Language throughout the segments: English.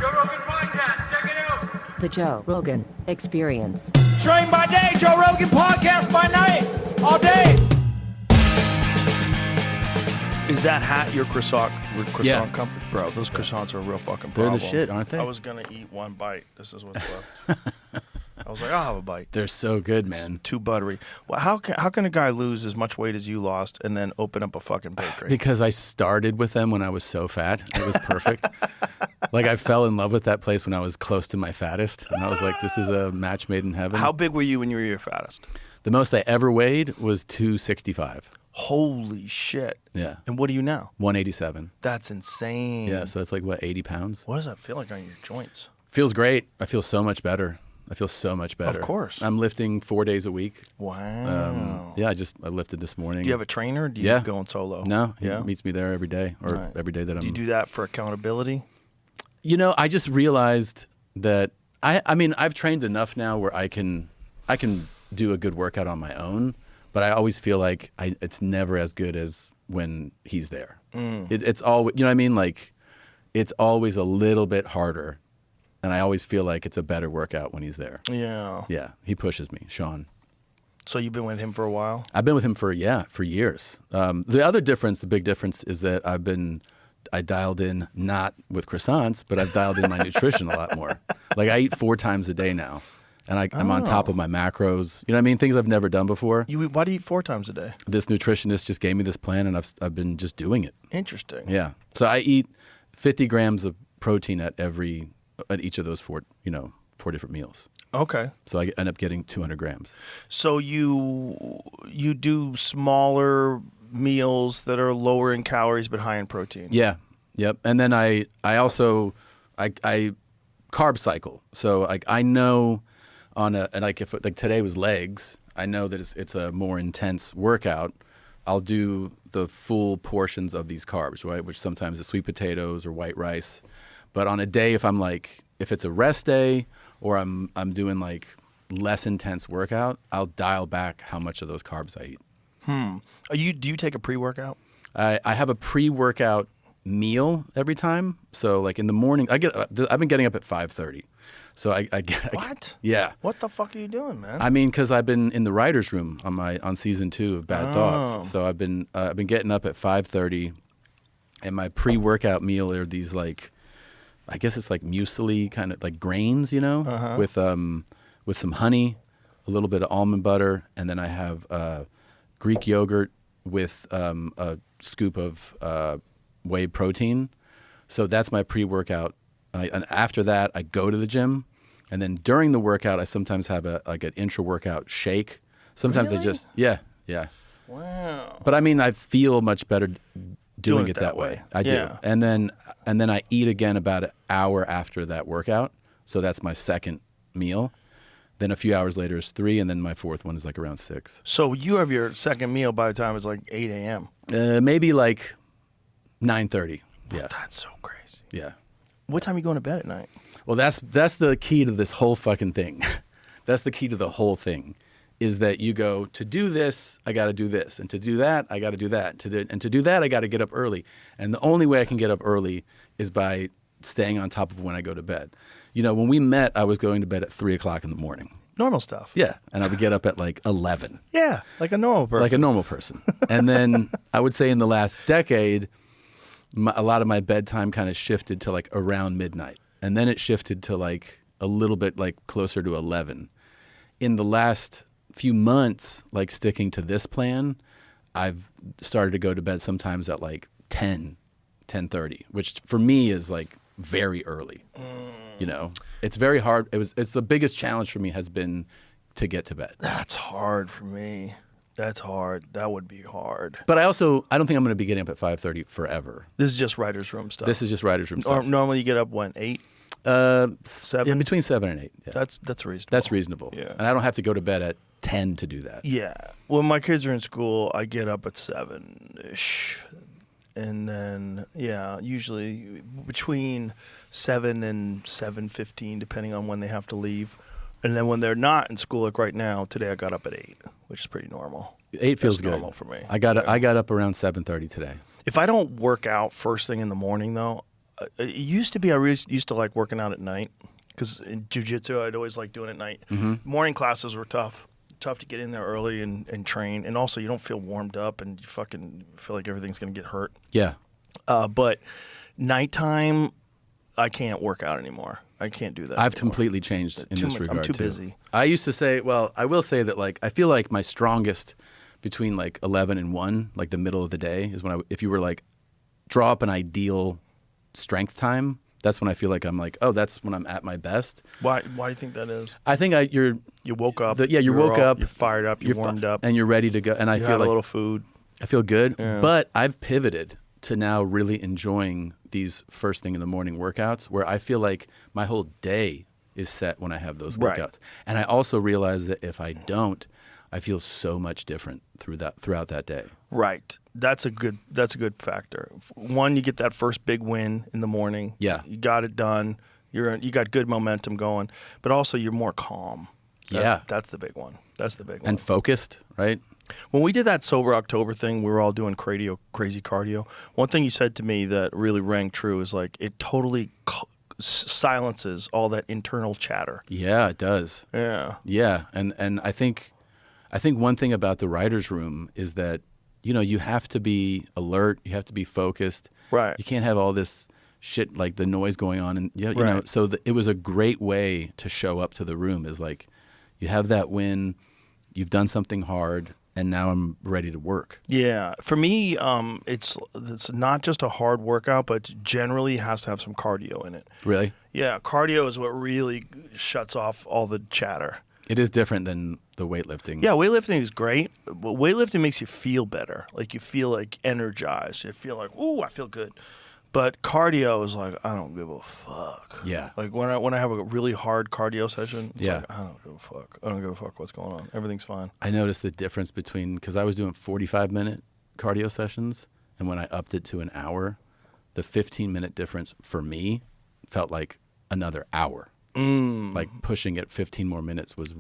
Joe Rogan Podcast. Check it out. The Joe Rogan Experience. Train by day, Joe Rogan Podcast by night, all day. Is that hat your croissant Yeah. company? Bro, those croissants are a real fucking They're problem. the shit, aren't they? I was going to eat one bite. This is what's left. I was like, I'll have a bite. They're so good, man. Too buttery. Well, how can a guy lose as much weight as you lost and then open up a fucking bakery? Because I started with them when I was so fat. It was perfect. Like, I fell in love with that place when I was close to my fattest. And I was like, this is a match made in heaven. How big were you when you were your fattest? The most I ever weighed was 265. Holy shit. Yeah. And what are you now? 187. That's insane. Yeah, so that's like, what, 80 pounds? What does that feel like on your joints? Feels great. I feel so much better. I feel so much better. Of course. I'm lifting 4 days a week. Wow. Yeah, I lifted this morning. Do you have a trainer or do you Yeah. go in solo? No, he Yeah. meets me there every day, or Right. every day that I'm... Do you do that for accountability? You know, I just realized that I mean, I've trained enough now where I can do a good workout on my own, but I always feel like it's never as good as when he's there. It's always, you know what I mean? Like, it's always a little bit harder, and I always feel like it's a better workout when he's there. Yeah. Yeah, he pushes me, Sean. So you've been with him for a while? I've been with him for years. The big difference is that I dialed in, not with croissants, but I've dialed in my nutrition a lot more. Like, I eat 4 times a day now, and I'm on top of my macros. You know what I mean? Things I've never done before. Why do you eat 4 times a day? This nutritionist just gave me this plan, and I've been just doing it. Interesting. Yeah. So I eat 50 grams of protein at each of those 4 different meals. Okay. So I end up getting 200 grams. So you do smaller meals that are lower in calories but high in protein. Yeah. Yep. And then I also carb cycle. So like, I know if today was legs, I know that it's a more intense workout. I'll do the full portions of these carbs, right? Which sometimes is sweet potatoes or white rice. But on a day, if it's a rest day or I'm doing like less intense workout, I'll dial back how much of those carbs I eat. Do you take a pre-workout? I have a pre-workout meal every time. So like in the morning, I've been getting up at 5:30. So I get What? Yeah. What the fuck are you doing, man? I mean, because I've been in the writer's room on season 2 of Bad Thoughts. So I've been getting up at 5:30, and my pre-workout meal are these like, I guess it's like muesli kind of like grains, with some honey, a little bit of almond butter, and then I have Greek yogurt with a scoop of whey protein. So that's my pre-workout. And after that, I go to the gym. And then during the workout, I sometimes have an intra-workout shake. Sometimes Really? Yeah. Wow. But I mean, I feel much better doing it that way. I do. Yeah. And then I eat again about an hour after that workout. So that's my second meal. Then a few hours later is 3, and then my fourth one is like around 6. So you have your second meal by the time it's like 8 a.m. Maybe like 9:30. Yeah. That's so crazy. Yeah. What time are you going to bed at night? Well, that's the key to this whole fucking thing. That's the key to the whole thing, is that you go, to do this, I got to do this, and to do that, I got to do that, and to do that, I got to get up early. And the only way I can get up early is by staying on top of when I go to bed. When we met, I was going to bed at 3 o'clock in the morning. Normal stuff. Yeah, and I would get up at like 11. Yeah, like a normal person. Like a normal person. And then I would say in the last decade, a lot of my bedtime kind of shifted to like around midnight. And then it shifted to like a little bit like closer to 11. In the last few months, like sticking to this plan, I've started to go to bed sometimes at like 10:30, which for me is like very early. It's very hard. It's the biggest challenge for me has been to get to bed. That's hard for me. That's hard. That would be hard. But I don't think I'm going to be getting up at 5:30 forever. This is just writer's room stuff. This is just writer's room Or stuff. normally you get up when 8? 7? Yeah, between 7 and 8. Yeah. That's reasonable. That's reasonable. Yeah. And I don't have to go to bed at 10 to do that. Yeah. When my kids are in school, I get up at 7-ish. And then, usually between 7 and 7:15, depending on when they have to leave. And then when they're not in school, like right now, today I got up at 8, which is pretty normal. 8 feels That's good. normal for me. I got up around 7:30 today. If I don't work out first thing in the morning, though, it used to be I really used to like working out at night because in jiu-jitsu I'd always like doing it at night. Morning classes were tough to get in there early and train, and also you don't feel warmed up and you fucking feel like everything's gonna get hurt. Yeah. But nighttime, I can't work out anymore. I can't do that. I've anymore. completely changed in this regard. I'm too busy. I used to say, well, I will say that like I feel like my strongest between like 11 and 1, like the middle of the day, is when if you were like draw up an ideal strength time, that's when I feel like I'm like, oh, that's when I'm at my best. Why do you think that is? I think you woke up. You woke up. You're fired up. You're warmed up. And you're ready to go. And I you feel had like a little food. I feel good. Yeah. But I've pivoted to now really enjoying these first thing in the morning workouts where I feel like my whole day is set when I have those workouts. Right. And I also realize that if I don't, I feel so much different throughout that day. Right. That's a good factor. One, you get that first big win in the morning. Yeah. You got it done. You got good momentum going, but also you're more calm. That's the big one. That's the big one. And focused, right? When we did that Sober October thing, we were all doing crazy cardio. One thing you said to me that really rang true is like it totally silences all that internal chatter. Yeah, it does. Yeah. Yeah, and I think one thing about the writer's room is that, you have to be alert, you have to be focused. Right. You can't have all this shit like the noise going on, and you know. Right. So it was a great way to show up to the room. Is like, you have that win, you've done something hard, and now I'm ready to work. Yeah. For me, it's not just a hard workout, but generally has to have some cardio in it. Really? Yeah, cardio is what really shuts off all the chatter. It is different than the weightlifting. Yeah, weightlifting is great, but weightlifting makes you feel better. Like you feel like energized. You feel like, ooh, I feel good. But cardio is like, I don't give a fuck. Yeah. Like when I have a really hard cardio session, it's Yeah. like, I don't give a fuck. I don't give a fuck what's going on. Everything's fine. I noticed the difference because I was doing 45-minute cardio sessions, and when I upped it to an hour, the 15-minute difference for me felt like another hour. Like pushing it 15 more minutes was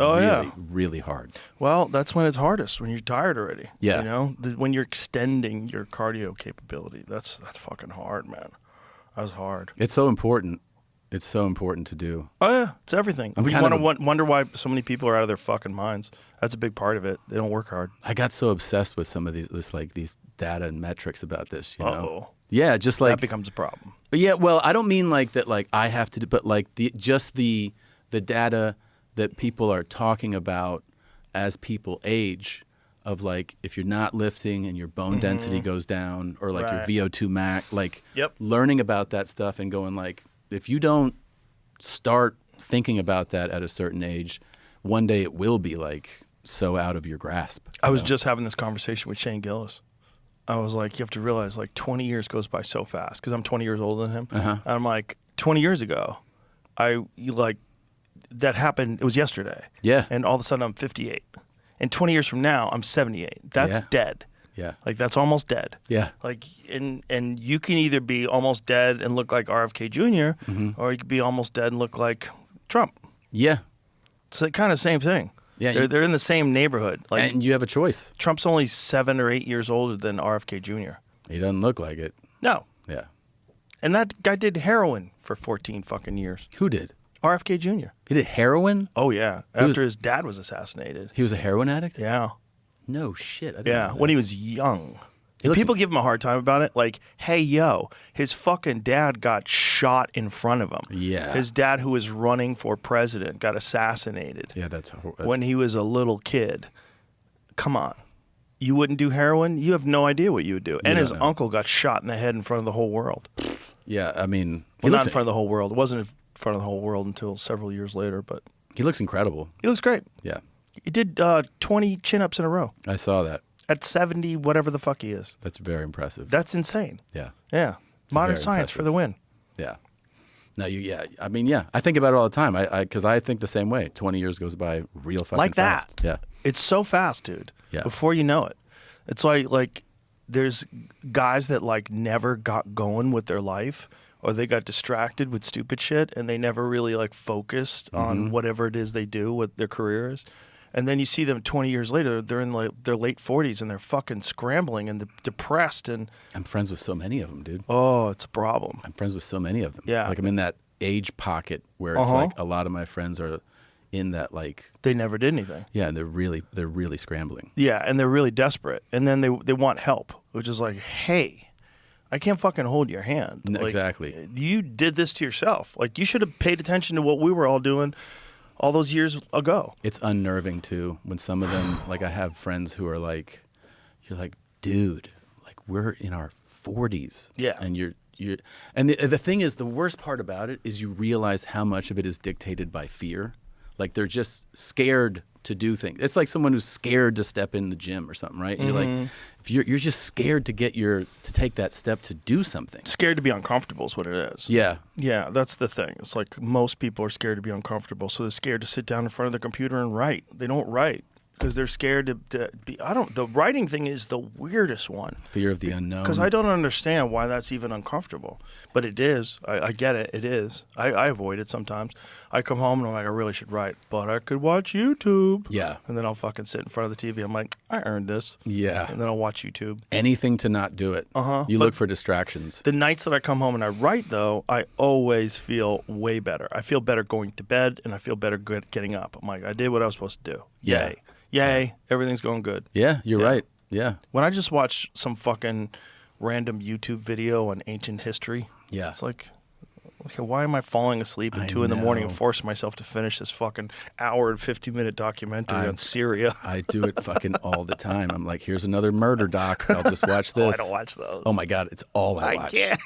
really hard. Well, that's when it's hardest, when you're tired already. Yeah. When you're extending your cardio capability. That's fucking hard, man. That was hard. It's so important. It's so important to do. Oh, yeah. It's everything. I'm We kind want of to wonder why so many people are out of their fucking minds. That's a big part of it. They don't work hard. I got so obsessed with some of these data and metrics about this, Uh-oh. Yeah, just like That becomes a problem. yeah, well, I don't mean like that like I have to do, but like the data that people are talking about as people age of like if you're not lifting and your bone density goes down or like Right. your VO2 max, like Yep. learning about that stuff and going like if you don't start thinking about that at a certain age, one day it will be like so out of your grasp. I was just having this conversation with Shane Gillis. I was like, you have to realize, like, 20 years goes by so fast because I'm 20 years older than him. Uh-huh. And I'm like, 20 years ago, that happened. It was yesterday. Yeah. And all of a sudden, I'm 58. And 20 years from now, I'm 78. That's Yeah. dead. Yeah. Like, that's almost dead. Yeah. Like, and you can either be almost dead and look like RFK Jr., or you could be almost dead and look like Trump. Yeah. It's the kind of same thing. Yeah, They're in the same neighborhood. Like, and you have a choice. Trump's only 7 or 8 years older than RFK Jr. He doesn't look like it. No. Yeah. And that guy did heroin for 14 fucking years. Who did? RFK Jr. He did heroin? Oh, yeah. After his dad was assassinated. He was a heroin addict? Yeah. No shit. I didn't Yeah. know that. When he was young. He looks- People give him a hard time about it. Like, hey, yo, his fucking dad got shot in front of him. Yeah. His dad, who was running for president, got assassinated Yeah, that's when he was a little kid. Come on. You wouldn't do heroin? You have no idea what you would do. And don't his know. uncle got shot in the head in front of the whole world. Yeah, I mean, Well, not in front of the whole world. It wasn't in front of the whole world until several years later, but he looks incredible. he looks great. Yeah, He did 20 chin-ups in a row I saw that. at 70, whatever the fuck he is. That's very impressive. That's insane. Yeah, Yeah. Modern very science for impressive. the win. yeah. No, I mean, yeah. I think about it all the time. Because I think the same way. 20 years goes by real fucking Like that. fast. Yeah, It's so fast, dude. Yeah. Before you know it. It's like there's guys that like never got going with their life, or they got distracted with stupid shit and they never really like focused on whatever it is they do, what their career is. And then you see them 20 years later, they're in like their late 40s and they're fucking scrambling and depressed. And I'm friends with so many of them, dude. oh, it's a problem. I'm friends with so many of them. Yeah. Like I'm in that age pocket where it's like a lot of my friends are in that like They never did anything. yeah, and they're really scrambling. Yeah, and they're really desperate. And then they want help, which is like, hey, I can't fucking hold your hand. Like, Exactly. You did this to yourself. Like, you should have paid attention to what we were all doing all those years ago. It's unnerving too when some of them like I have friends who are like, you're like, dude, like we're in our 40s. Yeah. And you're and the thing is, the worst part about it is you realize how much of it is dictated by fear. Like they're just scared to do things. It's like someone who's scared to step in the gym or something, right? And you're like, if you're just scared to to take that step to do something. Scared to be uncomfortable is what it is. Yeah. Yeah, that's the thing. It's like most people are scared to be uncomfortable, so they're scared to sit down in front of the computer and write. They don't write because they're scared to be. The writing thing is the weirdest one. Fear of the unknown. Because I don't understand why that's even uncomfortable. But it is. I get it. It is. I avoid it sometimes. I come home and I'm like, I really should write, but I could watch YouTube. Yeah. And then I'll fucking sit in front of the TV. I'm like, I earned this. Yeah. And then I'll watch YouTube. Anything to not do it. You look for distractions. The nights that I come home and I write, though, I always feel way better. I feel better going to bed, and I feel better getting up. I'm like, I did what I was supposed to do. Yeah. Yay. Yay. Everything's going good. Yeah, you're Yeah. right. Yeah. When I just watch some fucking random YouTube video on ancient history, Yeah. it's like, okay, why am I falling asleep I at 2 in the morning and know. forcing myself to finish this fucking hour and 50-minute documentary on I'm- Syria? I do it fucking all the time. I'm like, here's another murder doc. I'll just watch Oh, this. I don't watch those. Oh my God, it's all I watch. can't.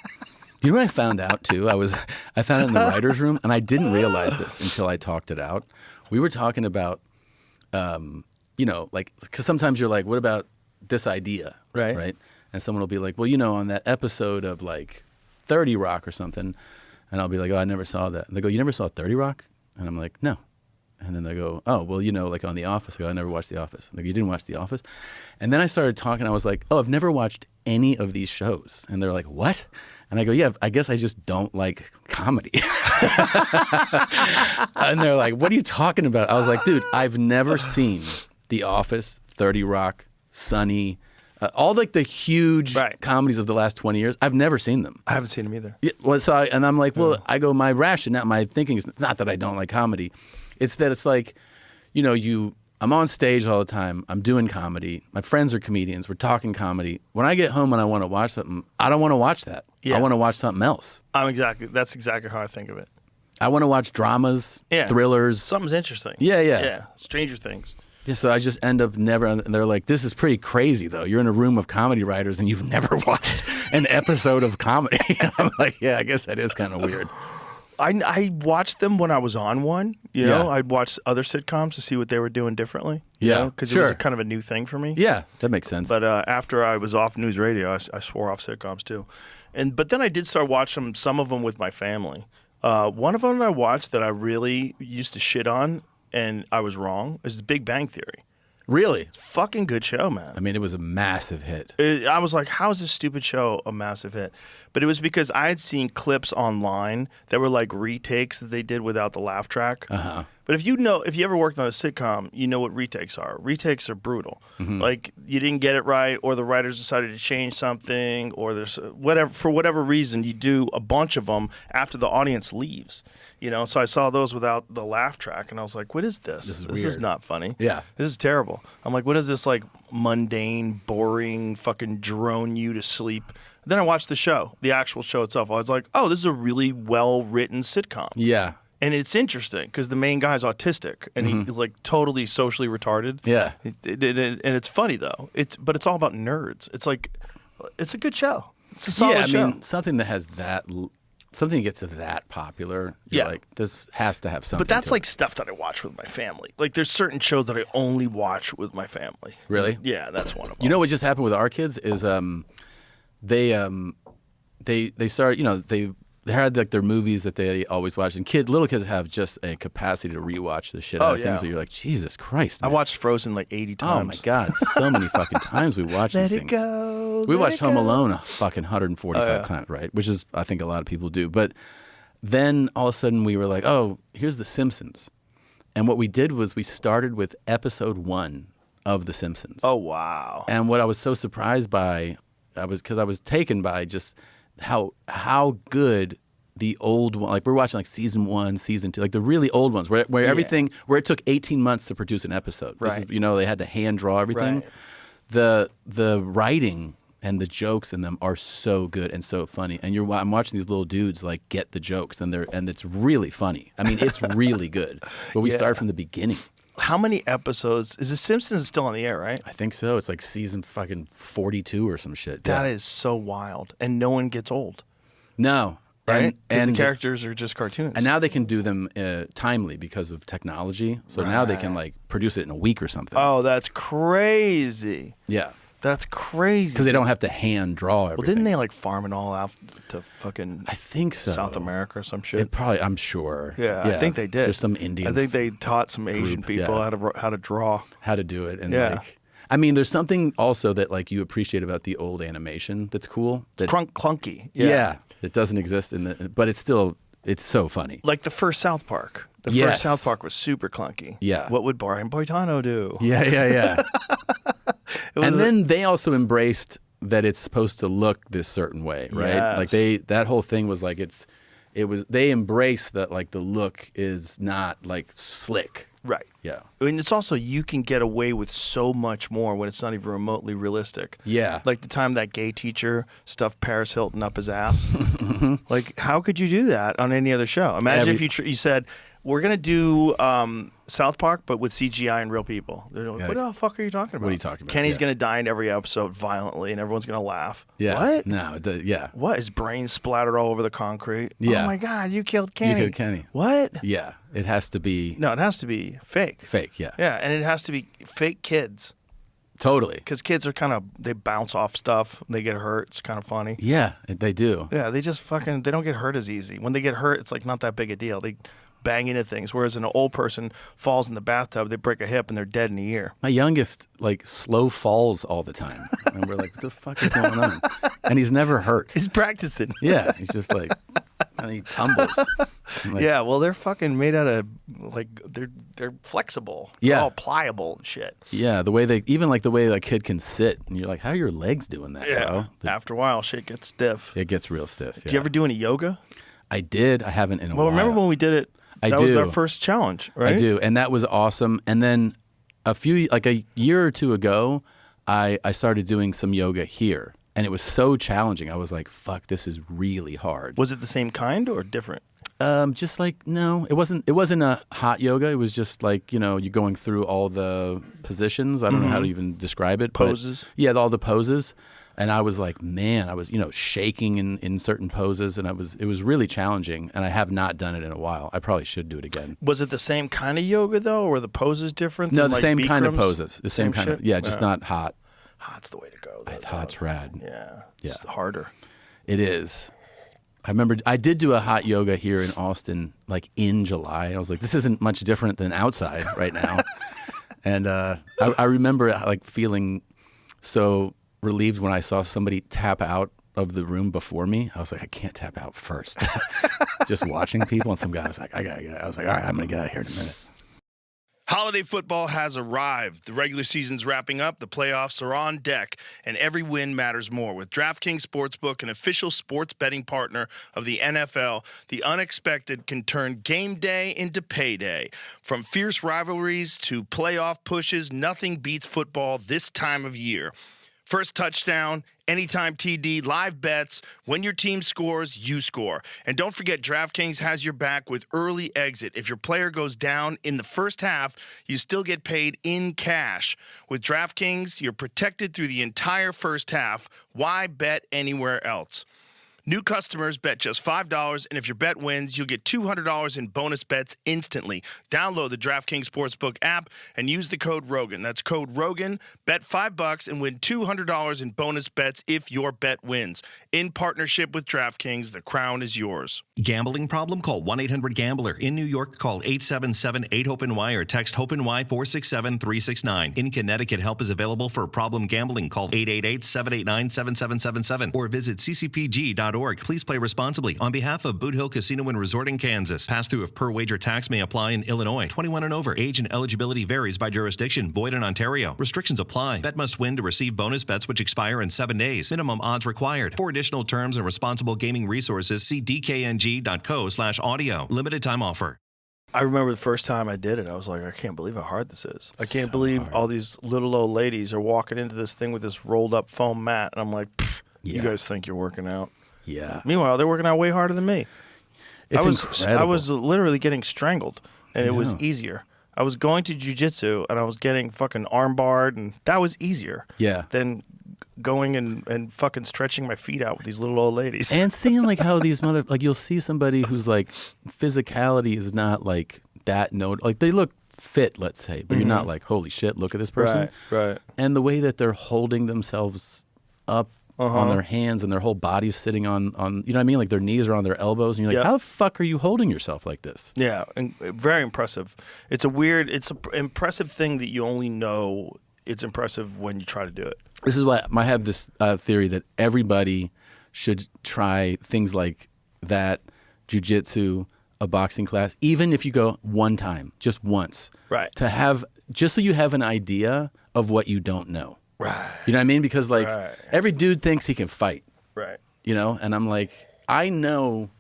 Do you know what I found out too? I found it in the writer's room, and I didn't realize this until I talked it out. We were talking about, like, because sometimes you're like, what about this idea? Right. Right. And someone will be like, well, on that episode of like 30 Rock or something. And I'll be like, oh, I never saw that. And they go, you never saw 30 Rock? And I'm like, no. And then they go, oh, well, like on The Office. I go, I never watched The Office. And they go, you didn't watch The Office? And then I started talking. I was like, oh, I've never watched any of these shows. And they're like, what? And I go, yeah, I guess I just don't like comedy. And they're like, what are you talking about? I was like, dude, I've never seen The Office, 30 Rock, Sunny, all like the huge comedies of the last 20 years. I've never seen them. I haven't seen them either. Yeah, well, and I'm like, well, I go, my rationale, my thinking is not that I don't like comedy. It's that it's like, I'm on stage all the time. I'm doing comedy. My friends are comedians. We're talking comedy. When I get home and I want to watch something, I don't want to watch that. Yeah. I want to watch something else. That's exactly how I think of it. I want to watch dramas, thrillers. Something's interesting. Yeah. Yeah. Stranger Things. Yeah, so I just end up never, and they're like, this is pretty crazy, though. You're in a room of comedy writers, and you've never watched an episode of comedy. And I'm like, yeah, I guess that is kind of weird. I watched them when I was on one. Yeah. I'd watch other sitcoms to see what they were doing differently. Yeah, because sure. it was kind of a new thing for me. Yeah, that makes sense. But after I was off news radio, I swore off sitcoms too. But then I did start watching some of them with my family. One of them I watched that I really used to shit on, and I was wrong, is The Big Bang Theory. Really? Fucking good show, man. I mean, it was a massive hit. I was like, how is this stupid show a massive hit? But it was because I had seen clips online that were like retakes that they did without the laugh track. Uh-huh. But if you ever worked on a sitcom, you know what retakes are. Retakes are brutal. Mm-hmm. Like you didn't get it right, or the writers decided to change something, or there's for whatever reason, you do a bunch of them after the audience leaves. So I saw those without the laugh track, and I was like, what is this? This is not funny. Yeah. This is terrible. I'm like, what is this like mundane, boring, fucking drone you to sleep? Then I watched the show, the actual show itself. I was like, oh, this is a really well-written sitcom. Yeah. And it's interesting because the main guy's autistic and he's like totally socially retarded. Yeah. And it's funny though. But it's all about nerds. It's like, it's a good show. It's a solid show. I mean, something that has something that gets that popular. You're like, this has to have something. But that's to like it. stuff that I watch with my family. Like there's certain shows that I only watch with my family. Really? Yeah, that's one of them. You know what just happened with our kids is they started, they had like their movies that they always watch, and little kids have just a capacity to rewatch the shit out of things. So you're like, Jesus Christ! Man. I watched Frozen like 80 times. Oh my God, so many fucking times we watched Let these it things. go. We watched Home Alone a fucking 145 times, right? Which is, I think, a lot of people do. But then all of a sudden we were like, oh, here's The Simpsons. And what we did was we started with episode 1 of The Simpsons. Oh, wow. And what I was so surprised by, I was taken by just how good the old one, like we're watching like season 1, season 2, like the really old ones where everything, where it took 18 months to produce an episode. This Right. is, they had to hand draw everything. Right. The writing and the jokes in them are so good and so funny. And I'm watching these little dudes like get the jokes, and it's really funny. I mean, it's really good. But we started from the beginning. How many episodes? Is The Simpsons still on the air, right? I think so. It's like season fucking 42 or some shit. That is so wild. And no one gets old, No. right? Because And the characters are just cartoons. And now they can do them timely because of technology. So now they can like produce it in a week or something. Oh, that's crazy. Yeah. That's crazy. Because they don't have to hand draw everything. Well, didn't they like farm it all out to fucking I think so. South America or some shit? I'm sure. Yeah, I think they did. There's some Indian I think they taught some Asian group, people yeah. how to draw. how to do it. And Yeah. I mean, there's something also that like you appreciate about the old animation that's cool. That, Clunky. yeah. It doesn't exist but it's so funny. Like the first South Park. The Yes. first South Park was super clunky. Yeah. What would Brian Boitano do? Yeah. It was And then they also embraced that it's supposed to look this certain way, right? Yes. Like that whole thing was like they embrace that like the look is not like slick. right. Yeah. I mean, it's also you can get away with so much more when it's not even remotely realistic. Yeah. Like the time that gay teacher stuffed Paris Hilton up his ass. Like, how could you do that on any other show? Imagine if you said, we're going to do South Park, but with CGI and real people. They're like, Yeah. what the fuck are you talking about? What are you talking about? Kenny's Yeah. going to die in every episode violently, and everyone's going to laugh. Yeah. What? No. Yeah. What? His brain splattered all over the concrete. Yeah. Oh, my God, you killed Kenny. You killed Kenny. What? Yeah. It has to be No, it has to be fake. fake. Yeah. Yeah, and it has to be fake kids. Totally. Because kids are they bounce off stuff. They get hurt. It's kind of funny. Yeah. They do. Yeah, they just they don't get hurt as easy. When they get hurt, it's like not that big a deal. They bang into things. Whereas an old person falls in the bathtub, they break a hip and they're dead in a year. My youngest like slow falls all the time, and we're like, "What the fuck is going on?" And he's never hurt. He's practicing. Yeah, he's just like, and he tumbles. I'm like, Yeah, well, they're fucking made out of like they're flexible. They're Yeah. all pliable and shit. yeah. The way the way a kid can sit, and you're like, "How are your legs doing that, bro?" After a while, shit gets stiff. It gets real stiff. Do you ever do any yoga? I did. I haven't in a Well, while. remember when we did it? I that was do. our first challenge, right? I do, and that was awesome. And then a year or two ago, I started doing some yoga here, and it was so challenging. I was like, "Fuck, this is really hard." Was it the same kind or different? Just like no, it wasn't a hot yoga. It was just like you're going through all the positions. I don't know how to even describe it. but- Poses? yeah, all the poses. And I was like, man, I was shaking in certain poses, and it was really challenging. And I have not done it in a while. I probably should do it again. Was it the same kind of yoga though, or were the poses different? No, than, the like, same kind of Bikrams? poses. The same kind of shit? just not hot. Hot's the way to go. Though, Hot's rad. Yeah, it's Yeah. harder. It is. I remember I did do a hot yoga here in Austin, like in July. I was like, this isn't much different than outside right now. And I remember like feeling so relieved when I saw somebody tap out of the room before me. I was like, I can't tap out first. Just watching people, and some guy was like, I gotta get out. I was like, all right, I'm gonna get out of here in a minute. Holiday football has arrived. The regular season's wrapping up, the playoffs are on deck, and every win matters more. With DraftKings Sportsbook, an official sports betting partner of the NFL, the unexpected can turn game day into payday. From fierce rivalries to playoff pushes, nothing beats football this time of year. First touchdown, anytime TD, live bets. When your team scores, you score. And don't forget, DraftKings has your back with early exit. If your player goes down in the first half, you still get paid in cash. With DraftKings, you're protected through the entire first half. Why bet anywhere else? New customers bet just $5, and if your bet wins, you'll get $200 in bonus bets instantly. Download the DraftKings Sportsbook app and use the code Rogan. That's code Rogan. Bet $5 and win $200 in bonus bets if your bet wins. In partnership with DraftKings, the crown is yours. Gambling problem? Call 1-800-GAMBLER. In New York, call 877-8-HOPE-NY or text HOPE-NY 467-369. In Connecticut, help is available for problem gambling. Call 888-789-7777 or visit ccpg.org. BootHillCasino.org. Please play responsibly. On behalf of Boot Hill Casino and Resort in Kansas, pass-through of per-wager tax may apply in Illinois. 21 and over. Age and eligibility varies by jurisdiction. Void in Ontario. Restrictions apply. Bet must win to receive bonus bets which expire in 7 days. Minimum odds required. For additional terms and responsible gaming resources, see dkng.co/audio. Limited time offer. I remember the first time I did it, I was like, I can't believe how hard this is. I can't believe all these little old ladies are walking into this thing with this rolled up foam mat. And I'm like, you guys think you're working out. Yeah. Meanwhile, they're working out way harder than me. It's I incredible. was literally getting strangled, and it was easier. I was going to jiu-jitsu, and I was getting fucking armbarred, and that was easier than going and fucking stretching my feet out with these little old ladies. And seeing like how these you'll see somebody who's like physicality is not like that like they look fit, let's say, but you're not like, holy shit, look at this person. Right. And the way that they're holding themselves up on their hands and their whole body's sitting on you know what I mean? Like their knees are on their elbows and you're like, how the fuck are you holding yourself like this? Yeah, and very impressive. It's an impressive thing that you only know it's impressive when you try to do it. This is why I have this theory that everybody should try things like that, jiu-jitsu, a boxing class, even if you go one time, just once. Right. To have, just so you have an idea of what you don't know. Right. You know what I mean? Because like every dude thinks he can fight. Right. You know, and I'm like, I know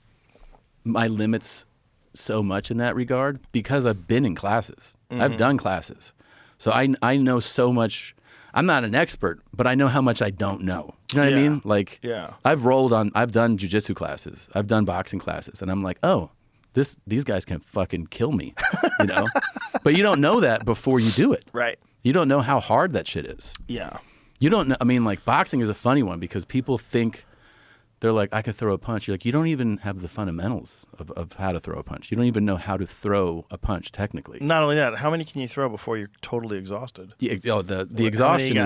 my limits so much in that regard because I've been in classes. I've done classes. So I know so much. I'm not an expert, but I know how much I don't know. You know what I mean? Like, I've done jiu-jitsu classes. I've done boxing classes. And I'm like, oh, these guys can fucking kill me, you know? But you don't know that before you do it. Right. You don't know how hard that shit is. Yeah. You don't know. I mean, like, boxing is a funny one because people think they're like, I could throw a punch. You're like, you don't even have the fundamentals of how to throw a punch. You don't even know how to throw a punch technically. Not only that, how many can you throw before you're totally exhausted? Yeah, the exhaustion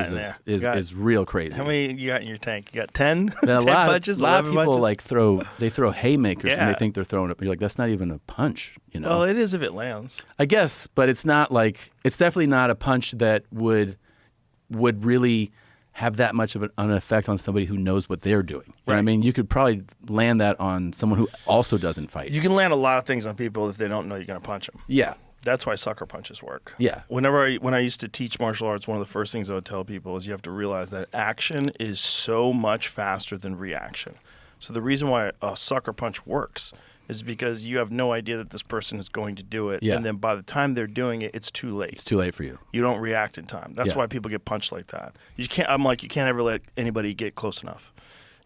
is real crazy. How many you got in your tank? You got 10? 10 punches? A lot of people punches? They throw haymakers and they think they're throwing it. But you're like, that's not even a punch, you know? Well, it is if it lands. I guess, but it's not like, it's definitely not a punch that would really have that much of an effect on somebody who knows what they're doing. You know what I mean? You could probably land that on someone who also doesn't fight. You can land a lot of things on people if they don't know you're going to punch them. Yeah. That's why sucker punches work. Yeah. When I used to teach martial arts, one of the first things I would tell people is you have to realize that action is so much faster than reaction. So the reason why a sucker punch works is because you have no idea that this person is going to do it. Yeah. And then by the time they're doing it, it's too late. It's too late for you. You don't react in time. That's why people get punched like that. You can't ever let anybody get close enough.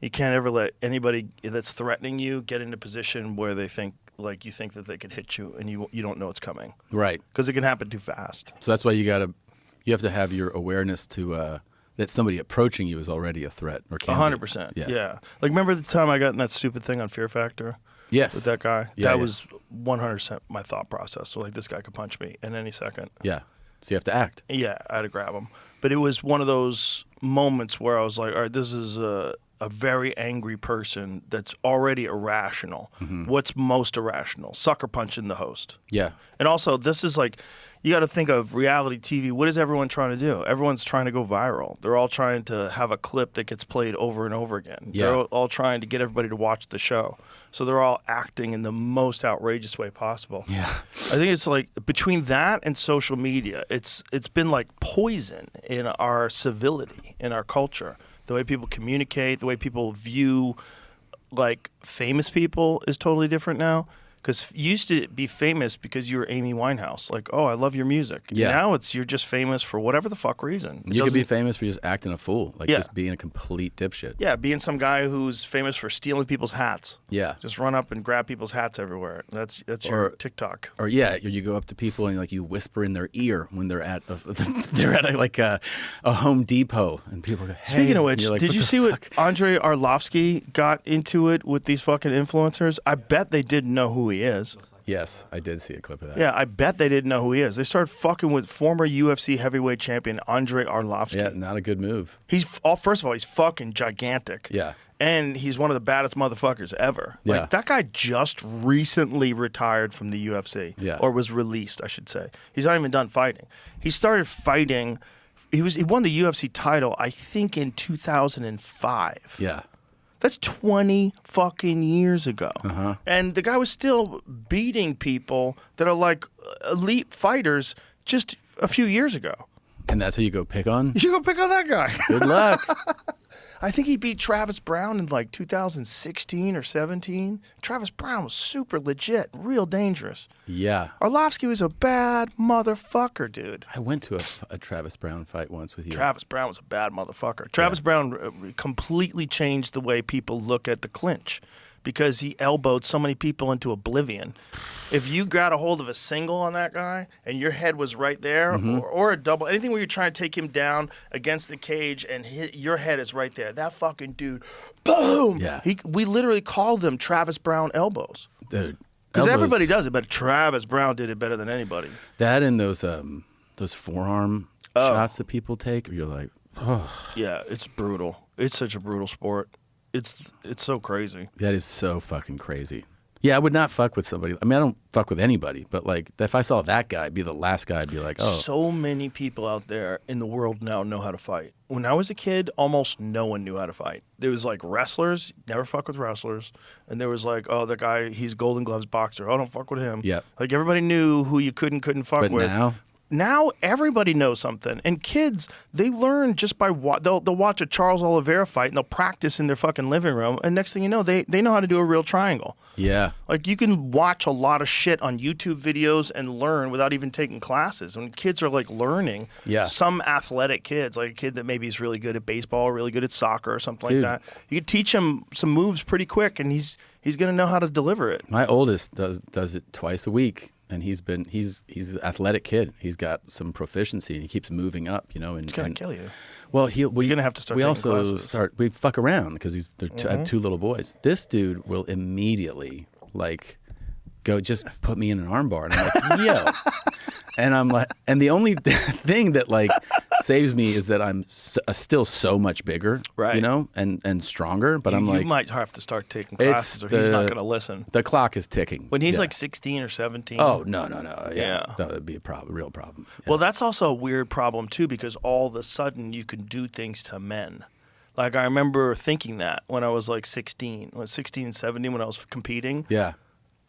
You can't ever let anybody that's threatening you get in a position where they think, like, you think that they could hit you and you don't know it's coming. Right. Because it can happen too fast. So that's why you have to have your awareness to that somebody approaching you is already a threat or can 100%. Yeah. Like, remember the time I got in that stupid thing on Fear Factor? Yes. With that guy? Yeah, that was 100% my thought process. So, like, this guy could punch me in any second. Yeah. So you have to act. Yeah, I had to grab him. But it was one of those moments where I was like, all right, this is a very angry person that's already irrational. Mm-hmm. What's most irrational? Sucker punching the host. Yeah. And also, this is like, you got to think of reality TV. What is everyone trying to do? Everyone's trying to go viral. They're all trying to have a clip that gets played over and over again. Yeah. They're all trying to get everybody to watch the show. So they're all acting in the most outrageous way possible. Yeah. I think it's like between that and social media, it's been like poison in our civility, in our culture. The way people communicate, the way people view like famous people is totally different now. Because you used to be famous because you were Amy Winehouse. Like, oh, I love your music. Yeah. Now you're just famous for whatever the fuck reason. You could be famous for just acting a fool. Like just being a complete dipshit. Yeah, being some guy who's famous for stealing people's hats. Yeah. Just run up and grab people's hats everywhere. That's your TikTok. Or you go up to people and like you whisper in their ear when they're at a Home Depot and people go, hey. Speaking of which, like, did you see what Andre Arlovsky got into it with these fucking influencers? I bet they didn't know who he is. Yes, I did see a clip of that. Yeah, I bet they didn't know who he is. They started fucking with former UFC heavyweight champion Andre Arlovsky. Yeah, not a good move. First of all, he's fucking gigantic. Yeah. And he's one of the baddest motherfuckers ever. Like, yeah. That guy just recently retired from the UFC. Yeah. Or was released, I should say. He's not even done fighting. He started fighting. He won the UFC title, I think, in 2005. Yeah. That's 20 fucking years ago. And the guy was still beating people that are like elite fighters just a few years ago. And that's who you go pick on? You go pick on that guy. Good luck. I think he beat Travis Brown in like 2016 or 17. Travis Brown was super legit, real dangerous. Yeah. Arlovsky was a bad motherfucker, dude. I went to a Travis Brown fight once with you. Travis Brown was a bad motherfucker. Travis Brown completely changed the way people look at the clinch because he elbowed so many people into oblivion. If you got a hold of a single on that guy and your head was right there, or a double, anything where you're trying to take him down against the cage and your head is right there, that fucking dude, boom! Yeah. We literally called them Travis Brown elbows. Dude. Because elbows- everybody does it, but Travis Brown did it better than anybody. That and those forearm shots that people take, you're like, oh. Yeah, it's brutal. It's such a brutal sport. It's so crazy. That is so fucking crazy. Yeah, I would not fuck with somebody. I mean, I don't fuck with anybody, but like if I saw that guy be the last guy, I'd be like, oh. So many people out there in the world now know how to fight. When I was a kid, almost no one knew how to fight. There was like wrestlers, never fuck with wrestlers. And there was like, oh, the guy, he's Golden Gloves boxer. Oh, don't fuck with him. Yep. Like everybody knew who you couldn't fuck But with. Now everybody knows something, and kids, they learn just by they'll watch a Charles Oliveira fight and they'll practice in their fucking living room, and next thing you know, they know how to do a real triangle. Yeah. Like you can watch a lot of shit on YouTube videos and learn without even taking classes. When kids are like learning, some athletic kids, like a kid that maybe is really good at baseball, really good at soccer or something like that, you can teach him some moves pretty quick, and he's gonna know how to deliver it. My oldest does it twice a week. And he's an athletic kid. He's got some proficiency, and he keeps moving up. You know, and It's gonna kill you. Well, you're gonna have to start. We taking also classes. we fuck around because I have two little boys. This dude will immediately like go just put me in an armbar, and I'm like, yo. And I'm like, and the only thing that like saves me is that I'm still so much bigger, right? You know, and stronger. But I'm like, you might have to start taking classes, or he's not going to listen. The clock is ticking. When he's like 16 or 17. Oh no, yeah, that would be a real problem. Yeah. Well, that's also a weird problem too, because all of a sudden you can do things to men. Like I remember thinking that when I was like 16, when 16 and 17, when I was competing. Yeah.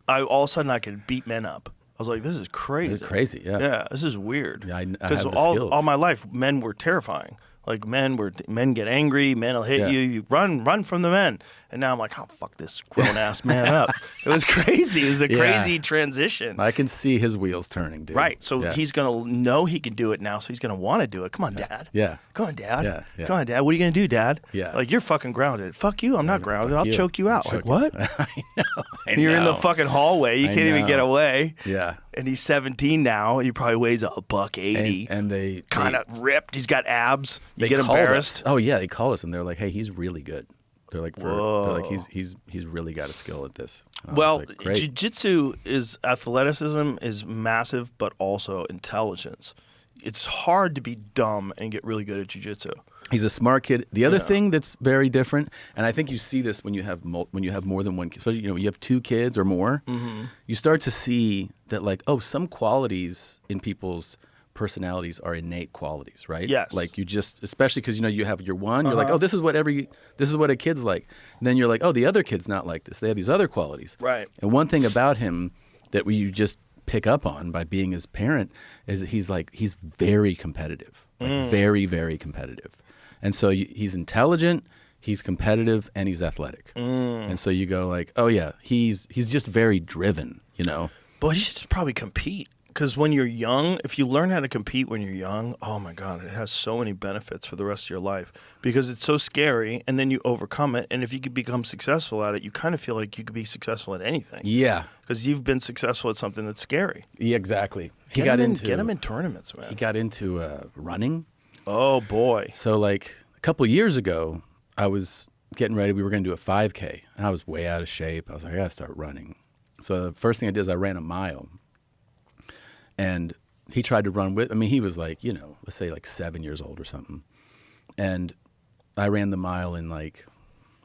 All of a sudden I could beat men up. I was like, this is crazy. This is crazy, yeah. Yeah, this is weird. Yeah, I have because the skills. all my life, men were terrifying. Like men get angry, men will hit you. You run from the men. And now I'm like, oh, fuck this grown ass man up. It was crazy. It was a crazy transition. I can see his wheels turning, dude. Right. So he's gonna know he can do it now. So he's gonna want to do it. Come on, Dad. Yeah. Come on, Dad. Yeah. Come on, Dad. What are you gonna do, Dad? Yeah. Like you're fucking grounded. Fuck you. I'm not grounded. I'll you. choke you out. I'll Like choke you. what? I know. You're in the fucking hallway. You I can't even know. get away. Yeah. And he's 17 now. He probably weighs $180. And they kind of ripped. He's got abs. You they get called embarrassed. us. Oh yeah, they called us and they're like, "Hey, he's really good." They're like, he's really got a skill at this. Well, like, great. jiu-jitsu is athleticism is massive, but also intelligence. It's hard to be dumb and get really good at jiu-jitsu. He's a smart kid. The other thing that's very different, and I think you see this when you have more than one kid, especially you have two kids or more, you start to see that like, oh, some qualities in people's personalities are innate qualities, right? Yes. Like you just, especially because you have your one, you're like, oh, this is what a kid's like. And then you're like, oh, the other kid's not like this. They have these other qualities. Right. And one thing about him that you just pick up on by being his parent is that he's very competitive, like very, very competitive. And so he's intelligent, he's competitive, and he's athletic. And so you go like, oh yeah, he's just very driven, But he should probably compete. Because when you're young, if you learn how to compete when you're young, oh my God, it has so many benefits for the rest of your life. Because it's so scary, and then you overcome it. And if you could become successful at it, you kind of feel like you could be successful at anything. Yeah. Because you've been successful at something that's scary. Yeah, exactly. Get him in tournaments, man. He got into running. Oh boy. So like a couple of years ago, I was getting ready. We were going to do a 5K, and I was way out of shape. I was like, I got to start running. So the first thing I did is I ran a mile. And he tried to run with, he was like, let's say like 7 years old or something. And I ran the mile in like,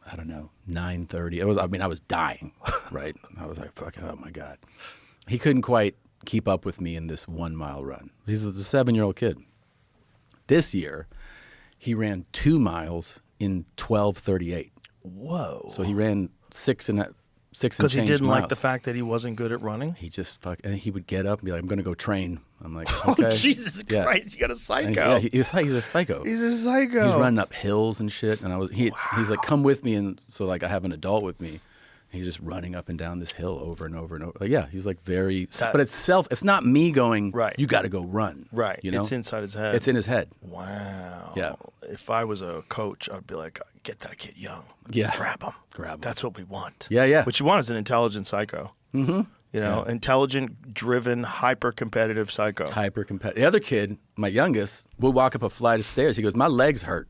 I don't know, 9:30. I was dying, right? I was like, fucking, oh my God. He couldn't quite keep up with me in this 1 mile run. He's a 7-year-old kid. This year, he ran 2 miles in 12:38. Whoa. So he ran 6 and Because he change didn't like miles. the fact that he wasn't good at running? He just and he would get up and be like, "I'm going to go train." I'm like, Oh, "Okay." Jesus Yeah. Christ, you got a And psycho. he's a psycho. He's a psycho. He was running up hills and shit, and he's like, "Come with me," and so like I have an adult with me. He's just running up and down this hill over and over and over. Like, yeah, he's like but it's not me going, Right. You got to go run. Right. You know? It's inside his head. It's in his head. Wow. Yeah. If I was a coach, I'd be like, get that kid young. Yeah. Grab him. Grab him. That's what we want. Yeah, yeah. What you want is an intelligent psycho. Mm-hmm. You know, intelligent, driven, hyper-competitive psycho. Hyper competitive. The other kid, my youngest, would walk up a flight of stairs. He goes, "My legs hurt."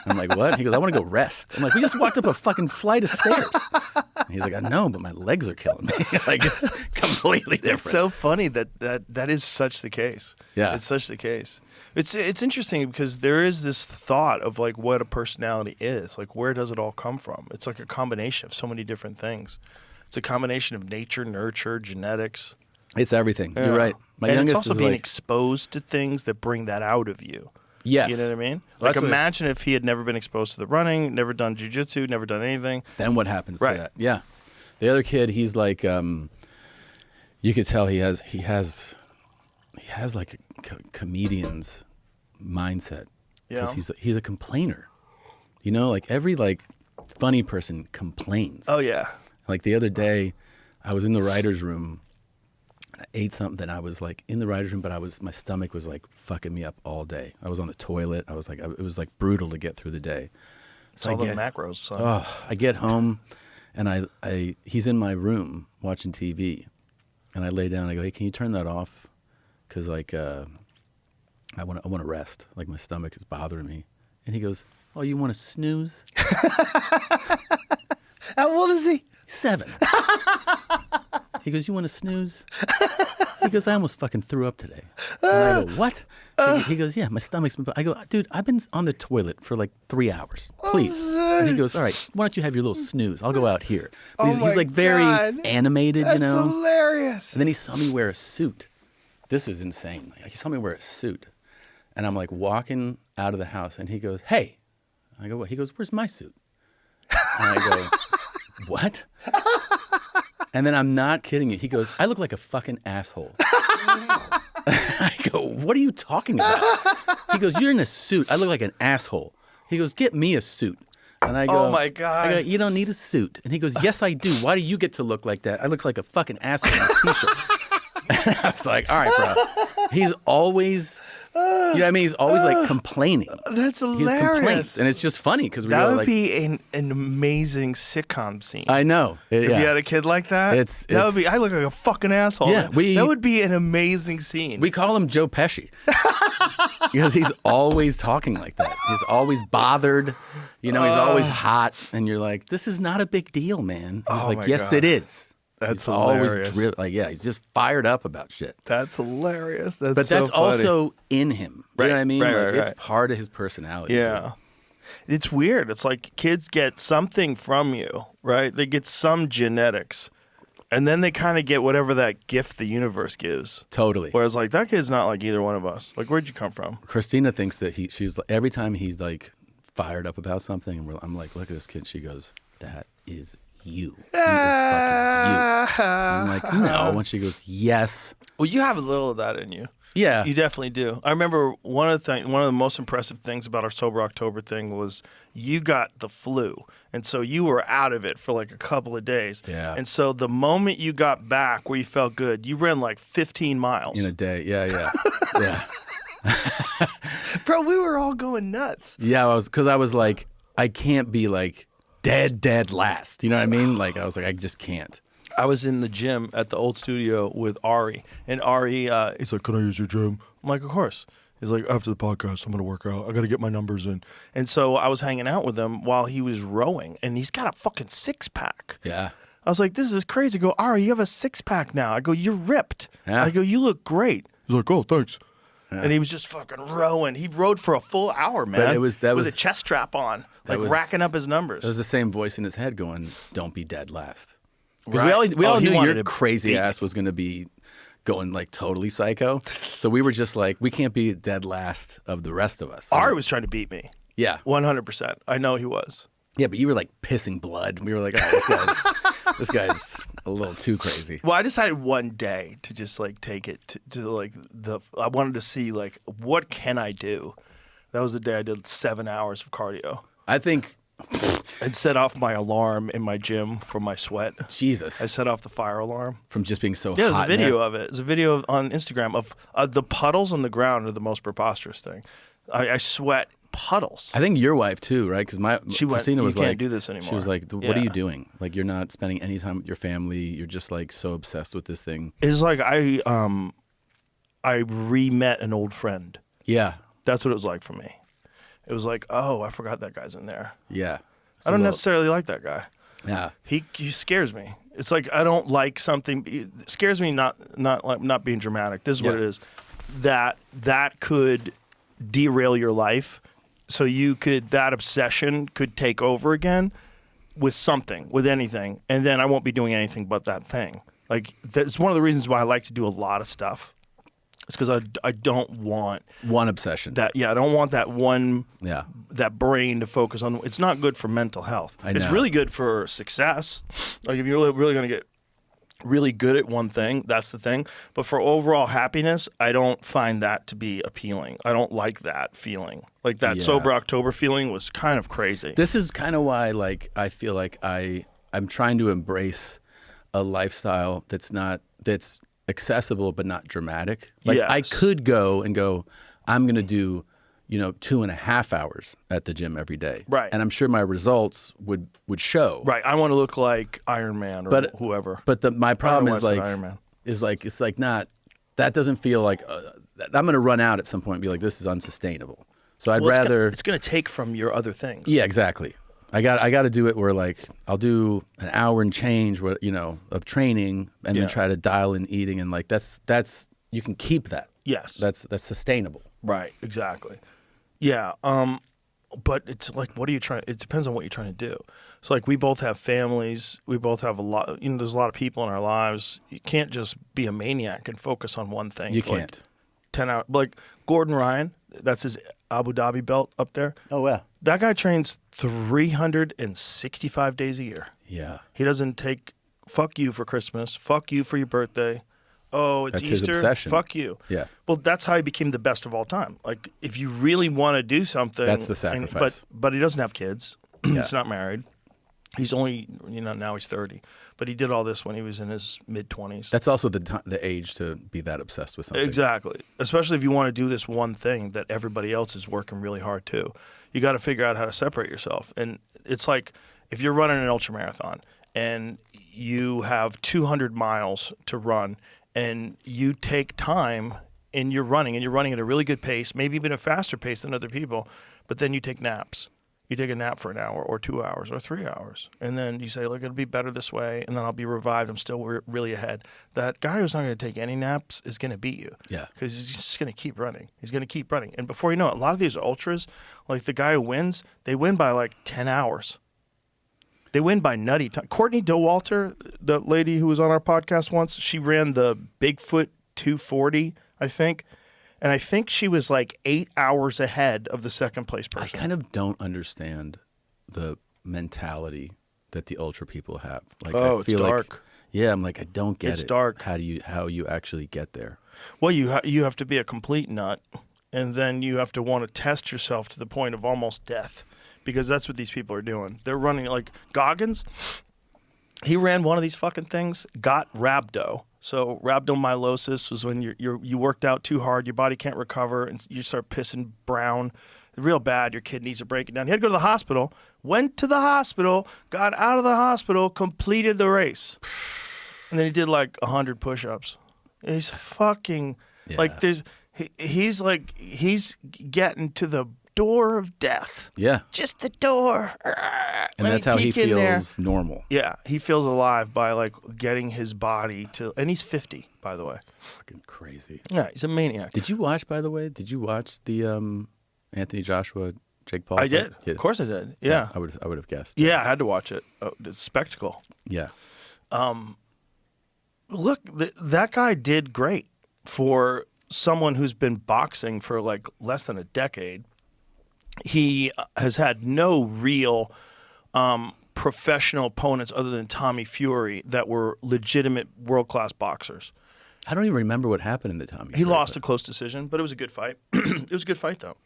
I'm like, "What?" He goes, "I want to go rest." I'm like, "We just walked up a fucking flight of stairs." And he's like, "I know, but my legs are killing me." Like, it's completely different. It's so funny that is such the case. Yeah. It's such the case. It's interesting because there is this thought of like what a personality is. Like, where does it all come from? It's like a combination of so many different things. It's a combination of nature, nurture, genetics. It's everything. Yeah. You're right. My and it's youngest also is being like, exposed to things that bring that out of you. yes. You know what I mean? Well, Like, that's what- imagine if he had never been exposed to the running, never done jiu-jitsu, never done anything. Then what happens Right. to that? Yeah. The other kid, he's like, you could tell he has like a comedian's mindset. Yeah. Because he's a complainer. You know, like every like funny person complains. Oh, yeah. Like the other day, I was in the writer's room and I ate something that I was like in the writer's room, but my stomach was like fucking me up all day. I was on the toilet. I was like, it was like brutal to get through the day. It's all the macros, son. I get home and he's in my room watching TV and I lay down. I go, "Hey, can you turn that off? Because like I want to rest. Like my stomach is bothering me." And he goes, "Oh, you want to snooze?" How old is he? 7. He goes, "You want to snooze?" He goes, "I almost fucking threw up today." And I go, "What?" He goes, "Yeah, my stomach's been..." I go, "Dude, I've been on the toilet for like 3 hours. Please." And he goes, "All right, why don't you have your little snooze? I'll go out here." But he's like very animated, you know? Hilarious. And then he saw me wear a suit. This is insane. Like, he saw me wear a suit. And I'm like walking out of the house and he goes, "Hey." I go, "What?" He goes, "Where's my suit?" And I go, "What?" And then I'm not kidding you. He goes, "I look like a fucking asshole." I go, "What are you talking about?" He goes, "You're in a suit. I look like an asshole." He goes, "Get me a suit." And I go, Oh, my God. I go, "You don't need a suit." And he goes, "Yes, I do. Why do you get to look like that? I look like a fucking asshole in a t-shirt." And I was like, "All right, bro." He's always, you know what I mean? He's always like complaining. That's He has hilarious. complaints. And it's just funny because we That were would like, be an amazing sitcom scene. I know. If Yeah. you had a kid like that, that would be. I look like a fucking asshole. Yeah, that would be an amazing scene. We call him Joe Pesci because he's always talking like that. He's always bothered. You know, he's always hot. And you're like, "This is not a big deal, man." He's Oh, like, my "Yes, God. it is." That's he's always hilarious. like, yeah, he's just fired up about shit. That's hilarious. That's But so that's funny. also in him. You Right, know what I mean? right, Like, right, it's right. part of his personality. Yeah. It's weird. It's like kids get something from you, right? They get some genetics. And then they kind of get whatever that gift the universe gives. Totally. Whereas, like, that kid's not like either one of us. Like, where'd you come from? Christina thinks that she's every time he's like fired up about something, and I'm like, "Look at this kid." She goes, "That is you. He is fucking you." I'm like, "No." And she goes, "Yes." Well, you have a little of that in you. Yeah. You definitely do. I remember one of the most impressive things about our Sober October thing was you got the flu. And so you were out of it for like a couple of days. Yeah. And so the moment you got back where you felt good, you ran like 15 miles. In a day. Yeah. Yeah. Bro, we were all going nuts. Yeah, I was like, I can't be like dead last. You know what I mean? Like, I was like, I just can't. I was in the gym at the old studio with Ari, and Ari, he's like, "Can I use your gym?" I'm like, "Of course." He's like, "After the podcast, I'm going to work out. I got to get my numbers in." And so I was hanging out with him while he was rowing, and he's got a fucking 6-pack. Yeah. I was like, "This is crazy." I go, "Ari, you have a 6-pack now." I go, "You're ripped." Yeah. I go, "You look great." He's like, "Oh, thanks." Yeah. And he was just fucking rowing. He rowed for a full hour, man. But with a chest strap on, like racking up his numbers. It was the same voice in his head going, "Don't be dead last." Because Right. we all he knew wanted your to crazy beat ass was going to be going like totally psycho. So we were just like, we can't be dead last of the rest of us. Ari was trying to beat me. Yeah. 100%. I know he was. Yeah, but you were like pissing blood. We were like, oh, this guy's a little too crazy. Well, I decided one day to just like take it to like I wanted to see like what can I do. That was the day I did 7 hours of cardio. I think I'd set off my alarm in my gym for my sweat. Jesus. I set off the fire alarm. From just being so hot. Yeah, there's a in video there. of it. There's a video on Instagram of the puddles on the ground are the most preposterous thing. I sweat puddles. I think your wife too, right? Because Christina was "You can't like, do this anymore." She was like, "What Yeah. are you doing? Like, you're not spending any time with your family. You're just like so obsessed with this thing." It's like I re-met an old friend. Yeah, That's what it was like for me. It was like, oh, I forgot that guy's in there. yeah. I don't necessarily like that guy. Yeah, He scares me. It's like I don't like something. It scares me not being dramatic. This is what Yeah. it is. That could derail your life. So that obsession could take over again with something, with anything, and then I won't be doing anything but that thing. Like that's one of the reasons why I like to do a lot of stuff. It's because I don't want one obsession. that. Yeah, I don't want that one. Yeah, That brain to focus on. It's not good for mental health. I It's know. really good for success. Like if you're really going to get really good at one thing, that's the thing. But for overall happiness, I don't find that to be appealing. I don't like that feeling. Like that Yeah. sober October feeling was kind of crazy. this is kind of why, like, I feel like I'm trying to embrace a lifestyle that's accessible but not dramatic. Like I Yes. could go, I'm gonna do, 2.5 hours at the gym every day. Right. And I'm sure my results would show. Right. I want to look like Iron Man or But whoever. But my problem why is I said like Iron Man. it's like not, that doesn't feel like I'm gonna run out at some point and be like, this is unsustainable. So I'd Well, rather it's going to take from your other things. yeah, exactly. I got to do it where like I'll do an hour and change of training and Yeah. then try to dial in eating, and like that's you can keep that. Yes. That's sustainable. Right, exactly. Yeah, but it's like, what are you trying? It depends on what you're trying to do. So, like, we both have families. We both have a lot. There's a lot of people in our lives. You can't just be a maniac and focus on one thing. You for can't. Like 10 hours. Like Gordon Ryan, that's his Abu Dhabi belt up there. Oh yeah. That guy trains 365 days a year. Yeah. He doesn't take fuck you for Christmas, fuck you for your birthday. Oh, it's That's his Easter. obsession. Fuck you. Yeah. Well, that's how he became the best of all time. Like, if you really want to do something, That's the sacrifice. But he doesn't have kids. Yeah. He's not married. He's only now he's 30. But he did all this when he was in his mid-20s. That's also the age to be that obsessed with something. Exactly. Especially if you want to do this one thing that everybody else is working really hard to. You got to figure out how to separate yourself. And it's like if you're running an ultramarathon and you have 200 miles to run and you take time and you're running at a really good pace, maybe even a faster pace than other people, but then you take naps. You take a nap for an hour or 2 hours or 3 hours. And then you say, look, it'll be better this way. And then I'll be revived. I'm still really ahead. That guy who's not going to take any naps is going to beat you. Yeah. Because he's just going to keep running. He's going to keep running. And before you know it, a lot of these ultras, like the guy who wins, they win by like 10 hours. They win by nutty time. Courtney Dauwalter, the lady who was on our podcast once, she ran the Bigfoot 240, I think. And I think she was like 8 hours ahead of the second place I person. kind of don't understand the mentality that the ultra people have. Like, Oh, I it's feel dark. Like, yeah, I'm like, I don't get It's it. dark. How you actually get there? Well, you have to be a complete nut, and then you have to want to test yourself to the point of almost death, because that's what these people are doing. They're running like Goggins. He ran one of these fucking things, got rhabdo. So rhabdomyolysis was when you worked out too hard, your body can't recover, and you start pissing brown, real bad. Your kidneys are breaking down. He had to go to the hospital. Went to the hospital, got out of the hospital, completed the race, and then he did like 100 push-ups. He's fucking like he's getting to the door of death. Yeah. Just the door. And that's how he feels normal. Yeah, he feels alive by like getting his body to, and he's 50, by the way. Fucking crazy. Yeah, he's a maniac. Did you watch, by the way? Did you watch the Anthony Joshua, Jake Paul? I fight? did. Yeah. Of course I did. Yeah. I would have guessed. Yeah, I had to watch it. Oh, it's a spectacle. Yeah. Look, that guy did great for someone who's been boxing for like less than a decade. He has had no real professional opponents other than Tommy Fury that were legitimate world-class boxers. I don't even remember what happened in the Tommy. He lost a close decision, but it was a good fight. It was a good fight, though.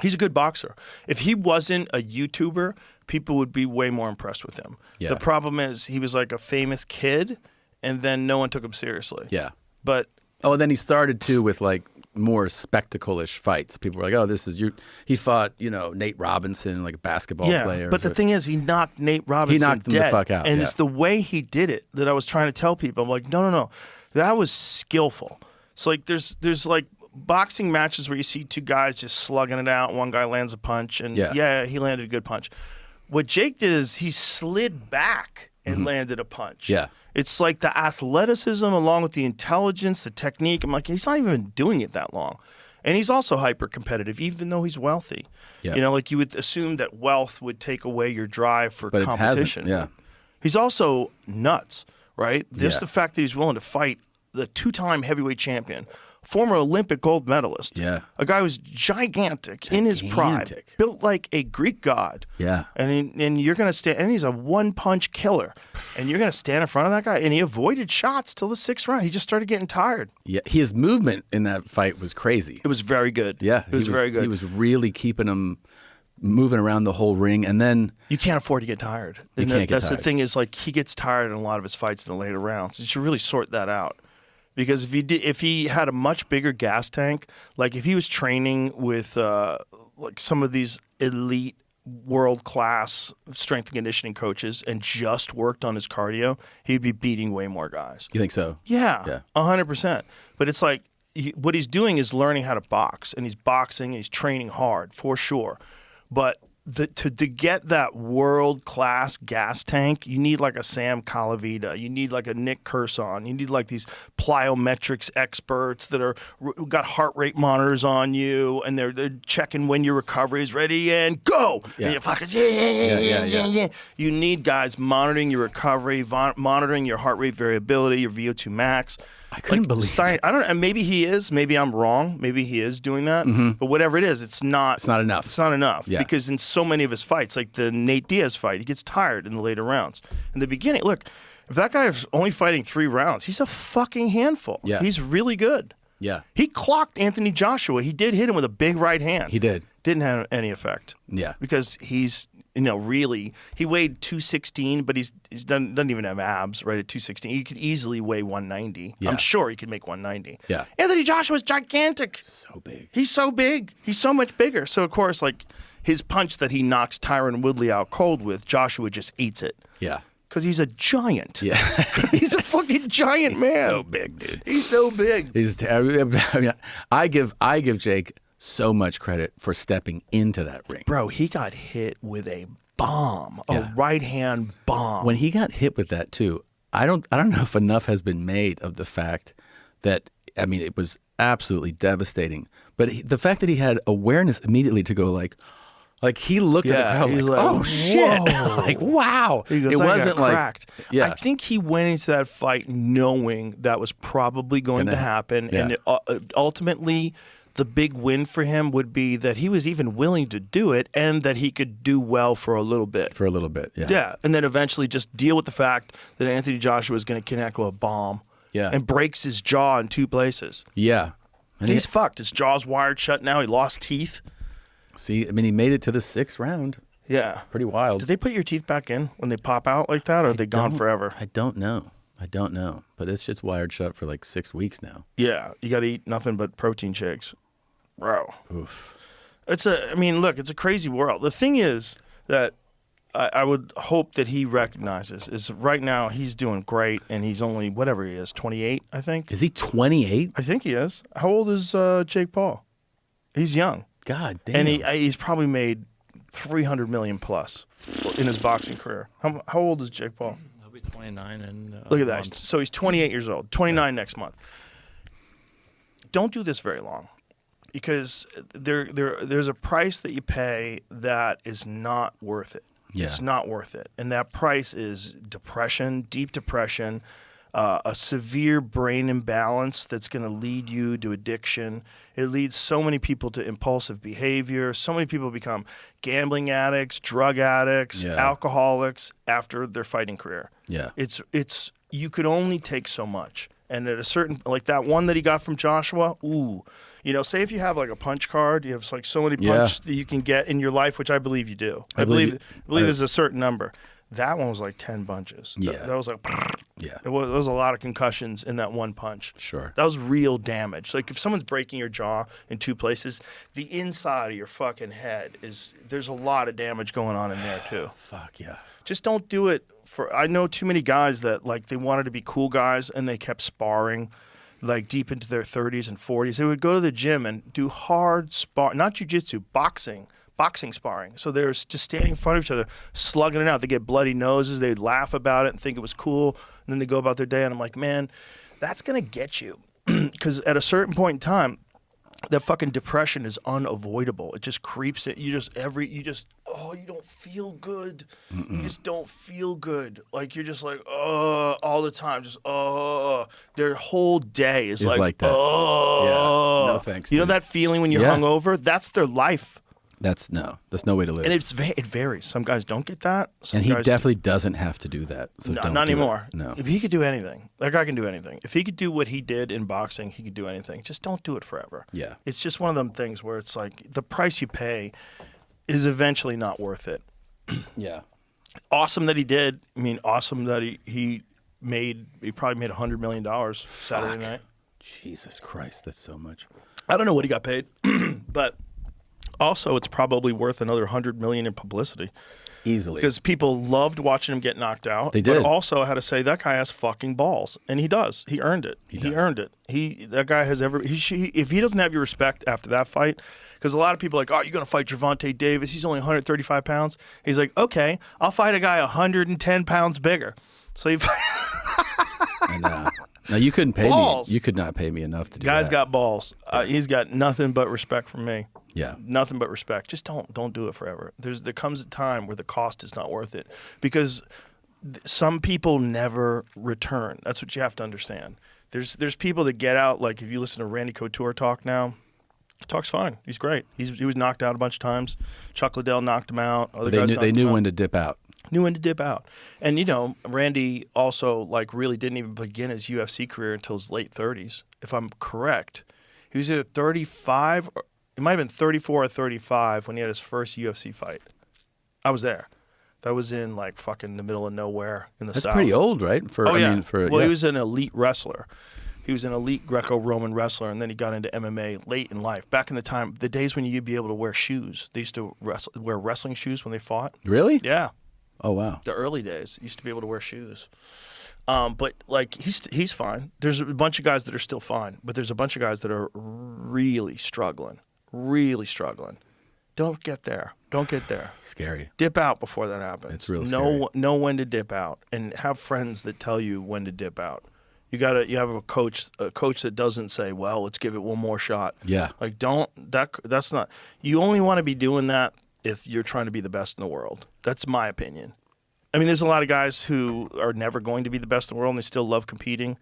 He's a good boxer. If he wasn't a YouTuber, people would be way more impressed with him. Yeah. The problem is he was like a famous kid, and then no one took him seriously. Yeah. But Oh, and then he started too with like more spectacle-ish fights. People were like, "Oh, this is you." He fought, Nate Robinson, like a basketball player. But the thing is, he knocked Nate Robinson knocked him the dead. fuck out, And yeah. it's the way he did it that I was trying to tell people. I'm like, no. That was skillful. So like there's like boxing matches where you see two guys just slugging it out, one guy lands a punch, and Yeah. he landed a good punch. What Jake did is he slid back and landed a punch. Yeah. It's like the athleticism along with the intelligence, the technique. I'm like, he's not even doing it that long. And he's also hyper competitive, even though he's wealthy. Yeah. Like you would assume that wealth would take away your drive for But it competition. hasn't, yeah. He's also nuts, right? Just Yeah. the fact that he's willing to fight the two-time heavyweight champion, former Olympic gold medalist. Yeah. A guy who's gigantic in his prime, Gigantic. built like a Greek god. Yeah. And you're going to stand, and he's a one-punch killer. And you're going to stand in front of that guy, and he avoided shots till the 6th round. He just started getting tired. Yeah, his movement in that fight was crazy. It was very good. Yeah, It was very good. He was really keeping him moving around the whole ring, and then You can't afford to get tired. You And can't get that's tired. the thing is, like, he gets tired in a lot of his fights in the later rounds. You should really sort that out. Because if he had a much bigger gas tank, like if he was training with like some of these elite world-class strength and conditioning coaches and just worked on his cardio, he'd be beating way more guys. you think so? Yeah, 100%. But it's like what he's doing is learning how to box, and he's boxing, and he's training hard for sure. But to get that world-class gas tank, you need like a Sam Calavita, you need like a Nick Curson, you need like these plyometrics experts that are got heart rate monitors on you, and they're checking when your recovery is ready and go. Yeah. And you fucking yeah. You need guys monitoring your recovery, monitoring your heart rate variability, your VO2 max. I couldn't believe it. I don't. And maybe he is. Maybe I'm wrong. Maybe he is doing that. But whatever it is, it's not. It's not enough. It's not enough. Yeah. Because in so many of his fights, like the Nate Diaz fight, he gets tired in the later rounds. In the beginning, look, if that guy is only fighting 3 rounds, he's a fucking handful. Yeah. He's really good. Yeah, He clocked Anthony Joshua. He did hit him with a big right hand. he did. Didn't have any effect. Yeah, Because he's, really, he weighed 216, but he's doesn't even have abs right at 216. He could easily weigh 190. Yeah. I'm sure he could make 190. Yeah. Anthony Joshua's gigantic. so big. He's so big. He's so much bigger. So, of course, like his punch that he knocks Tyron Woodley out cold with, Joshua just eats it. Yeah, Because he's a giant. yeah. He's a fucking giant man. so big, dude. He's so big. I give Jake so much credit for stepping into that ring. Bro, he got hit with a bomb, Yeah. a right-hand bomb. When he got hit with that too, I don't know if enough has been made of the fact that it was absolutely devastating. But the fact that he had awareness immediately to go like he looked at the crowd he's like, oh shit, "Whoa." like wow. He goes, It "I got wasn't like cracked." yeah. I think he went into that fight knowing that was probably going to happen, yeah. and ultimately, the big win for him would be that he was even willing to do it, and that he could do well for a little bit. For a little bit, yeah. Yeah, and then eventually just deal with the fact that Anthony Joshua is going to connect with a bomb, Yeah. and breaks his jaw in 2 places. Yeah. And He's fucked. His jaw's wired shut now. He lost teeth. he made it to the 6th round. Yeah. Pretty wild. Do they put your teeth back in when they pop out like that, or are they gone forever? I don't know. But it's just wired shut for like 6 weeks now. Yeah, you got to eat nothing but protein shakes, bro. Oof. It's a crazy world. The thing is that I would hope that he recognizes is right now he's doing great, and he's only whatever he is, 28, I think. Is he 28? I think he is. How old is Jake Paul? He's young, God damn. and he's probably made $300 million plus in his boxing career. How old is Jake Paul? He'll be 29 and Look at that. So he's 28 years old, 29 next month. Don't do this very long, because there's a price that you pay that is not worth it. Yeah. It's not worth it. And that price is depression, deep depression, a severe brain imbalance that's going to lead you to addiction. It leads so many people to impulsive behavior. So many people become gambling addicts, drug addicts, alcoholics after their fighting career. Yeah. It's you could only take so much. And at a certain, like that one that he got from Joshua, ooh, you know, say if you have like a punch card, you have like so many punch that you can get in your life, which I believe you do. I believe there's a certain number. That one was like 10 punches. Yeah. That was like, there was a lot of concussions in that one punch. Sure. That was real damage. Like if someone's breaking your jaw in 2 places, the inside of your fucking head there's a lot of damage going on in there too. Fuck yeah. Just don't do it I know too many guys that like they wanted to be cool guys and they kept sparring like deep into their 30s and 40s. They would go to the gym and do hard not jiu-jitsu, boxing sparring. So they're just standing in front of each other, slugging it out. They get bloody noses. They'd laugh about it and think it was cool. And then they go about their day. And I'm like, man, that's going to get you. Because at a certain point in time, that fucking depression is unavoidable. It just creeps it. You don't feel good. Mm-mm. You just don't feel good. Like you're just like, all the time. Just, their whole day is like that. Yeah. No thanks. You know that feeling when you're hungover? That's their life. That's no way to live. And it varies. Some guys don't get that. And he definitely doesn't have to do that. So no, not anymore. No. If he could do anything, that guy can do anything. If he could do what he did in boxing, he could do anything. Just don't do it forever. Yeah. It's just one of them things where it's like the price you pay is eventually not worth it. Yeah. Awesome that he did. I mean, awesome that he probably made $100 million Saturday night. Jesus Christ, that's so much. I don't know what he got paid, but also it's probably worth another $100 million in publicity. Easily. Because people loved watching him get knocked out. They did. But also I had to say that guy has fucking balls. And he does. He earned it. He earned it. That guy has if he doesn't have your respect after that fight, because a lot of people are like, oh, you're going to fight Gervonta Davis. He's only 135 pounds. He's like, okay, I'll fight a guy 110 pounds bigger. So he No, you couldn't pay balls. me. You could not pay me enough to do Guy's that. got balls. He's got nothing but respect from me. Yeah. Nothing but respect. Just don't do it forever. There comes a time where the cost is not worth it because some people never return. That's what you have to understand. There's people that get out, like if you listen to Randy Couture talk now, talks fine. He's great. He was knocked out a bunch of times. Chuck Liddell knocked him out. They knew when to dip out. Knew when to dip out. And, you know, Randy also, like, really didn't even begin his UFC career until his late 30s, if I'm correct. He was either 35, or it might have been 34 or 35 when he had his first UFC fight. I was there. That was in, like, fucking the middle of nowhere in the South. That's pretty old, right? He was an elite wrestler. He was an elite Greco-Roman wrestler, and then he got into MMA late in life. Back in the days when you'd be able to wear shoes. They used to wear wrestling shoes when they fought. Really? Yeah. Oh, wow. The early days, used to be able to wear shoes. But, like, he's fine. There's a bunch of guys that are still fine, but there's a bunch of guys that are really struggling. Really struggling. Don't get there. Scary. Dip out before that happens. It's real scary. Know when to dip out, and have friends that tell you when to dip out. You have a coach that doesn't say, well, let's give it one more shot. Yeah. Like, that's not, you only want to be doing that if you're trying to be the best in the world. That's my opinion. I mean, there's a lot of guys who are never going to be the best in the world and they still love competing,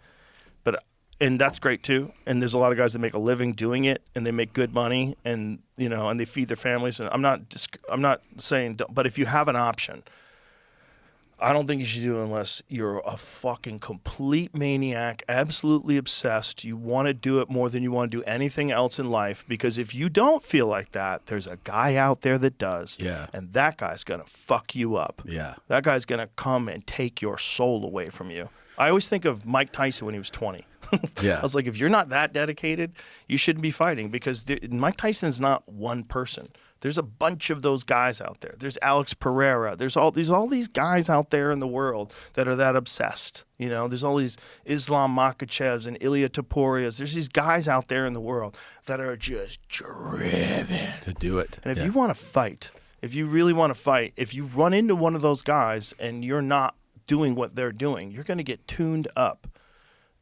and that's great too. And there's a lot of guys that make a living doing it and they make good money and, you know, and they feed their families. And I'm not saying, but if you have an option, I don't think you should do it unless you're a fucking complete maniac, absolutely obsessed. You want to do it more than you want to do anything else in life, because if you don't feel like that, there's a guy out there that does. Yeah. And that guy's going to fuck you up. Yeah. That guy's going to come and take your soul away from you. I always think of Mike Tyson when he was 20. Yeah. I was like, if you're not that dedicated, you shouldn't be fighting, because Mike Tyson is not one person. There's a bunch of those guys out there. There's Alex Pereira. There's all these guys out there in the world that are that obsessed. You know, there's all these Islam Makhachevs and Ilia Toporias. There's these guys out there in the world that are just driven to do it. And if you want to fight, if you really want to fight, if you run into one of those guys and you're not doing what they're doing, you're going to get tuned up.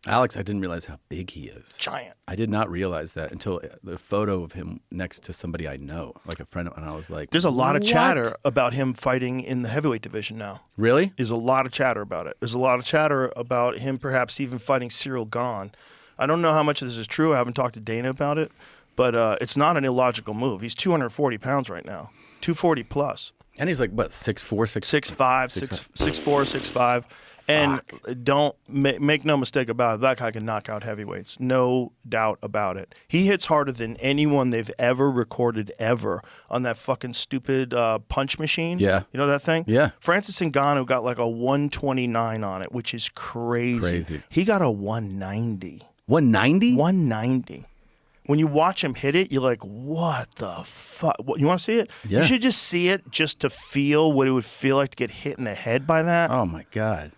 Alex, I didn't realize how big he is. Giant. I did not realize that until the photo of him next to somebody I know, like a friend of mine. I was like, There's a lot of "What?" chatter about him fighting in the heavyweight division now. Really? There's a lot of chatter about it. There's a lot of chatter about him perhaps even fighting Cyril Gahn. I don't know how much of this is true. I haven't talked to Dana about it, but it's not an illogical move. He's 240 pounds right now, 240 plus. And he's like, what, 6'4", 6'5", 6'4", 6'5". And don't make no mistake about it, that guy can knock out heavyweights. No doubt about it. He hits harder than anyone they've ever recorded ever on that fucking stupid punch machine. Yeah. You know that thing? Yeah. Francis Ngannou got like a 129 on it, which is crazy. Crazy. He got a 190. 190? 190. When you watch him hit it, you're like, what the fuck? You want to see it? Yeah. You should just see it just to feel what it would feel like to get hit in the head by that. Oh, my God.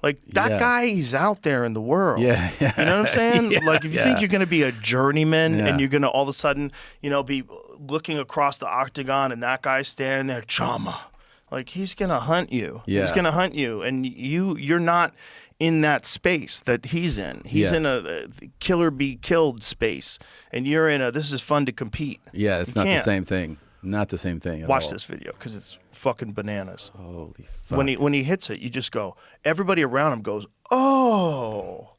Like, that Yeah. guy, he's out there in the world. Yeah. You know what I'm saying? Yeah, like, if you think you're going to be a journeyman Yeah. and you're going to all of a sudden, be looking across the octagon and that guy's standing there, Chama. Like, he's going to hunt you. Yeah. He's going to hunt you. And you're not in that space that he's in. He's Yeah. in a killer be killed space. And you're in a, this is fun to compete. Yeah, it's You not the can't. same thing. Not the same thing at Watch all. this video because it's fucking bananas. Holy fuck. When he hits it, you just go. Everybody around him goes, "Oh,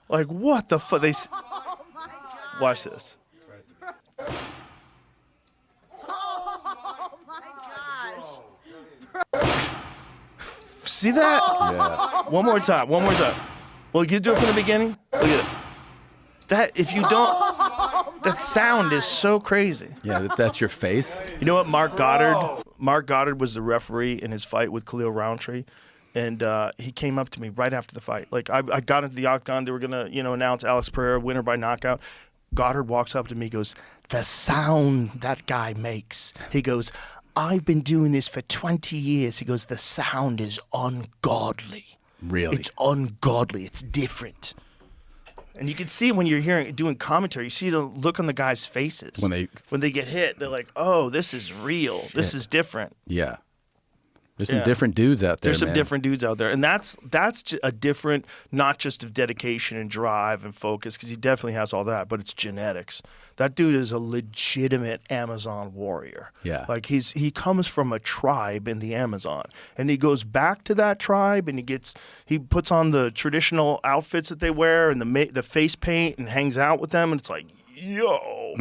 like what the fuck?" Watch this. Oh my gosh. See that? Yeah. One more time. Well, you do it from the beginning. Look at it. That if you don't, that sound is so crazy. Yeah, that's your face? You know what? Mark Goddard was the referee in his fight with Khalil Roundtree, and he came up to me right after the fight. Like I got into the octagon, they were gonna announce Alex Pereira winner by knockout. Goddard walks up to me, goes, "The sound that guy makes." He goes, "I've been doing this for 20 years." He goes, "The sound is ungodly. Really? It's ungodly. It's different." And you can see when you're doing commentary, you see the look on the guys' faces. When they get hit, they're like, "Oh, this is real. This is different." Yeah. There's some different dudes out there, There's some man. different dudes out there. And that's a different, not just of dedication and drive and focus, because he definitely has all that, but it's genetics. That dude is a legitimate Amazon warrior. Yeah. Like he comes from a tribe in the Amazon. And he goes back to that tribe and he puts on the traditional outfits that they wear and the face paint and hangs out with them. And it's like, yo.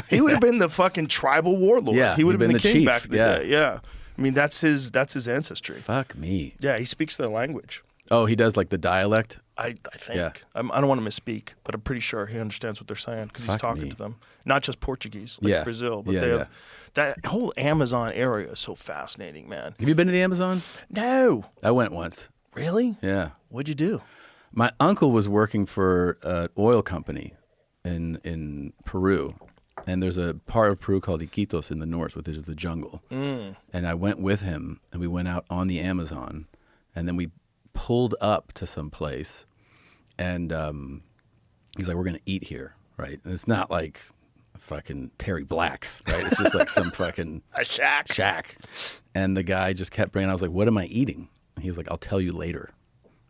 He would have been the fucking tribal warlord. Yeah, He would have he'd been the been the king chief. back in the Yeah. day. Yeah. I mean, that's his ancestry. Fuck me. Yeah, he speaks their language. Oh, he does like the dialect? I think. Yeah. I don't want to misspeak, but I'm pretty sure he understands what they're saying because he's Fuck talking me. to them. Not just Portuguese, like Yeah. Brazil, but Yeah, they yeah. have that whole Amazon area is so fascinating, man. Have you been to the Amazon? No. I went once. Really? Yeah. What'd you do? My uncle was working for an oil company in Peru. And there's a part of Peru called Iquitos in the north, which is the jungle. And I went with him, and we went out on the Amazon, and then we pulled up to some place, and he's like, "We're gonna eat here, right?" And it's not like fucking Terry Black's, right? It's just like some fucking A shack. And the guy just kept bringing. I was like, "What am I eating?" And he was like, "I'll tell you later."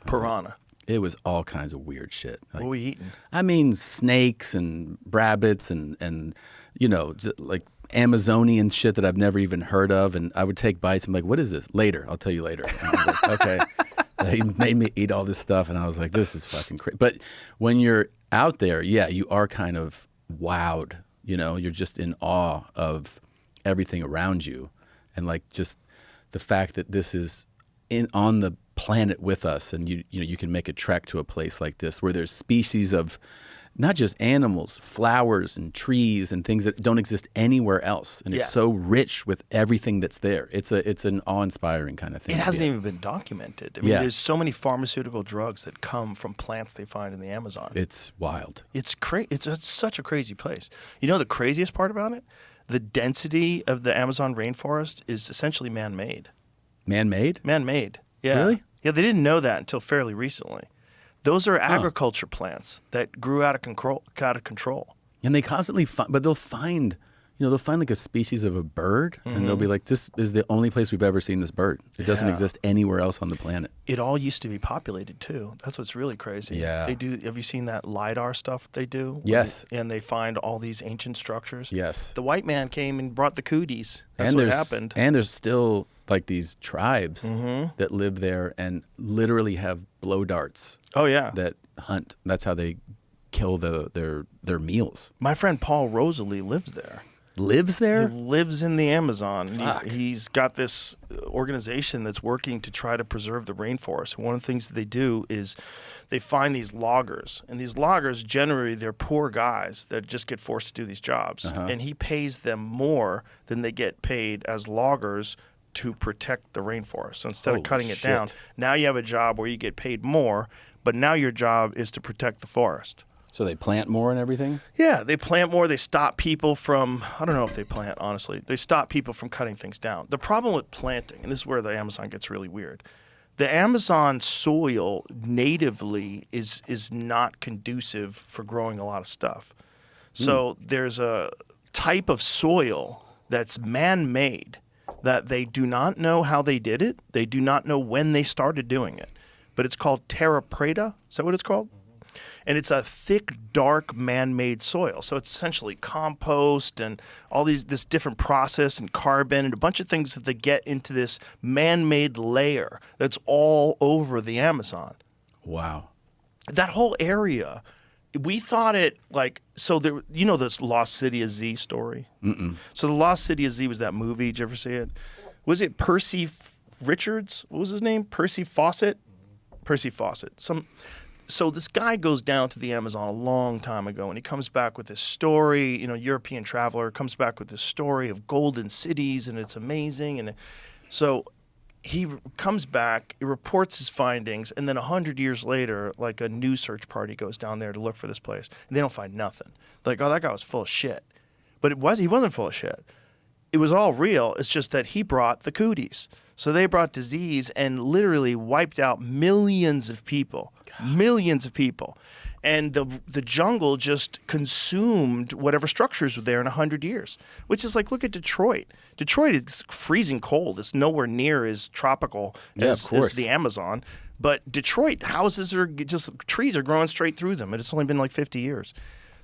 Piranha. It was all kinds of weird shit. Like, What were we eating? I mean, snakes and rabbits and like Amazonian shit that I've never even heard of. And I would take bites. I'm like, "What is this?" "Later. I'll tell you later." And I was like, okay. He made me eat all this stuff. And I was like, this is fucking crazy. But when you're out there, yeah, you are kind of wowed. You're just in awe of everything around you. And like just the fact that this is on the planet with us, and you can make a trek to a place like this where there's species of not just animals, flowers and trees and things that don't exist anywhere else, and Yeah. it's so rich with everything that's there. It's an awe-inspiring kind of thing. It to hasn't be at. even been documented. I mean, Yeah. there's so many pharmaceutical drugs that come from plants they find in the Amazon. It's wild. It's such a crazy place. You know the craziest part about it? The density of the Amazon rainforest is essentially man-made. Man-made? Man-made. Yeah. Really? Yeah, they didn't know that until fairly recently. Those are agriculture plants that grew out of control. And they constantly find, but they'll find, they'll find like a species of a bird, and they'll be like, "This is the only place we've ever seen this bird. It doesn't exist anywhere else on the planet." It all used to be populated too. That's what's really crazy. Yeah. They do. Have you seen that LiDAR stuff they do? Yes. And they find all these ancient structures. Yes. The white man came and brought the cooties. That's what happened. And there's still like these tribes that live there and literally have blow darts. Oh yeah. That hunt. That's how they kill their meals. My friend Paul Rosalie lives there. Lives there? He lives in the Amazon. Fuck. He's got this organization that's working to try to preserve the rainforest. One of the things that they do is they find these loggers. And these loggers, generally, they're poor guys that just get forced to do these jobs. And he pays them more than they get paid as loggers to protect the rainforest. So instead Holy of cutting it shit. down, now you have a job where you get paid more, but now your job is to protect the forest. So they plant more and everything? Yeah, they plant more. They stop people from, I don't know if they plant, honestly. They stop people from cutting things down. The problem with planting, and this is where the Amazon gets really weird, the Amazon soil natively is not conducive for growing a lot of stuff. So there's a type of soil that's man-made that they do not know how they did it. They do not know when they started doing it. But it's called terra preta. Is that what it's called? And it's a thick, dark, man-made soil. So it's essentially compost and all this different process and carbon and a bunch of things that they get into this man-made layer that's all over the Amazon. Wow. That whole area, we thought it like, so there, this Lost City of Z story? Mm-mm. So the Lost City of Z was that movie. Did you ever see it? Was it Percy Richards? What was his name? Percy Fawcett? Percy Fawcett. So this guy goes down to the Amazon a long time ago, and he comes back with this story. European traveler comes back with this story of golden cities, and it's amazing. And so he comes back, he reports his findings, and then 100 years later, like a news search party goes down there to look for this place, and they don't find nothing. Like, oh, that guy was full of shit. But he wasn't full of shit. It was all real. It's just that he brought the cooties. So they brought disease and literally wiped out millions of people. Millions of people. And the jungle just consumed whatever structures were there in 100 years, which is like, look at Detroit. Detroit is freezing cold. It's nowhere near as tropical as the Amazon. But Detroit, houses are just, trees are growing straight through them. And it's only been like 50 years.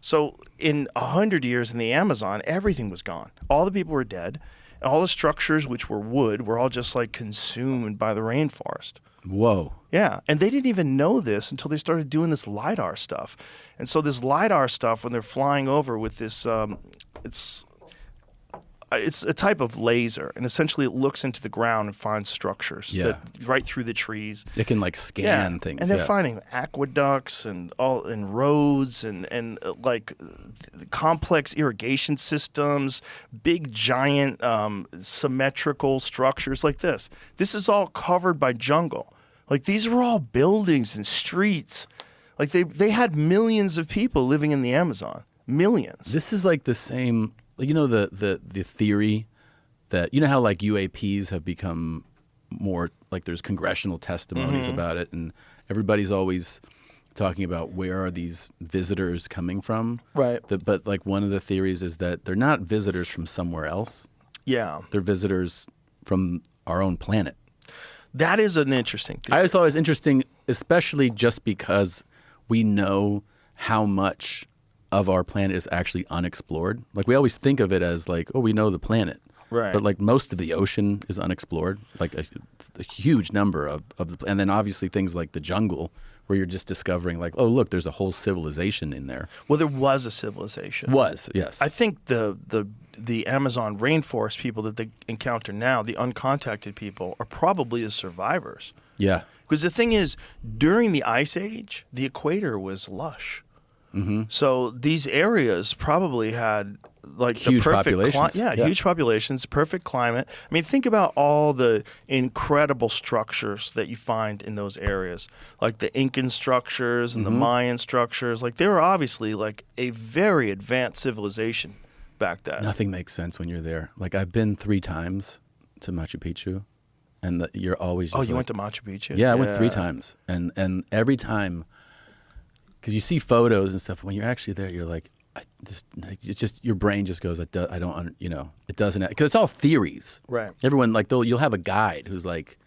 So in 100 years in the Amazon, everything was gone. All the people were dead. All the structures, which were wood, were all just like consumed by the rainforest. Whoa. Yeah, and they didn't even know this until they started doing this LiDAR stuff. And so this LiDAR stuff, when they're flying over with this, it's a type of laser, and essentially it looks into the ground and finds structures that right through the trees. It can like scan things. And they're finding aqueducts and roads and complex irrigation systems, big giant symmetrical structures like this. This is all covered by jungle. Like, these were all buildings and streets. Like, they had millions of people living in the Amazon. Millions. This is like the same, the theory that, how like UAPs have become more, like there's congressional testimonies about it, and everybody's always talking about where are these visitors coming from. Right. But like one of the theories is that they're not visitors from somewhere else. Yeah. They're visitors from our own planet. That is an interesting theory. I just thought it was interesting, especially just because we know how much of our planet is actually unexplored. Like, we always think of it as like, oh, we know the planet. Right. But like most of the ocean is unexplored, like a huge number of and then obviously things like the jungle, where you're just discovering like, oh, look, there's a whole civilization in there. Well, there was a civilization. Yes. I think the Amazon rainforest people that they encounter now, the uncontacted people, are probably the survivors. Yeah. Because the thing is, during the Ice Age, the equator was lush. Mm-hmm. So these areas probably had like huge the perfect populations. Huge populations, perfect climate. I mean, think about all the incredible structures that you find in those areas, like the Incan structures and the Mayan structures. Like, they were obviously like a very advanced civilization back then. Nothing makes sense when you're there. Like, I've been 3 times to Machu Picchu, and you're always just you went to Machu Picchu? Yeah, I went 3 times, and every time, because you see photos and stuff, when you're actually there, you're like, it's just your brain just goes, I don't, it doesn't, because it's all theories. Right. Everyone, like, you'll have a guide who's like,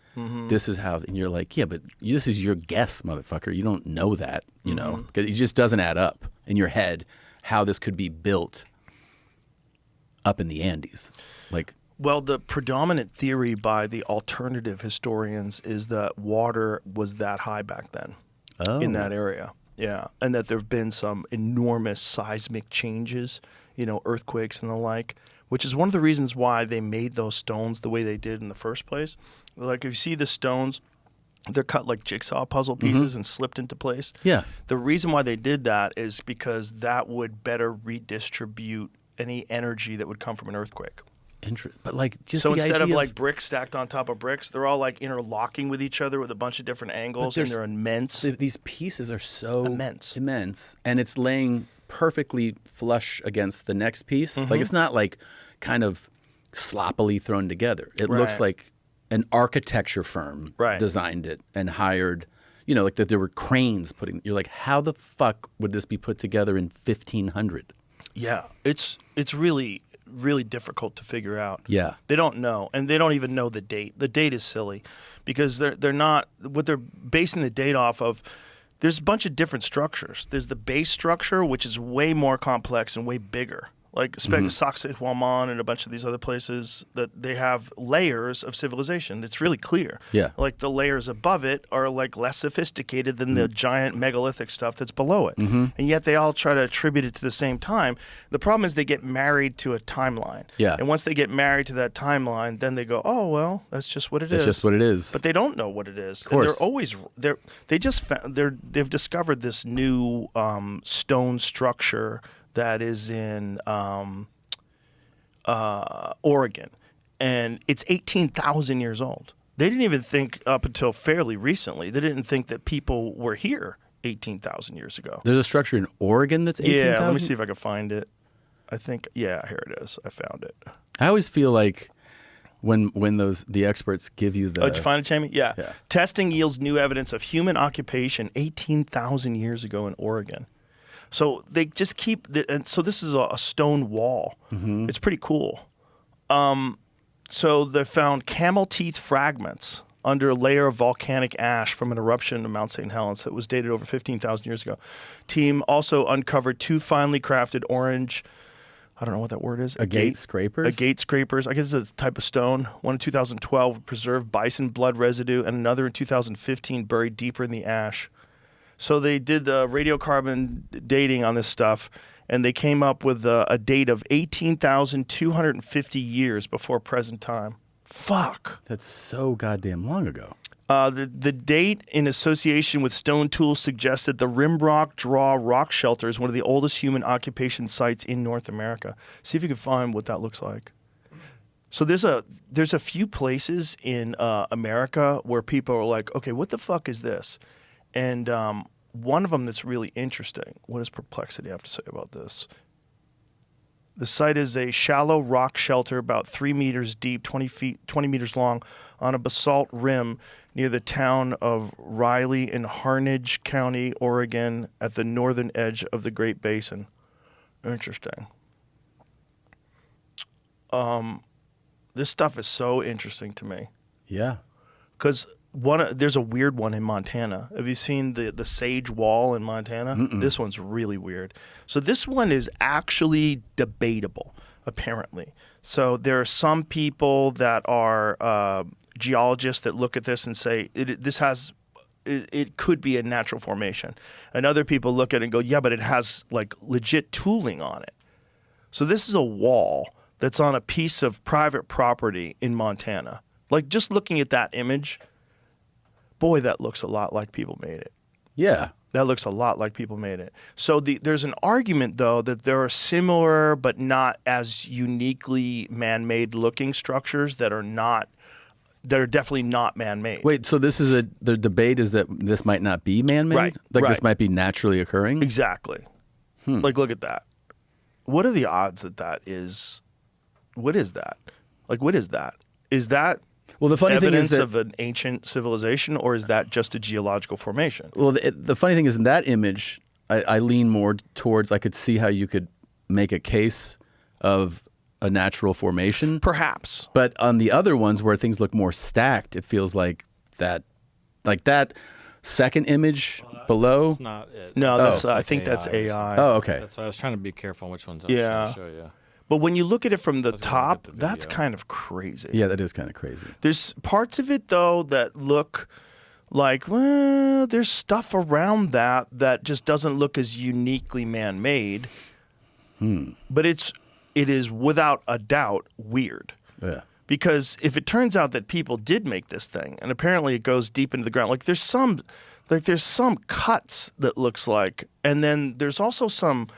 this is how, and you're like, yeah, but this is your guess, motherfucker. You don't know that, because it just doesn't add up in your head how this could be built up in the Andes. Like, well, the predominant theory by the alternative historians is that water was that high back then in that area. Yeah, and that there have been some enormous seismic changes, earthquakes and the like, which is one of the reasons why they made those stones the way they did in the first place. Like, if you see the stones, they're cut like jigsaw puzzle pieces and slipped into place. Yeah. The reason why they did that is because that would better redistribute any energy that would come from an earthquake. But like, just so the instead of idea like bricks stacked on top of bricks, they're all like interlocking with each other with a bunch of different angles, and they're immense. These pieces are so immense, and it's laying perfectly flush against the next piece. Like, it's not like kind of sloppily thrown together. It looks like an architecture firm designed it and hired, like that there were cranes putting. You're like, how the fuck would this be put together in 1500? Yeah, it's really difficult to figure out. Yeah. They don't know, and they don't even know the date. The date is silly because they're not what they're basing the date off of. There's a bunch of different structures. There's the base structure, which is way more complex and way bigger. Like Sacsayhuaman and a bunch of these other places, that they have layers of civilization. It's really clear. Yeah. Like the layers above it are like less sophisticated than the giant megalithic stuff that's below it. And yet they all try to attribute it to the same time. The problem is they get married to a timeline. Yeah. And once they get married to that timeline, then they go, oh, well, that's just what it is. That's just what it is. But they don't know what it is. Of course. And they've discovered this new stone structure that is in Oregon, and it's 18,000 years old. They didn't even think up until fairly recently. They didn't think that people were here 18,000 years ago. There's a structure in Oregon that's 18,000? Yeah, let me see if I can find it. I think, here it is. I found it. I always feel like when the experts give you the... Oh, did you find it, Jamie? Yeah. Yeah. Testing yields new evidence of human occupation 18,000 years ago in Oregon. So they just keep, and so this is a stone wall. It's pretty cool. So they found camel teeth fragments under a layer of volcanic ash from an eruption of Mount St. Helens that was dated over 15,000 years ago. Team also uncovered two finely crafted orange, I don't know what that word is. Agate scrapers? Agate scrapers. I guess it's a type of stone. One in 2012 preserved bison blood residue, and another in 2015 buried deeper in the ash. So they did the radiocarbon dating on this stuff, and they came up with a date of 18,250 years before present time. Fuck. That's so goddamn long ago. The date in association with stone tools suggests that the Rimrock Draw Rock Shelter is one of the oldest human occupation sites in North America. See if you can find what that looks like. So there's a few places in America where people are like, okay, what the fuck is this? And one of them that's really interesting. What does Perplexity have to say about this? The site is a shallow rock shelter about 3 meters deep, 20 meters long, on a basalt rim near the town of Riley in Harnage County, Oregon, at the northern edge of the Great Basin. Interesting. This stuff is so interesting to me. Yeah. Because there's a weird one in Montana. Have you seen the Sage Wall in Montana? This one's really weird. So this one is actually debatable, apparently. So there are some people that are geologists that look at this and say it could be a natural formation. And other people look at it and go, yeah, but it has like legit tooling on it. So this is a wall that's on a piece of private property in Montana. Like, just looking at that image, boy, that looks a lot like people made it. Yeah. That looks a lot like people made it. So there's an argument, though, that there are similar but not as uniquely man-made looking structures that are definitely not man-made. Wait, so the debate is that this might not be man-made? Right. Like right. This might be naturally occurring? Exactly. Like, look at that. What are the odds that is? What is that? Like, what is that? Is that the funny evidence thing is of an ancient civilization, or is that just a geological formation? Well, the funny thing is, in that image, I lean more towards, I could see how you could make a case of a natural formation. Perhaps. But on the other ones where things look more stacked, it feels like that second image below. That's not it. No, that's It's I like think that's AI or AI. Oh, okay. That's why I was trying to be careful on which ones I Yeah. was trying to show you. But when you look at it from the was gonna look top, at the that's video. kind of crazy. Yeah, that is kind of crazy. There's parts of it though that look like, well, there's stuff around that just doesn't look as uniquely man-made. But it is without a doubt weird. Yeah. Because if it turns out that people did make this thing, and apparently it goes deep into the ground, like there's some cuts that looks like, and then there's also some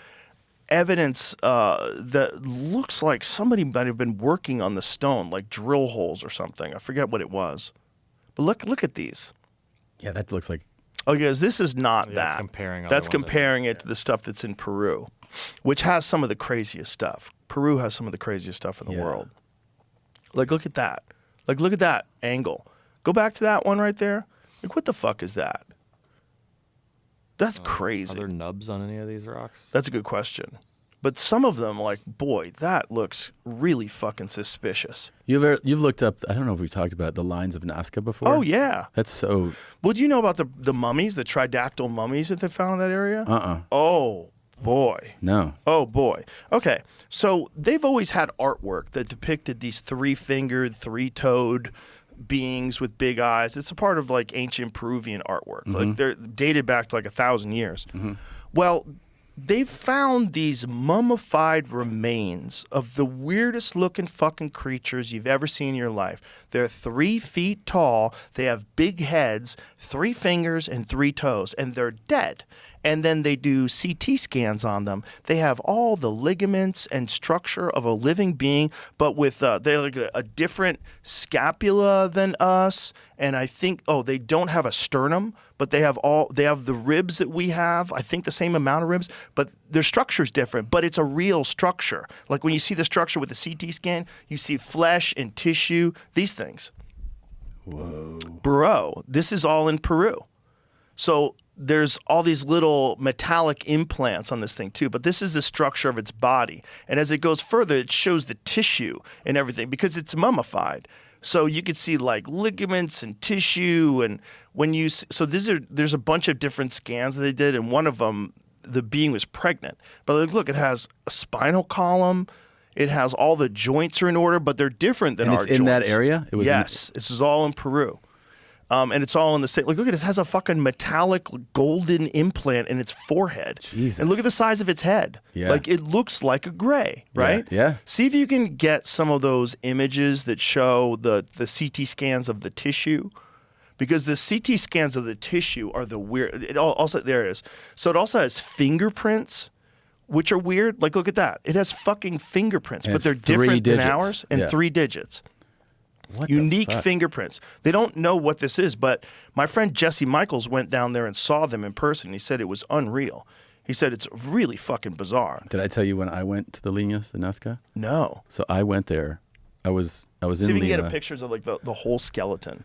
evidence that looks like somebody might have been working on the stone, like drill holes or something. I forget what it was. But look at these. Yeah, that looks like. Oh, yes, this is not Yeah, that. it's comparing other That's ones, comparing it to the stuff that's in Peru, which has some of the craziest stuff. Peru has some of the craziest stuff in the Yeah. world. Like, look at that. Like, look at that angle. Go back to that one right there. Like, what the fuck is that? That's crazy. Are there nubs on any of these rocks? That's a good question. But some of them, like, boy, that looks really fucking suspicious. You've looked up. I don't know if we've talked about the lines of Nazca before. Oh, yeah. That's so. Well, do you know about the mummies, the tridactyl mummies that they found in that area? Uh-uh. Oh, boy. No. Oh, boy. Okay. So they've always had artwork that depicted these three-fingered, three-toed beings with big eyes. It's a part of, like, ancient Peruvian artwork. Like, they're dated back to, like, 1,000 years. Well, they've found these mummified remains of the weirdest looking fucking creatures you've ever seen in your life. They're 3 feet tall. They have big heads, 3 fingers, and 3 toes, and they're dead. And then they do CT scans on them. They have all the ligaments and structure of a living being, but with they're like a different scapula than us. And I think they don't have a sternum, but they have the ribs that we have. I think the same amount of ribs, but their structure's different. But it's a real structure. Like when you see the structure with the CT scan, you see flesh and tissue. These things. Whoa, bro! This is all in Peru. So there's all these little metallic implants on this thing too, but this is the structure of its body. And as it goes further, it shows the tissue and everything because it's mummified. So you could see like ligaments and tissue, and there's a bunch of different scans that they did, and one of them, the being was pregnant. But look, it has a spinal column. It has all the joints are in order, but they're different than And our it's in joints. that area? It was yes, this is all in Peru. And it's all in the same. Like, look at it. It has a fucking metallic golden implant in its forehead. Jesus. And look at the size of its head. Yeah. Like, it looks like a gray, right? Yeah. See if you can get some of those images that show the CT scans of the tissue. Because the CT scans of the tissue are the weird. There it is. So it also has fingerprints, which are weird. Like, look at that. It has fucking fingerprints, And but they're it's 3 different than digits. ours and Yeah. 3 digits. What the Unique fuck? fingerprints. They don't know what this is, but my friend Jesse Michaels went down there and saw them in person. He said it was unreal. He said it's really fucking bizarre. Did I tell you when I went to the Linas, the Nazca? No. So I went there. I was See in if you can Lima, get pictures of like the whole skeleton.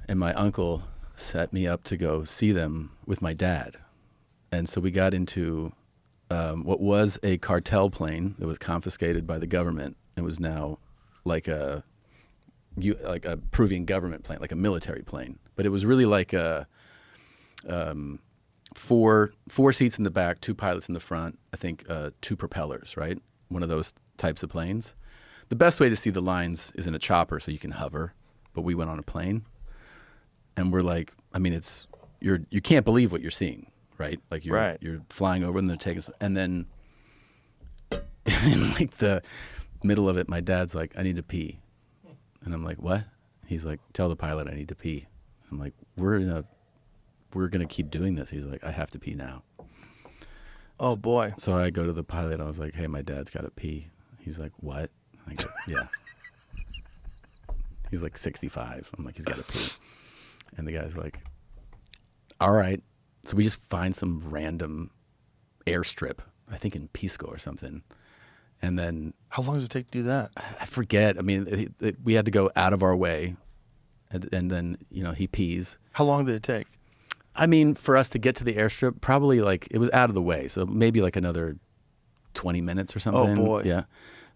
and my uncle set me up to go see them with my dad. And so we got into what was a cartel plane that was confiscated by the government. It was now like a Peruvian government plane, like a military plane. But it was really like a four seats in the back, 2 pilots in the front, I think 2 propellers, right? One of those types of planes. The best way to see the lines is in a chopper so you can hover, but we went on a plane. And we're like, I mean, you can't believe what you're seeing, right? Like you're flying over and they're taking, and then in like the middle of it, my dad's like, I need to pee. And I'm like, what? He's like, tell the pilot I need to pee. I'm like, we're gonna keep doing this. He's like, I have to pee now. Oh boy. So I go to the pilot. I was like, hey, my dad's got to pee. He's like, what? I go, yeah. He's like 65. I'm like, he's got to pee. And the guy's like, all right. So we just find some random airstrip, I think in Pisco or something. And then How long does it take to do that? I forget. I mean, we had to go out of our way. And then, he pees. How long did it take? I mean, for us to get to the airstrip, probably like it was out of the way. So maybe like another 20 minutes or something. Oh, boy. Yeah.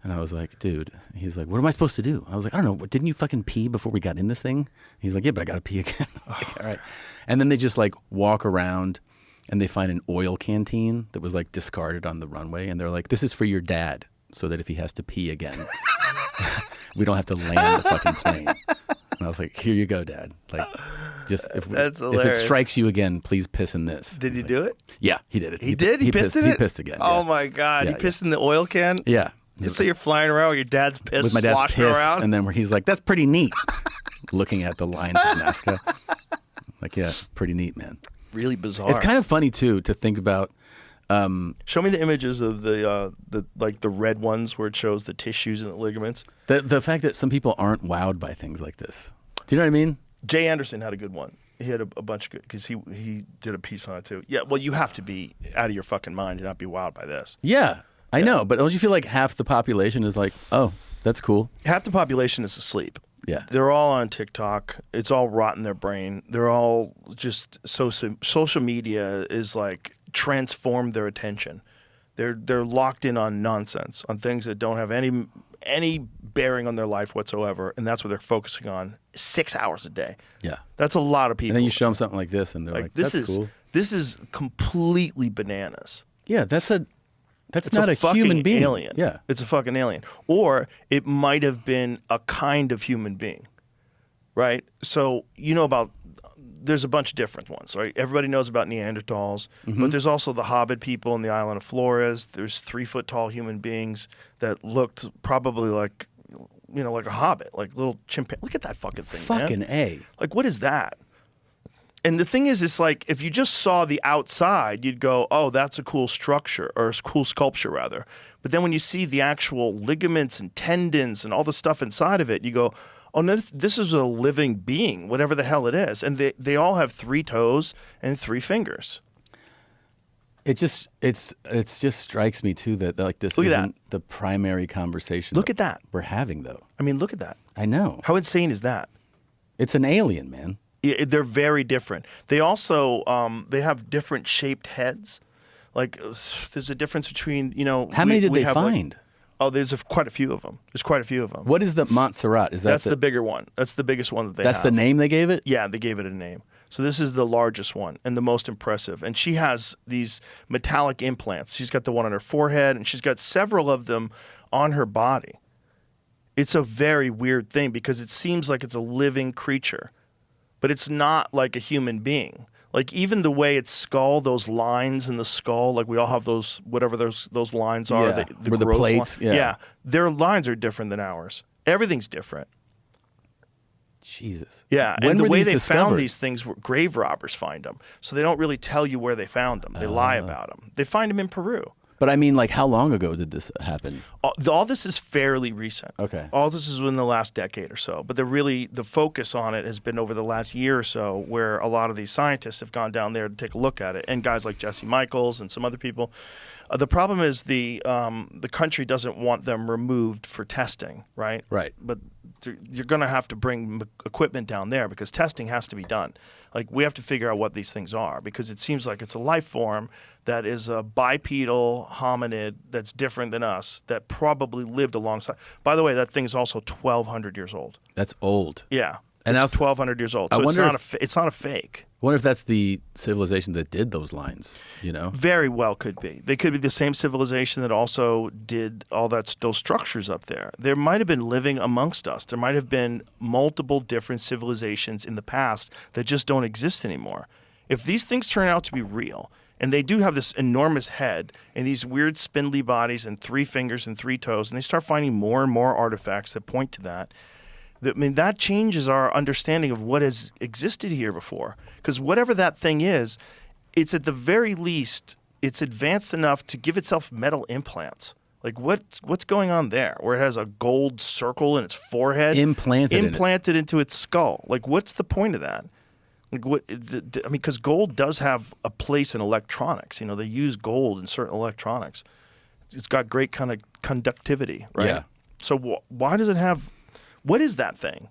And I was like, dude, he's like, what am I supposed to do? I was like, I don't know. Didn't you fucking pee before we got in this thing? He's like, yeah, but I got to pee again. I'm like, all right. And then they just like walk around and they find an oil canteen that was like discarded on the runway. And they're like, this is for your dad so that if he has to pee again, we don't have to land the fucking plane. And I was like, here you go, Dad. Like, just if it strikes you again, please piss in this. Did he do it? Yeah, he did it. He did? He pissed in it? He pissed again. Oh, yeah. my God. Yeah, he pissed in the oil can? Yeah. So you're flying around with your dad's piss with my dad's sloshing piss, around? and then where he's like, that's pretty neat. Looking at the lines of Nazca. Like, yeah, pretty neat, man. Really bizarre. It's kind of funny, too, to think about. Show me the images of the red ones where it shows the tissues and the ligaments. The fact that some people aren't wowed by things like this. Do you know what I mean? Jay Anderson had a good one. He had a bunch of good, because he did a piece on it, too. Yeah, well, you have to be out of your fucking mind to not be wowed by this. Yeah. I know, but don't you feel like half the population is like, oh, that's cool? Half the population is asleep. Yeah. They're all on TikTok. It's all rot in their brain. They're all just social media is like transformed their attention. They're locked in on nonsense, on things that don't have any bearing on their life whatsoever, and that's what they're focusing on 6 hours a day. Yeah. That's a lot of people. And then you show them something like this, and they're like this that's is cool. This is completely bananas. Yeah, that's It's not a fucking human being. Alien. Yeah. It's a fucking alien. Or it might have been a kind of human being, right? So there's a bunch of different ones, right? Everybody knows about Neanderthals, but there's also the Hobbit people in the island of Flores. There's 3-foot-tall human beings that looked probably like, like a hobbit, like little chimpanzee. Look at that fucking thing, fucking man. A. Like, what is that? And the thing is, it's like, if you just saw the outside, you'd go, oh, that's a cool structure, or a cool sculpture, rather. But then when you see the actual ligaments and tendons and all the stuff inside of it, you go, oh, no, this is a living being, whatever the hell it is. And they all have 3 toes and 3 fingers. It just strikes me, too, that like this isn't the primary conversation Look at that. we're having, though. I mean, look at that. I know. How insane is that? It's an alien, man. Yeah, they're very different. They also they have different shaped heads. Like, there's a difference between, How many did they find? There's quite a few of them. There's quite a few of them. What is the Montserrat? That's the bigger one. That's the biggest one that they have. That's the name they gave it? Yeah, they gave it a name. So this is the largest one and the most impressive. And she has these metallic implants. She's got the one on her forehead, and she's got several of them on her body. It's a very weird thing because it seems like it's a living creature, but it's not like a human being. Like, even the way its skull, those lines in the skull, like we all have those, whatever those lines are. Yeah, where the plates, yeah, their lines are different than ours. Everything's different. Jesus. Yeah, When and the were way these they discovered? found these things, grave robbers find them. So they don't really tell you where they found them. They lie about them. They find them in Peru. But I mean, like, how long ago did this happen? All this is fairly recent. Okay. All this is within the last decade or so. But the focus on it has been over the last year or so, where a lot of these scientists have gone down there to take a look at it, and guys like Jesse Michaels and some other people. The problem is the country doesn't want them removed for testing, right? Right. But you're going to have to bring equipment down there because testing has to be done. Like, we have to figure out what these things are, because it seems like it's a life form that is a bipedal hominid that's different than us, that probably lived alongside. By the way, that thing is also 1,200 years old. That's old. Yeah. And it's 1,200 years old. So it's not a fake. I wonder if that's the civilization that did those lines, Very well could be. They could be the same civilization that also did all those structures up there. There might have been living amongst us. There might have been multiple different civilizations in the past that just don't exist anymore. If these things turn out to be real, and they do have this enormous head and these weird spindly bodies and 3 fingers and 3 toes, and they start finding more and more artifacts that point to that, that changes our understanding of what has existed here before. Because whatever that thing is, it's at the very least, it's advanced enough to give itself metal implants. Like, what's going on there? Where it has a gold circle in its forehead implanted into its skull. Like, what's the point of that? Like, because gold does have a place in electronics. They use gold in certain electronics. It's got great kind of conductivity, right? Yeah. So why does it have? What is that thing?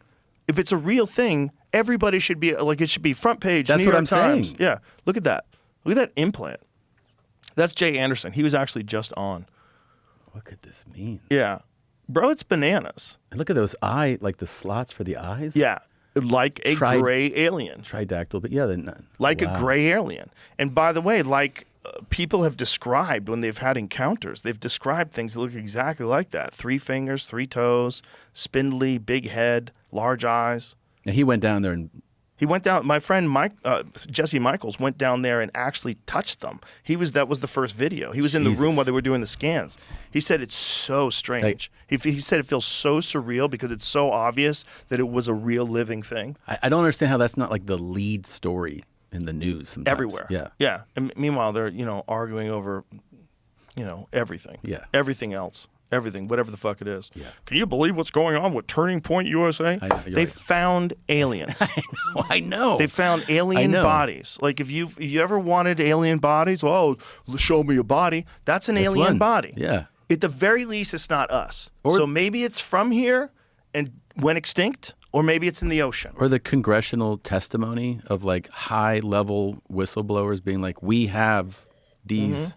If it's a real thing, everybody should be like, it should be front page. That's New what York I'm Times. saying. Yeah, look at that. Look at that implant. That's Jay Anderson. He was actually just on. what could this mean? Yeah. Bro, it's bananas. And look at those like the slots for the eyes. Yeah. Like a gray alien. Tridactyl, but yeah, Like a gray alien. And by the way, like people have described when they've had encounters, they've described things that look exactly like that. 3 fingers, 3 toes, spindly, big head, large eyes. And he went down there and he went down. My friend Jesse Michaels went down there and actually touched them. That was the first video. He was in the room while they were doing the scans. He said it's so strange. He said it feels so surreal because it's so obvious that it was a real living thing. I don't understand how that's not like the lead story in the news sometimes. Everywhere. Yeah. Yeah. And meanwhile, they're arguing over everything. Yeah. Everything else. Everything, whatever the fuck it is. Yeah. Can you believe what's going on with Turning Point USA? They found aliens. I know. They found alien bodies. Like if you ever wanted alien bodies, show me a body. That's an alien body. Yeah. At the very least, it's not us. So maybe it's from here and went extinct, or maybe it's in the ocean. Or the congressional testimony of like high-level whistleblowers being like, we have these.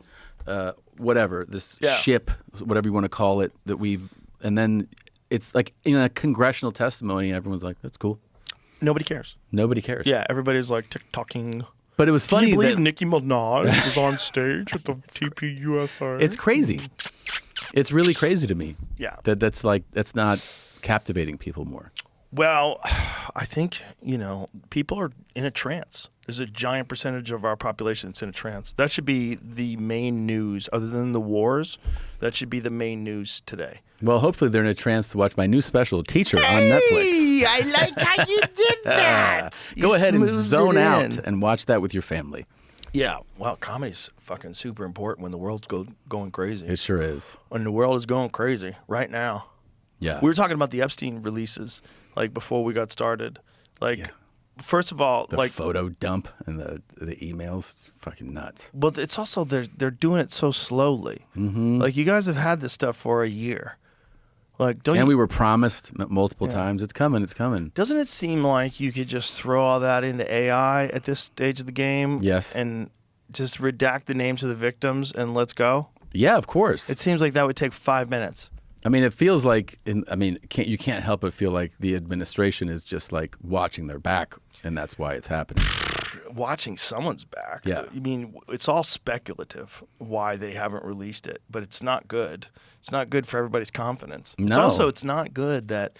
Whatever, this ship, whatever you want to call it, and then it's like in a congressional testimony, everyone's like, that's cool. Nobody cares. Nobody cares. Yeah, everybody's like TikToking. But it was funny Can you believe that Nicki Minaj was on stage at the TPUSA? it's crazy. It's really crazy to me. Yeah. That's not captivating people more. Well, I think, people are in a trance. There's a giant percentage of our population that's in a trance. That should be the main news, other than the wars. That should be the main news today. Well, hopefully they're in a trance to watch my new special, Teacher, on Netflix. I like how you did that. Go ahead and zone out and watch that with your family. Yeah, well, comedy's fucking super important when the world's going crazy. It sure is. When the world is going crazy right now. Yeah. We were talking about the Epstein releases, like, before we got started. Like, first of all, the photo dump and the emails, it's fucking nuts. But it's also, they're doing it so slowly. Mm-hmm. Like, you guys have had this stuff for a year. Like, we were promised multiple times, it's coming, it's coming. Doesn't it seem like you could just throw all that into AI at this stage of the game? Yes. And just redact the names of the victims and let's go? Yeah, of course. It seems like that would take 5 minutes. I mean, it feels like, you can't help but feel like the administration is just like watching their back, and that's why it's happening. Watching someone's back. Yeah. I mean, it's all speculative why they haven't released it, but it's not good. It's not good for everybody's confidence. No. It's not good that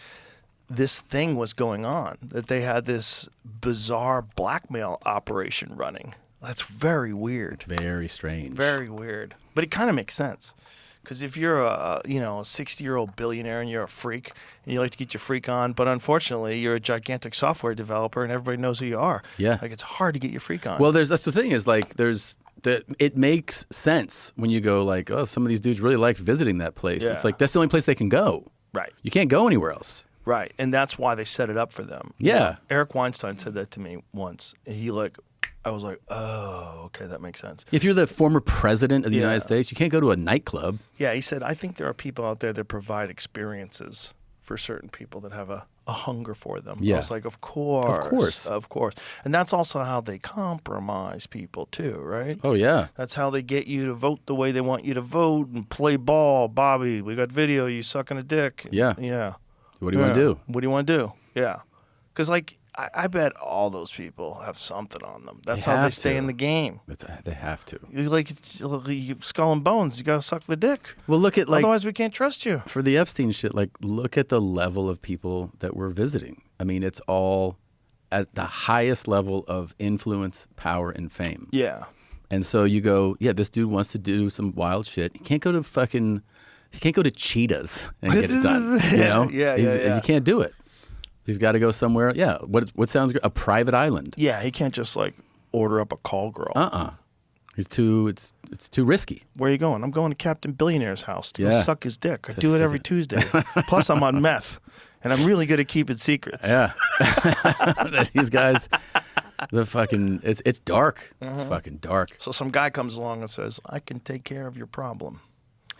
this thing was going on, that they had this bizarre blackmail operation running. That's very weird. Very strange. Very weird. But it kind of makes sense. Because if you're a 60-year-old billionaire and you're a freak and you like to get your freak on, but unfortunately you're a gigantic software developer and everybody knows who you are. Yeah. Like, it's hard to get your freak on. Well, that's the thing is like it makes sense when you go like, oh, some of these dudes really liked visiting that place. Yeah. It's like that's the only place they can go. Right. You can't go anywhere else. Right. And that's why they set it up for them. Yeah. Eric Weinstein said that to me once. And I was like, oh, okay, that makes sense. If you're the former president of the United States, you can't go to a nightclub. Yeah, he said, I think there are people out there that provide experiences for certain people that have a hunger for them. Yeah. I was like, of course. And that's also how they compromise people too, right? Oh, yeah. That's how they get you to vote the way they want you to vote and play ball. Bobby, we got video, you sucking a dick. Yeah. Yeah. What do you want to do? What do you want to do? Yeah. Because, I bet all those people have something on them. That's how they stay in the game. They have to. It's like skull and bones. You got to suck the dick. Well, look at otherwise we can't trust you. For the Epstein shit, look at the level of people that we're visiting. I mean, it's all at the highest level of influence, power, and fame. Yeah. And so you go, this dude wants to do some wild shit. He can't go to Cheetahs and get it done. You know? Yeah. You can't do it. He's got to go somewhere. Yeah. What sounds good? A private island. Yeah. He can't just order up a call girl. It's too risky. Where are you going? I'm going to Captain Billionaire's house to go suck his dick. I do it every Tuesday. Plus, I'm on meth, and I'm really good at keeping secrets. Yeah. These guys, it's dark. It's fucking dark. So some guy comes along and says, I can take care of your problem.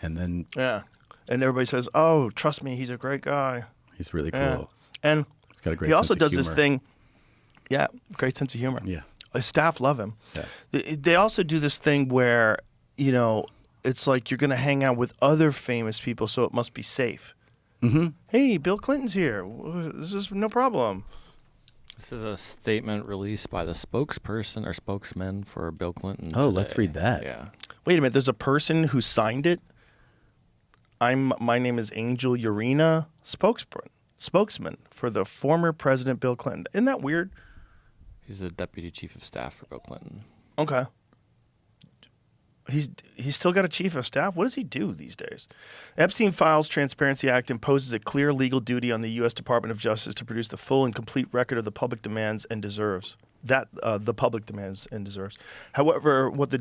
And then. Yeah. And everybody says, oh, trust me, he's a great guy. He's really cool. Yeah. And he's got a great he also sense of does humor. this thing. Yeah, great sense of humor. Yeah. His staff love him. Yeah. They also do this thing where, it's like you're going to hang out with other famous people, so it must be safe. Mm-hmm. Hey, Bill Clinton's here. This is no problem. This is a statement released by the spokesperson or spokesman for Bill Clinton. Oh, today. let's read that. Yeah. Wait a minute. There's a person who signed it. My name is Angel Urena, spokesman for the former President Bill Clinton. Isn't that weird? He's the deputy chief of staff for Bill Clinton. Okay. He's still got a chief of staff. What does he do these days? Epstein Files Transparency Act imposes a clear legal duty on the U.S. Department of Justice to produce the full and complete record of the public demands and deserves. The public demands and deserves. However, what the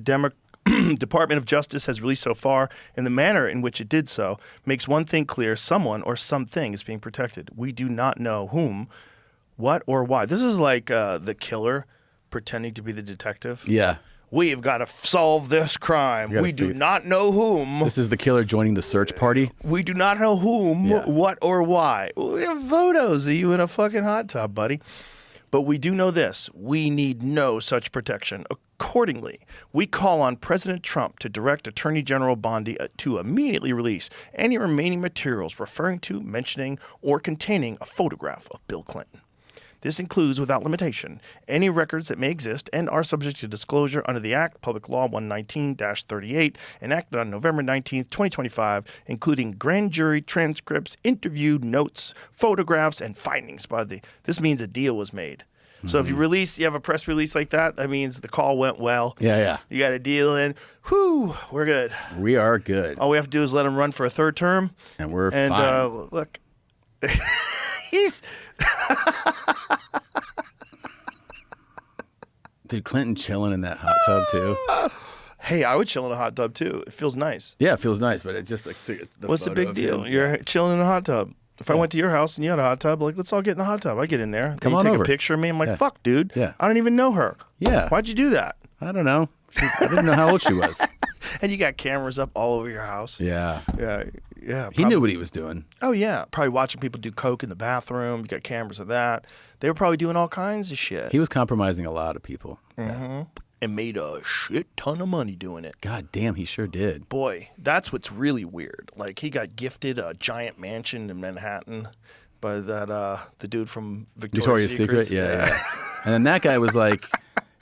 Department of Justice has released so far and the manner in which it did so makes one thing clear: someone or something is being protected. We do not know whom, what, or why. This is like the killer pretending to be the detective. Yeah. We've got to solve this crime. We do not know whom. This is the killer joining the search party. We do not know whom, what, or why. We have photos of you in a fucking hot tub, buddy. But we do know this. We need no such protection. Accordingly, we call on President Trump to direct Attorney General Bondi to immediately release any remaining materials referring to, mentioning, or containing a photograph of Bill Clinton. This includes, without limitation, any records that may exist and are subject to disclosure under the Act, Public Law 119-38, enacted on November 19, 2025, including grand jury transcripts, interview notes, photographs, and findings by the... This means a deal was made. So if you have a press release like that, that means the call went well. Yeah. You got a deal in. Whew, we're good. We are good. All we have to do is let him run for a third term. And we're fine. Look, he's... Dude, Clinton chilling in that hot tub too. Hey, I would chill in a hot tub too. It feels nice. Yeah, it feels nice, but it's just like What's the big deal? You're chilling in a hot tub. If I went to your house and you had a hot tub, like, let's all get in the hot tub. I get in there. Come you on take over. a picture of me. I'm like, Yeah. fuck, dude. Yeah. I don't even know her. Yeah. Why'd you do that? I don't know. I didn't know how old she was. And you got cameras up all over your house. Yeah. Yeah. He knew what he was doing. Oh, yeah. Probably watching people do coke in the bathroom. You got cameras of that. They were probably doing all kinds of shit. He was compromising a lot of people. Mm-hmm. And made a shit ton of money doing it. God damn, he sure did. Boy, that's what's really weird. Like, he got gifted a giant mansion in Manhattan by that the dude from Victoria's Secret. Yeah. And then that guy was like,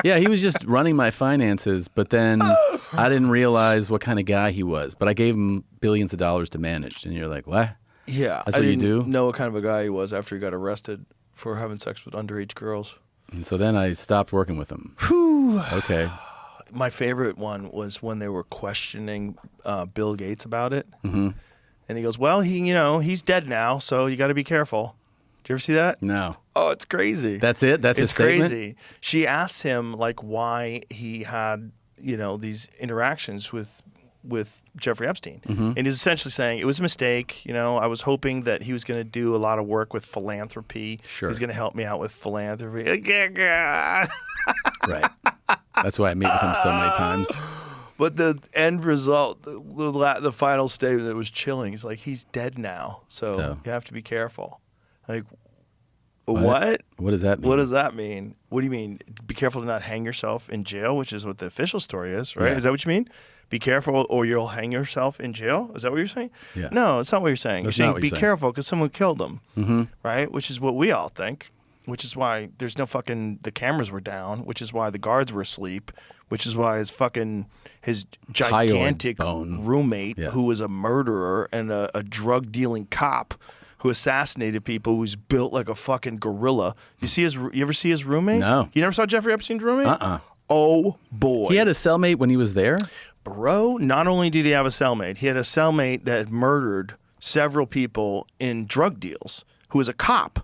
yeah, he was just running my finances, but then I didn't realize what kind of guy he was. But I gave him billions of dollars to manage. And you're like, what? Yeah. That's what you do? Know what kind of a guy he was after he got arrested for having sex with underage girls. And so then I stopped working with him. Whew. Okay. My favorite one was when they were questioning Bill Gates about it. Mm-hmm. And he goes, well, he's dead now, so you got to be careful. Did you ever see that? No. Oh, it's crazy. That's it? That's his statement? It's crazy. She asked him, like, why he had, these interactions with Jeffrey Epstein. Mm-hmm. And he's essentially saying, it was a mistake. I was hoping that he was going to do a lot of work with philanthropy. Sure. He's going to help me out with philanthropy. Right. That's why I meet with him so many times. But the end result, the final statement that was chilling, is like, he's dead now, so you have to be careful. Like, what? What does that mean? What does that mean? What do you mean? Be careful to not hang yourself in jail, which is what the official story is, right? Yeah. Is that what you mean? Be careful or you'll hang yourself in jail? Is that what you're saying? Yeah. No, it's not what you're saying. That's You're not saying what be you're saying. careful because someone killed him, Mm-hmm. right? Which is what we all think, which is why there's no fucking, the cameras were down, which is why the guards were asleep, which is why his gigantic roommate, who was a murderer and a drug-dealing cop who assassinated people, who's built like a fucking gorilla. You ever see his roommate? No. You never saw Jeffrey Epstein's roommate? Uh-uh. Oh, boy. He had a cellmate when he was there? Bro, not only did he have a cellmate, he had a cellmate that had murdered several people in drug deals, who was a cop.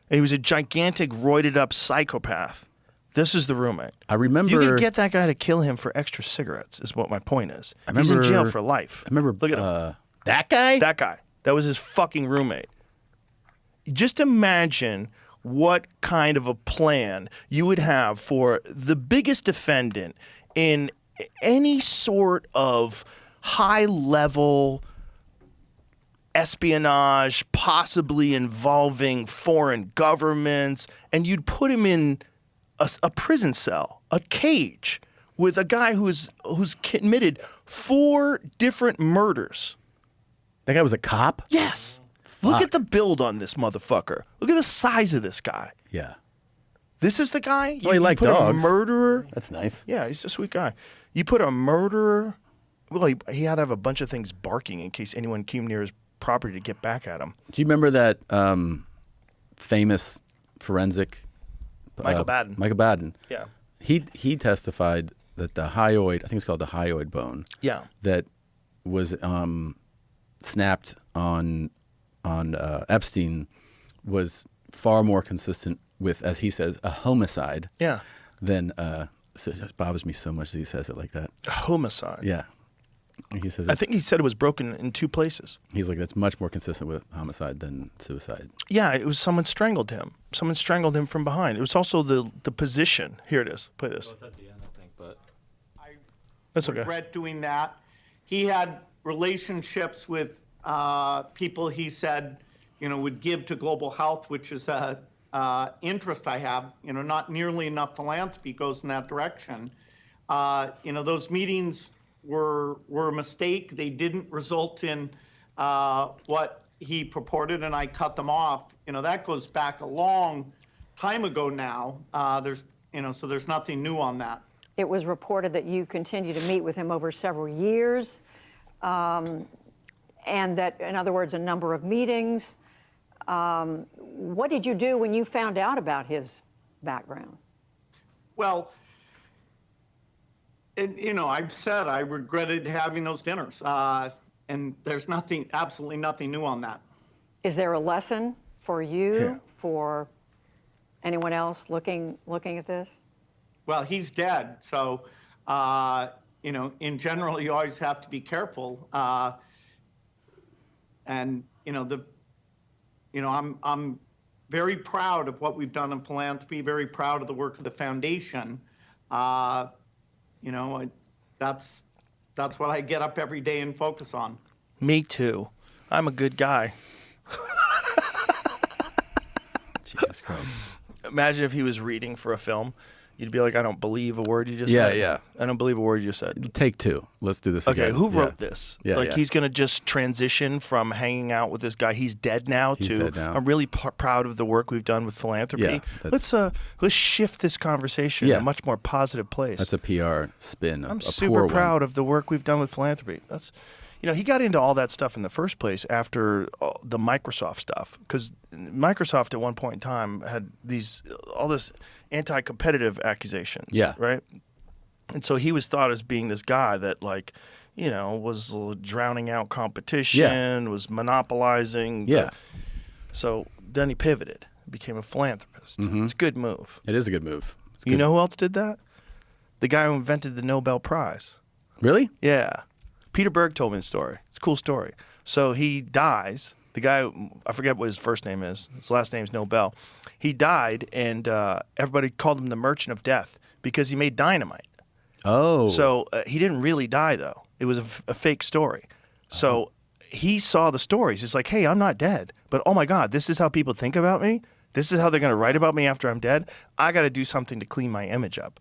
And he was a gigantic, roided-up psychopath. This is the roommate. I remember... You can get that guy to kill him for extra cigarettes, is what my point is. He's in jail for life. I remember... Look at him. That guy? That guy. That was his fucking roommate. Just imagine what kind of a plan you would have for the biggest defendant in any sort of high-level espionage, possibly involving foreign governments, and you'd put him in a prison cell, a cage, with a guy who's committed 4 different murders. That guy was a cop? Yes. Look at the build on this motherfucker. Look at the size of this guy. Yeah. This is the guy? Well, he liked put dogs. A murderer? That's nice. Yeah, he's a sweet guy. You put a murderer... Well, he had to have a bunch of things barking in case anyone came near his property to get back at him. Do you remember that famous forensic... Michael Baden. Michael Baden. Yeah. He testified that the hyoid, I think it's called the hyoid bone, Yeah. that was snapped on Epstein was far more consistent with, as he says, a homicide. Yeah. Than so it bothers me so much that he says it like that. A homicide. Yeah. He says I think he said it was broken in 2 places. He's like, that's much more consistent with homicide than suicide. Yeah, it was someone strangled him. Someone strangled him from behind. It was also the position. Here it is. Play this. Well, it's at the end, I think, but That's okay. Regret doing that. He had relationships with people he said, would give to global health, which is a interest I have. Not nearly enough philanthropy goes in that direction. Those meetings were a mistake. They didn't result in what he purported, and I cut them off. That goes back a long time ago now. So there's nothing new on that. It was reported that you continued to meet with him over several years, and that, in other words, a number of meetings. What did you do when you found out about his background? Well, I've said I regretted having those dinners, and there's absolutely nothing new on that. Is there a lesson for you, for anyone else looking at this? Well, he's dead, so in general, you always have to be careful. I'm very proud of what we've done in philanthropy. Very proud of the work of the foundation. That's what I get up every day and focus on. Me too. I'm a good guy. Jesus Christ. Imagine if he was reading for a film. You'd be like, I don't believe a word you just said. Yeah. I don't believe a word you just said. Take 2. Let's do this again. Okay, who wrote this? Yeah, he's going to just transition from hanging out with this guy. He's dead now. He's dead now. I'm really proud of the work we've done with philanthropy. Yeah, let's shift this conversation in a much more positive place. That's a PR spin. I'm a super poor proud one. of the work we've done with philanthropy. That's, he got into all that stuff in the first place after the Microsoft stuff, because Microsoft at one point in time had all this anti-competitive accusations. Yeah. Right. And so he was thought as being this guy that was drowning out competition, was monopolizing. Yeah. So then he pivoted, became a philanthropist. Mm-hmm. It's a good move. It is a good move. You know who else did that? The guy who invented the Nobel Prize. Really? Yeah. Peter Berg told me the story. It's a cool story. So he dies. The guy, I forget what his first name is. His last name is Nobel. He died, and everybody called him the Merchant of Death because he made dynamite. Oh. So he didn't really die, though. It was a fake story. So he saw the stories. He's like, hey, I'm not dead. But, oh, my God, this is how people think about me? This is how they're going to write about me after I'm dead? I got to do something to clean my image up.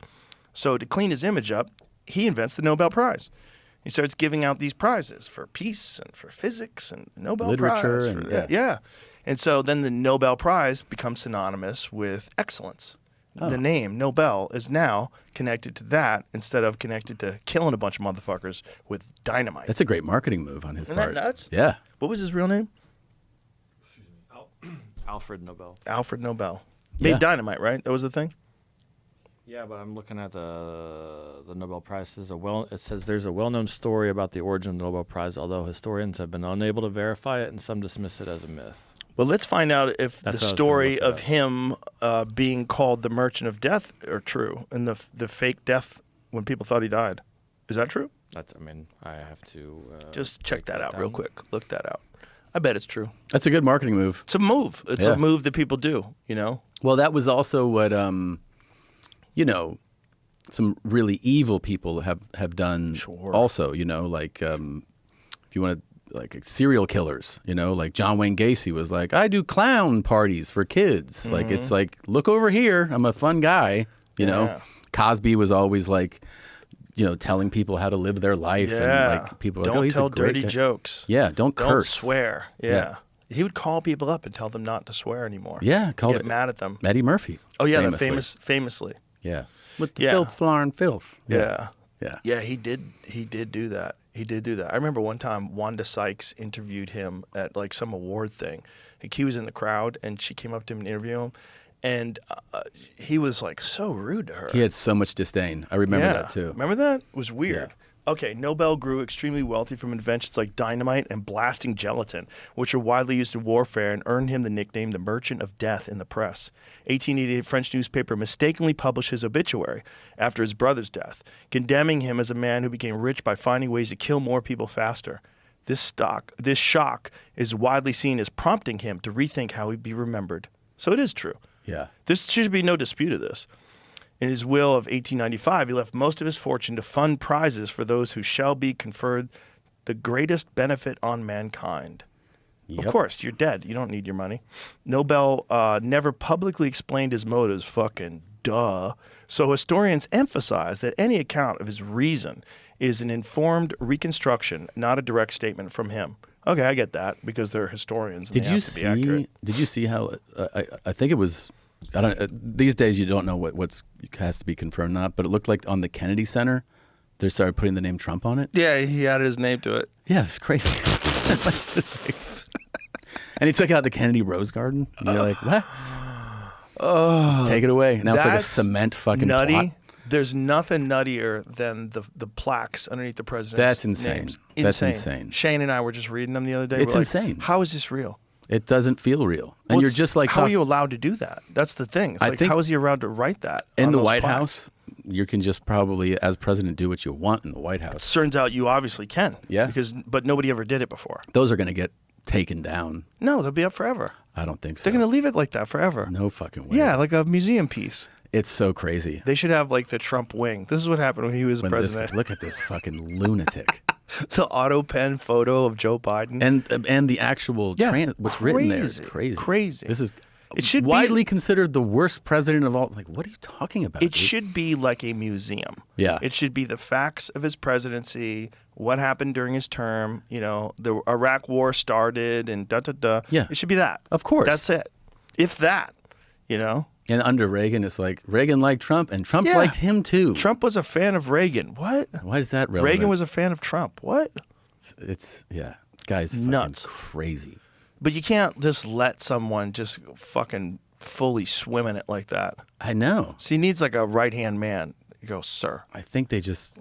So to clean his image up, he invents the Nobel Prize. He starts giving out these prizes for peace and for physics and Nobel Literature Prize. and, Yeah. And so then the Nobel Prize becomes synonymous with excellence. The name Nobel is now connected to that instead of connected to killing a bunch of motherfuckers with dynamite. That's a great marketing move on his Isn't part. that nuts? Yeah. What was his real name? Alfred Nobel. Alfred Nobel. Yeah. Made dynamite, right? That was the thing? Yeah, but I'm looking at the Nobel Prize. It says there's a well-known story about the origin of the Nobel Prize, although historians have been unable to verify it and some dismiss it as a myth. Well, let's find out if That's the what I was gonna story look of up. him being called the Merchant of Death are true, and the fake death when people thought he died. Is that true? I have to Just check break that out down. real quick. Look that out. I bet it's true. That's a good marketing move. It's a move. It's Yeah. a move that people do, Well, that was also what, some really evil people have done Sure. also, like if you want to, like serial killers, like John Wayne Gacy was like, I do clown parties for kids. Like, it's like, look over here. I'm a fun guy, Yeah. Cosby was always like telling people how to live their life. Yeah. And like people are don't like, oh, he's tell a great dirty guy. jokes. Yeah, don't Don't curse. swear. Yeah. Yeah. He would call people up and tell them not to swear anymore. Yeah, Get mad at them. Eddie Murphy. Oh yeah, famously. famously. Yeah. With the Yeah. filth, flarn, filth. Yeah. Yeah. Yeah, he did do that. He did do that. I remember one time Wanda Sykes interviewed him at like some award thing. Like he was in the crowd and she came up to him and interviewed him, and he was like so rude to her. He had so much disdain. I remember that too. Remember that? It was weird. Yeah. Okay, Nobel grew extremely wealthy from inventions like dynamite and blasting gelatin, which are widely used in warfare and earned him the nickname the Merchant of Death in the press. 1888 French newspaper mistakenly published his obituary after his brother's death, condemning him as a man who became rich by finding ways to kill more people faster. This shock is widely seen as prompting him to rethink how he'd be remembered. So it is true. Yeah. There should be no dispute of this. In his will of 1895, he left most of his fortune to fund prizes for those who shall be conferred the greatest benefit on mankind. Yep. Of course, you're dead. You don't need your money. Nobel never publicly explained his motives. Fucking duh. So historians emphasize that any account of his reason is an informed reconstruction, not a direct statement from him. Okay, I get that because they're historians. And Did they you have to be accurate. see? Did you see how? I think it was. I don't. These days, you don't know what has to be confirmed, or not. But it looked like on the Kennedy Center, they started putting the name Trump on it. Yeah, he added his name to it. Yeah, it's crazy. And he took out the Kennedy Rose Garden. And you're like, what? Just take it away. Now it's like a That's cement fucking nutty. plot. There's nothing nuttier than the plaques underneath the president's That's insane. names. That's insane. Shane and I were just reading them the other day. It's We're like, insane. How is this real? It doesn't feel real, and Well, you're it's- just like, how are you allowed to do that? That's the thing. It's I like, think how is he allowed to write that in on the those White plaques? House? You can just probably, as president, do what you want in the White House. Turns out you obviously can. Yeah. But nobody ever did it before. Those are going to get taken down. No, they'll be up forever. I don't think so. They're going to leave it like that forever. No fucking way. Yeah, like a museum piece. It's so crazy. They should have like the Trump wing. This is what happened when he was When president. look at this fucking lunatic. The auto pen photo of Joe Biden. And the actual what's written there is crazy. Crazy. This is It should be- widely considered the worst president of all. Like, what are you talking about? It dude? should be like a museum. Yeah. It should be the facts of his presidency, what happened during his term, the Iraq war started and da-da-da. Yeah. It should be that. Of course. That's it. If that, And under Reagan, it's like Reagan liked Trump, and Trump Yeah. liked him too. Trump was a fan of Reagan. What? Why is that relevant? Reagan was a fan of Trump. What? It's guys, fucking Nuts. crazy. But you can't just let someone just fucking fully swim in it like that. I know. So he needs like a right-hand man. You go, sir, I think they just.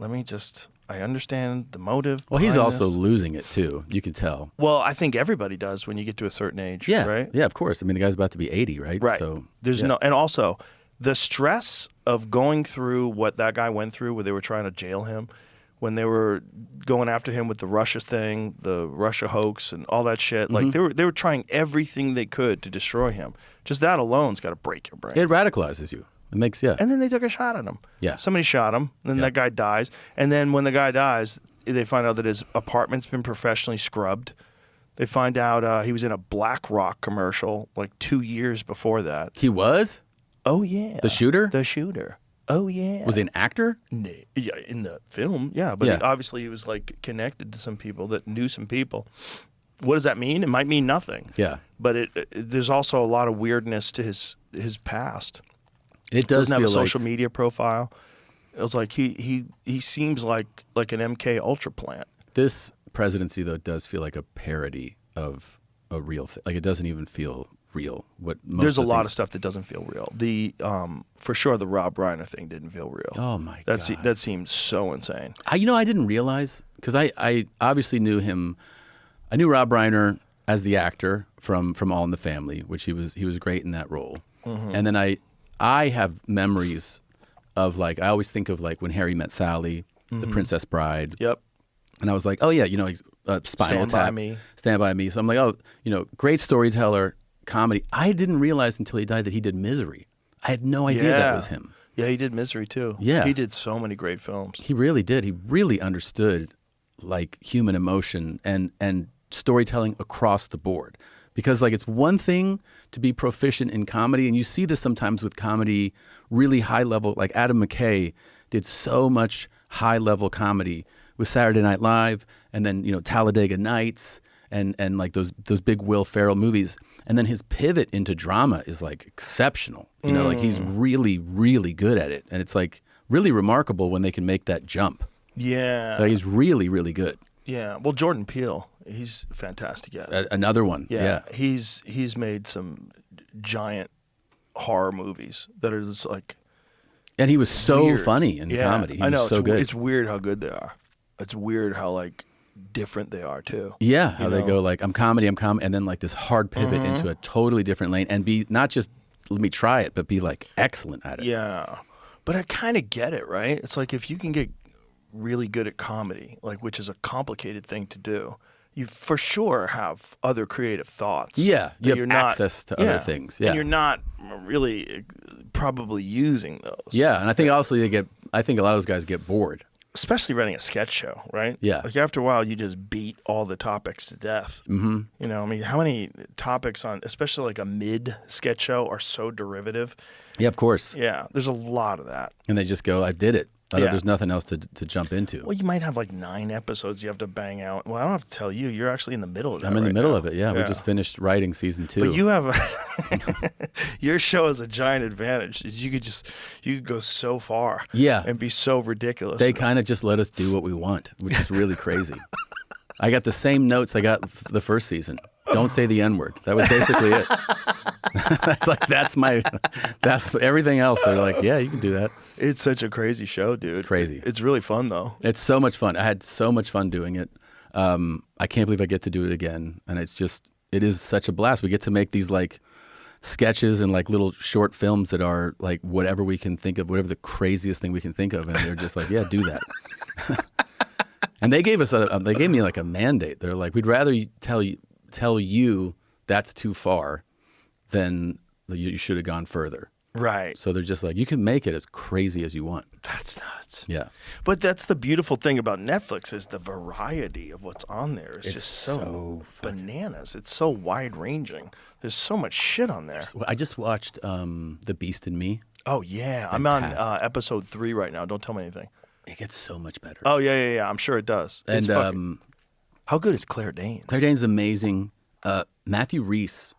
I understand the motive. Well, he's behind also this. losing it too. You can tell. Well, I think everybody does when you get to a certain age. Yeah. Right? Yeah, of course. I mean, the guy's about to be 80, right? Right. So There's yeah. no, and also the stress of going through what that guy went through, where they were trying to jail him, when they were going after him with the Russia thing, the Russia hoax, and all that shit. Like they were trying everything they could to destroy him. Just that alone's got to break your brain. It radicalizes you. It makes And then they took a shot at him. Yeah. Somebody shot him. And then Yeah. that guy dies. And then when the guy dies, they find out that his apartment's been professionally scrubbed. They find out he was in a BlackRock commercial like 2 years before that. He was Oh, yeah. the shooter. The shooter. Oh, yeah. Was he an actor? Yeah, in the film, yeah. But Yeah. obviously he was like connected to some people that knew some people. What does that mean? It might mean nothing. Yeah. But there's also a lot of weirdness to his past. It does Doesn't have a feel social like media profile. It was like he seems like an MK Ultra plant. this presidency, though, does feel like a parody of a real thing. Like it doesn't even feel real. There's a lot of stuff that doesn't feel real. The for sure the Rob Reiner thing didn't feel real. Oh my god, That seems so insane. I didn't realize because I obviously knew him. I knew Rob Reiner as the actor from All in the Family, which he was great in that role. Mm-hmm. And then I have memories of like I always think of like when Harry Met Sally, The Princess Bride. Yep. And I was like, oh yeah, he's Spinal Stand By Tap, Me. Stand By Me. So I'm like, oh, great storyteller, comedy. I didn't realize until he died that he did Misery. I had no idea that was him. Yeah, he did Misery too. Yeah. He did so many great films. He really did. He really understood like human emotion and storytelling across the board. Because like it's one thing to be proficient in comedy, and you see this sometimes with comedy, really high level. Like Adam McKay did so much high level comedy with Saturday Night Live, and then Talladega Nights, and like those big Will Ferrell movies, and then his pivot into drama is like exceptional. Like he's really, really good at it, and it's like really remarkable when they can make that jump. Yeah, Like he's really, really good. yeah. Well, Jordan Peele, he's fantastic at it. Another one. Yeah. He's made some giant horror movies that are just like. And he was so weird. funny in comedy. He I know. was so good. It's weird how good they are. It's weird how like different they are too. Yeah, how they go like I'm comedy, and then like this hard pivot into a totally different lane, and be not just let me try it, but be like excellent at it. Yeah, but I kind of get it, right? It's like if you can get really good at comedy, like which is a complicated thing to do, you for sure have other creative thoughts. Yeah, you that have you're access to other things. Yeah, and you're not really probably using those. Yeah, and I think also I think a lot of those guys get bored. Especially running a sketch show, right? Yeah. Like after a while, you just beat all the topics to death. Mm-hmm. I mean, how many topics on, especially like a mid sketch show, are so derivative? Yeah, of course. Yeah, there's a lot of that. And they just go, I did it. Yeah. There's nothing else to jump into. Well, you might have like 9 episodes you have to bang out. Well, I don't have to tell you. You're actually in the middle of that. I'm in the right middle now. of it. Yeah, we just finished writing season 2. But you have your show has a giant advantage. Is you could go so far. Yeah. And be so ridiculous. They kind of just let us do what we want, which is really crazy. I got the same notes I got the first season. Don't say the N-word. That was basically it. That's everything else. They're like, yeah, you can do that. It's such a crazy show, dude. It's crazy. It's really fun though. It's so much fun. I had so much fun doing it. I can't believe I get to do it again. And it is such a blast. We get to make these like sketches and like little short films that are like whatever we can think of, whatever the craziest thing we can think of. And they're just like, yeah, do that. And they gave me like a mandate. They're like, we'd rather tell you that's too far than you should have gone further. Right. So they're just like, you can make it as crazy as you want. That's nuts. Yeah. But that's the beautiful thing about Netflix is the variety of what's on there. It's just so bananas. It's so wide ranging. There's so much shit on there. I just watched The Beast in Me. Oh yeah, I'm on episode 3 right now. Don't tell me anything. It gets so much better. Oh yeah. I'm sure it does. And how good is Claire Danes? Claire Danes is amazing. Matthew Rhys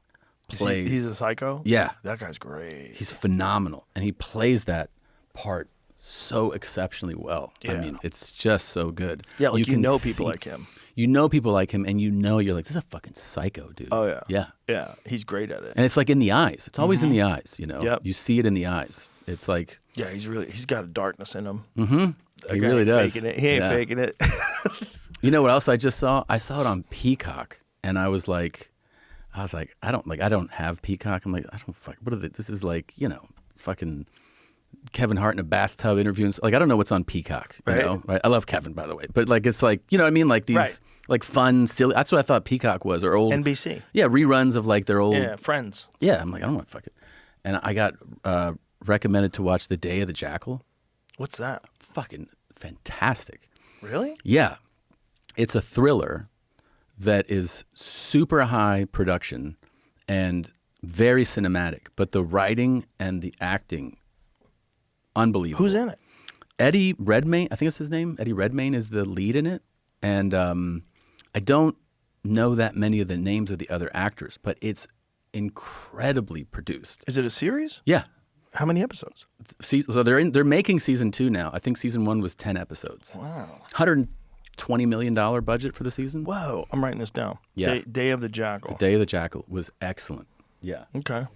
plays. He's a psycho? Yeah. That guy's great. He's phenomenal. And he plays that part so exceptionally well. Yeah. I mean, it's just so good. Yeah, like you can know people see- like him. You know people like him, and you're like, this is a fucking psycho, dude. Oh yeah. Yeah. Yeah, he's great at it. And it's like in the eyes. It's always in the eyes, Yep. You see it in the eyes. It's like... Yeah, he's got a darkness in him. Mm-hmm. He really does. Faking it. He ain't faking it. You know what else I just saw? I saw it on Peacock, and I was like, I don't have Peacock. I'm like, I don't fuck. What are they? This is like, fucking Kevin Hart in a bathtub interviewing. Like, I don't know what's on Peacock. You know? Right? I love Kevin, by the way, but like, it's like, you know what I mean? Like these, like fun, silly. That's what I thought Peacock was, or old NBC. Yeah, reruns of like their old. Yeah, Friends. Yeah, I'm like, I don't want to fuck it. And I got recommended to watch The Day of the Jackal. What's that? Fucking fantastic. Really? Yeah. It's a thriller that is super high production and very cinematic, but the writing and the acting, unbelievable. Who's in it? Eddie Redmayne, I think it's his name. Eddie Redmayne is the lead in it. And I don't know that many of the names of the other actors, but it's incredibly produced. Is it a series? Yeah. How many episodes? So they're making season 2 now. I think season 1 was 10 episodes. Wow. $120 million budget for the season. Whoa, I'm writing this down. Yeah. Day of the Jackal. The Day of the Jackal was excellent. Yeah. Okay.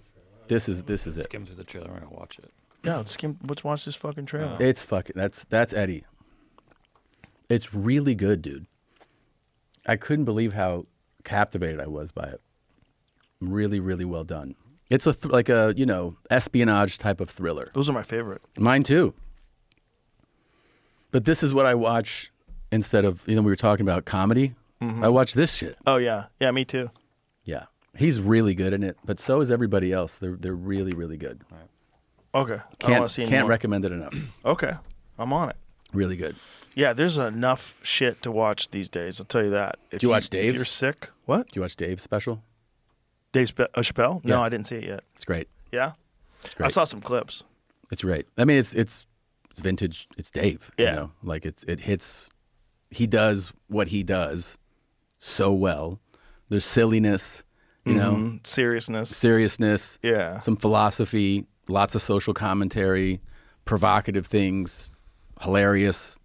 This is it. Skim through the trailer and I'll watch it. Yeah, let's watch this fucking trailer. It's fucking that's Eddie. It's really good, dude. I couldn't believe how captivated I was by it. Really, really well done. It's like a espionage type of thriller. Those are my favorite. Mine too. But this is what I watch instead of we were talking about comedy. I watch this shit. Oh yeah, me too. Yeah, he's really good in it, but so is everybody else. They're really, really good. Okay, I don't want to see Can't anymore. recommend it enough. Okay, I'm on it. Really good. Yeah, there's enough shit to watch these days. I'll tell you that. Do you watch Dave's? If you're sick, what? Do you watch Dave's special? Dave Chappelle? Yeah. No, I didn't see it yet. It's great. Yeah, It's great. I saw some clips. It's great. I mean, it's it's vintage. It's Dave. Yeah. You know, like it hits. He does what he does so well. There's silliness, you know, seriousness. Yeah. Some philosophy, lots of social commentary, provocative things, hilarious.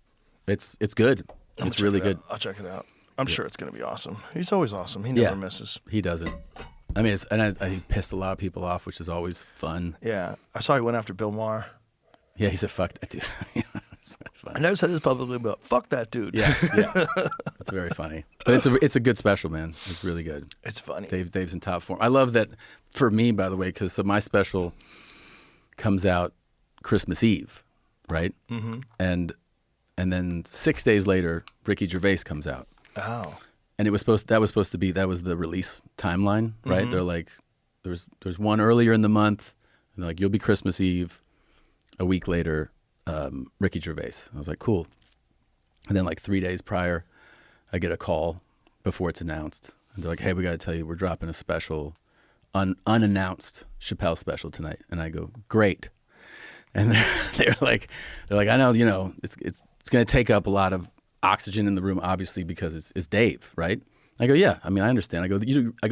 It's good. It's really good. I'll check it out. I'm sure it's going to be awesome. He's always awesome. He never misses. He doesn't. I mean, he pissed a lot of people off, which is always fun. Yeah. I saw he went after Bill Maher. Yeah, he said, fuck that dude. It's funny. I never said this publicly, but fuck that dude. Yeah. That's very funny. But it's a good special, man. It's really good. It's funny. Dave's in top form. I love that for me, by the way, because so my special comes out Christmas Eve, right? Mm-hmm. And then 6 days later, Ricky Gervais comes out. Oh. And that was supposed to be the release timeline, right? Mm-hmm. They're like, there's one earlier in the month, and they're like, you'll be Christmas Eve. A week later, Ricky Gervais. I was like, cool. And then like 3 days prior, I get a call before it's announced. And they're like, hey, we got to tell you, we're dropping a special, unannounced Chappelle special tonight. And I go, great. And they're like, I know, you know, it's going to take up a lot of oxygen in the room, obviously, because it's Dave, right? I go, yeah, I mean, I understand. I go,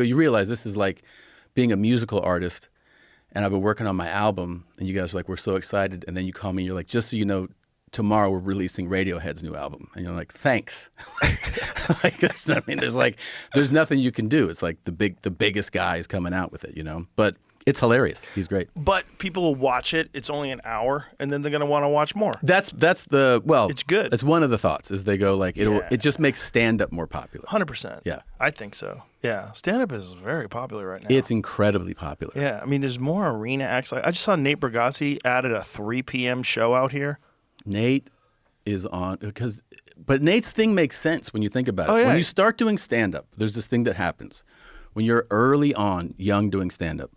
you realize this is like being a musical artist, and I've been working on my album, and you guys are like, we're so excited. And then you call me, and you're like, just so you know, tomorrow we're releasing Radiohead's new album. And you're like, thanks. Like, there's nothing you can do. It's like the biggest guy is coming out with it, you know? But it's hilarious. He's great. But people will watch it. It's only an hour, and then they're going to want to watch more. It's good. That's one of the thoughts is they go like, it just makes stand-up more popular. 100%. Yeah. I think so. Yeah. Stand-up is very popular right now. It's incredibly popular. Yeah. I mean, there's more arena acts. Like, I just saw Nate Bargatze added a 3 p.m. show out here. Nate is on, but Nate's thing makes sense when you think about it. Oh, yeah. When you start doing stand-up, there's this thing that happens. When you're early on, young, doing stand-up,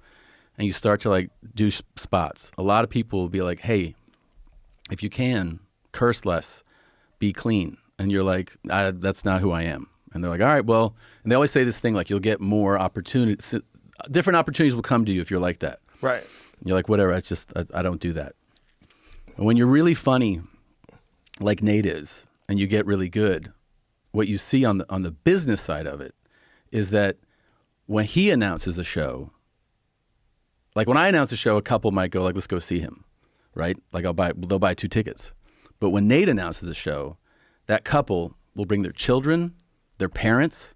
and you start to like do spots, a lot of people will be like, hey, if you can, curse less, be clean. And you're like, that's not who I am. And they're like, all right, well, and they always say this thing like, you'll get more opportunities, different opportunities will come to you if you're like that. Right. And you're like, whatever, it's just, I don't do that. And when you're really funny, like Nate is, and you get really good, what you see on the business side of it is that when he announces a show, like when I announce a show, a couple might go like, let's go see him, right? Like they'll buy 2 tickets. But when Nate announces a show, that couple will bring their children, their parents,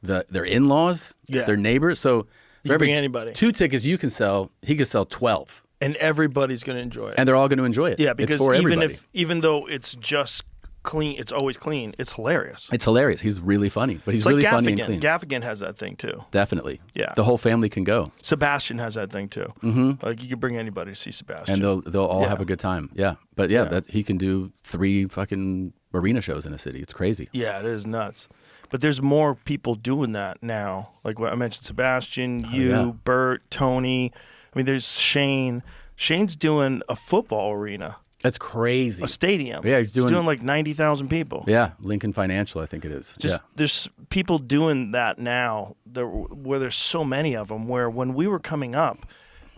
their in-laws, their neighbors. So for every anybody. 2 tickets you can sell, he can sell 12. And everybody's going to enjoy it. And they're all going to enjoy it. Yeah, because it's for everybody. even though it's just clean, it's always clean. It's hilarious. It's hilarious. He's really funny, but he's it's really like funny and clean. Gaffigan has that thing too. Definitely. Yeah. The whole family can go. Sebastian has that thing too. Mm-hmm. Like you could bring anybody to see Sebastian, and they'll all have a good time. Yeah, but that he can do 3 fucking arena shows in a city. It's crazy. Yeah, it is nuts. But there's more people doing that now. Like what I mentioned, Sebastian, Bert, Tony. I mean, there's Shane. Shane's doing a football arena. That's crazy. A stadium. Yeah, he's doing like 90,000 people. Yeah, Lincoln Financial, I think it is. There's people doing that now where there's so many of them, where when we were coming up,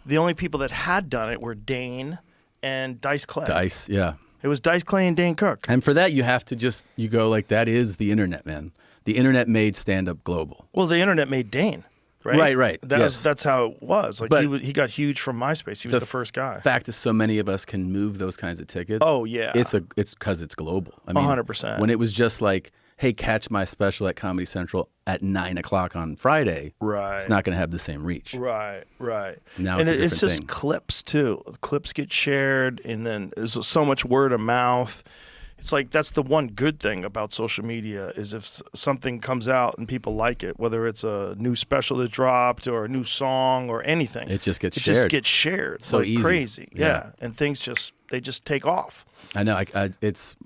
the only people that had done it were Dane and Dice Clay. Dice, yeah. It was Dice Clay and Dane Cook. And for that, you have to you go like, that is the internet, man. The internet made stand-up global. Well, the internet made Dane. Right. That's how it was. Like he got huge from MySpace. He was the first guy. The fact that so many of us can move those kinds of tickets. Oh yeah, it's because it's global. I mean, 100%. When it was just like, hey, catch my special at Comedy Central at 9:00 on Friday. Right. It's not going to have the same reach. Right. Now and it's a different just thing. clips too. Clips get shared, and then there's so much word of mouth. It's like that's the one good thing about social media is if something comes out and people like it, whether it's a new special that dropped or a new song or anything, it just gets shared. It just gets shared. So like easy. Crazy. Yeah. And things they just take off. I know. It's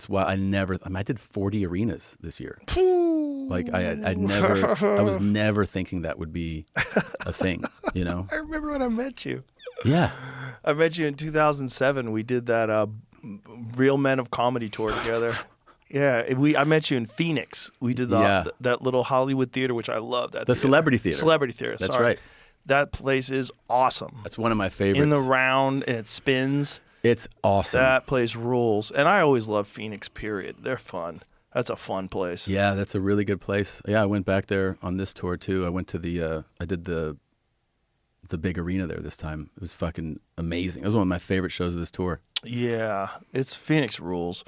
why I did 40 arenas this year. Like I was never thinking that would be a thing, you know? I remember when I met you. Yeah. I met you in 2007. We did that Real Men of Comedy tour together. Yeah, I met you in Phoenix. We did that little Hollywood theater, which I love. The Celebrity Theater. Celebrity Theater. That's right. That place is awesome. That's one of my favorites. In the round, and it spins. It's awesome. That place rules. And I always love Phoenix, period. They're fun. That's a fun place. Yeah, that's a really good place. Yeah, I went back there on this tour too. I went to I did the big arena there this time. It was fucking amazing. It was one of my favorite shows of this tour. Yeah, it's Phoenix rules.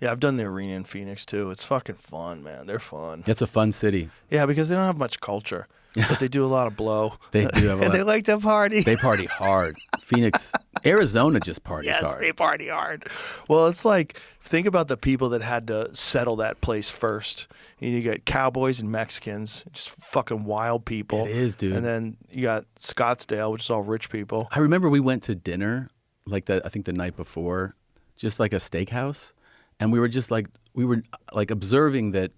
Yeah, I've done the arena in Phoenix too. It's fucking fun, man. They're fun. It's a fun city. Yeah, because they don't have much culture, but they do a lot of blow. They do have a lot. And they like to party. They party hard. Phoenix, Arizona just parties yes, hard. they party hard. Well, it's like, think about the people that had to settle that place first. You got cowboys and Mexicans, just fucking wild people. It is, dude. And then you got Scottsdale, which is all rich people. I remember we went to dinner, I think the night before, just like a steakhouse. And we were observing that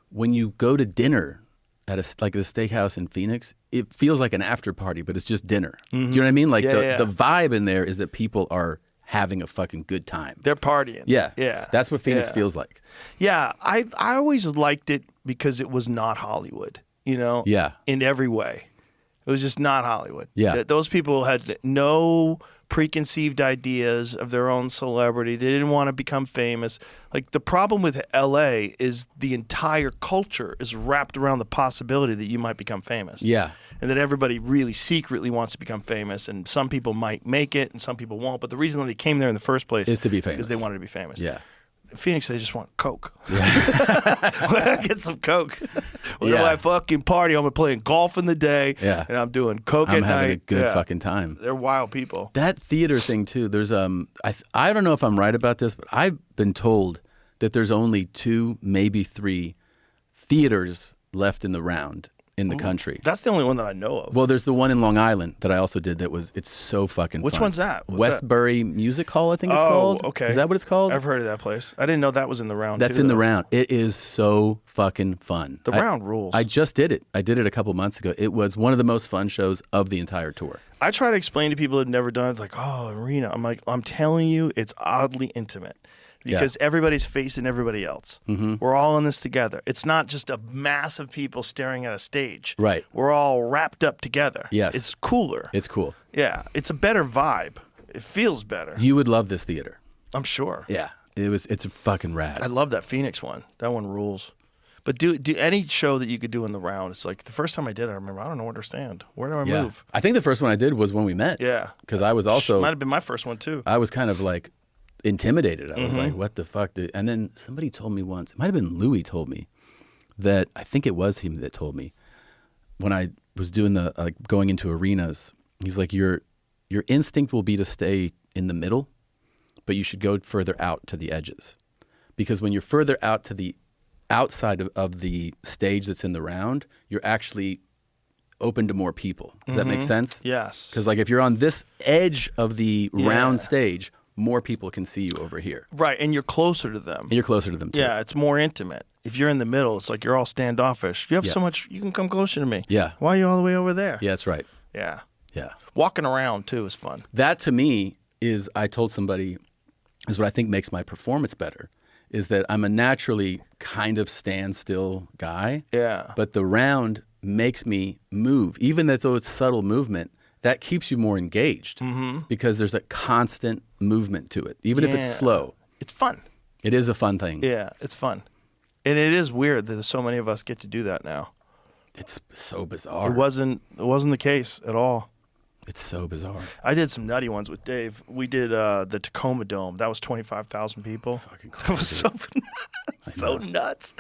when you go to dinner at the steakhouse in Phoenix, it feels like an after party, but it's just dinner. Do you know what I mean? Like the vibe in there is that people are having a fucking good time. They're partying. Yeah. Yeah. That's what Phoenix feels like. Yeah. I always liked it because it was not Hollywood, Yeah. in every way. It was just not Hollywood. Yeah. Those people had no preconceived ideas of their own celebrity. They didn't want to become famous. Like, the problem with LA is the entire culture is wrapped around the possibility that you might become famous. Yeah. And that everybody really secretly wants to become famous, and some people might make it and some people won't. But the reason that they came there in the first place Is to be famous. is they wanted to be famous. Yeah. Phoenix, they just want Coke. Yeah. Get some Coke. When I fucking party, I'm playing golf in the day, and I'm doing Coke at night. I'm having a good fucking time. They're wild people. That theater thing too. There's I don't know if I'm right about this, but I've been told that there's only 2, maybe 3 theaters left in the round in the country. That's the only one that I know of. Well, there's the one in Long Island that I also did it's so fucking Which fun. one's that? What's Westbury Music Hall, I think it's called. Okay. Is that what it's called? I've heard of that place. I didn't know that was in the round. That's too, in the though. round. It is so fucking fun. The round rules. I just did it. I did it a couple months ago. It was one of the most fun shows of the entire tour. I try to explain to people who've never done it, like, oh, arena. I'm like, I'm telling you, it's oddly intimate. Because everybody's facing everybody else. Mm-hmm. We're all in this together. It's not just a mass of people staring at a stage. Right. We're all wrapped up together. Yes. It's cooler. It's cool. Yeah. It's a better vibe. It feels better. You would love this theater. I'm sure. Yeah. It's fucking rad. I love that Phoenix one. That one rules. But do any show that you could do in the round, it's like the first time I did it, I remember, I don't know where to stand. Where do I move? I think the first one I did was when we met. Yeah. Because I was also... Might have been my first one, too. I was kind of like intimidated. I was Mm-hmm. like, what the fuck? And then somebody told me once, it might have been Louis told me, that I think it was him that told me, when I was doing going into arenas, he's like, your instinct will be to stay in the middle, but you should go further out to the edges. Because when you're further out to the outside of the stage that's in the round, you're actually open to more people. Does that make sense? Yes. Because like if you're on this edge of the round stage, more people can see you over here. Right, and you're closer to them. And you're closer to them too. Yeah, it's more intimate. If you're in the middle, it's like you're all standoffish. You have so much, you can come closer to me. Yeah. Why are you all the way over there? Yeah, that's right. Yeah. Yeah. Walking around, too, is fun. That to me is, I told somebody, is what I think makes my performance better, is that I'm a naturally kind of standstill guy. Yeah. But the round makes me move. Even though it's subtle movement, that keeps you more engaged because there's a constant movement to it, even if it's slow. It's fun. It is a fun thing. Yeah, it's fun. And it is weird that so many of us get to do that now. It's so bizarre. It wasn't the case at all. It's so bizarre. I did some nutty ones with Dave. We did the Tacoma Dome. That was 25,000 people. Fucking That was so nuts.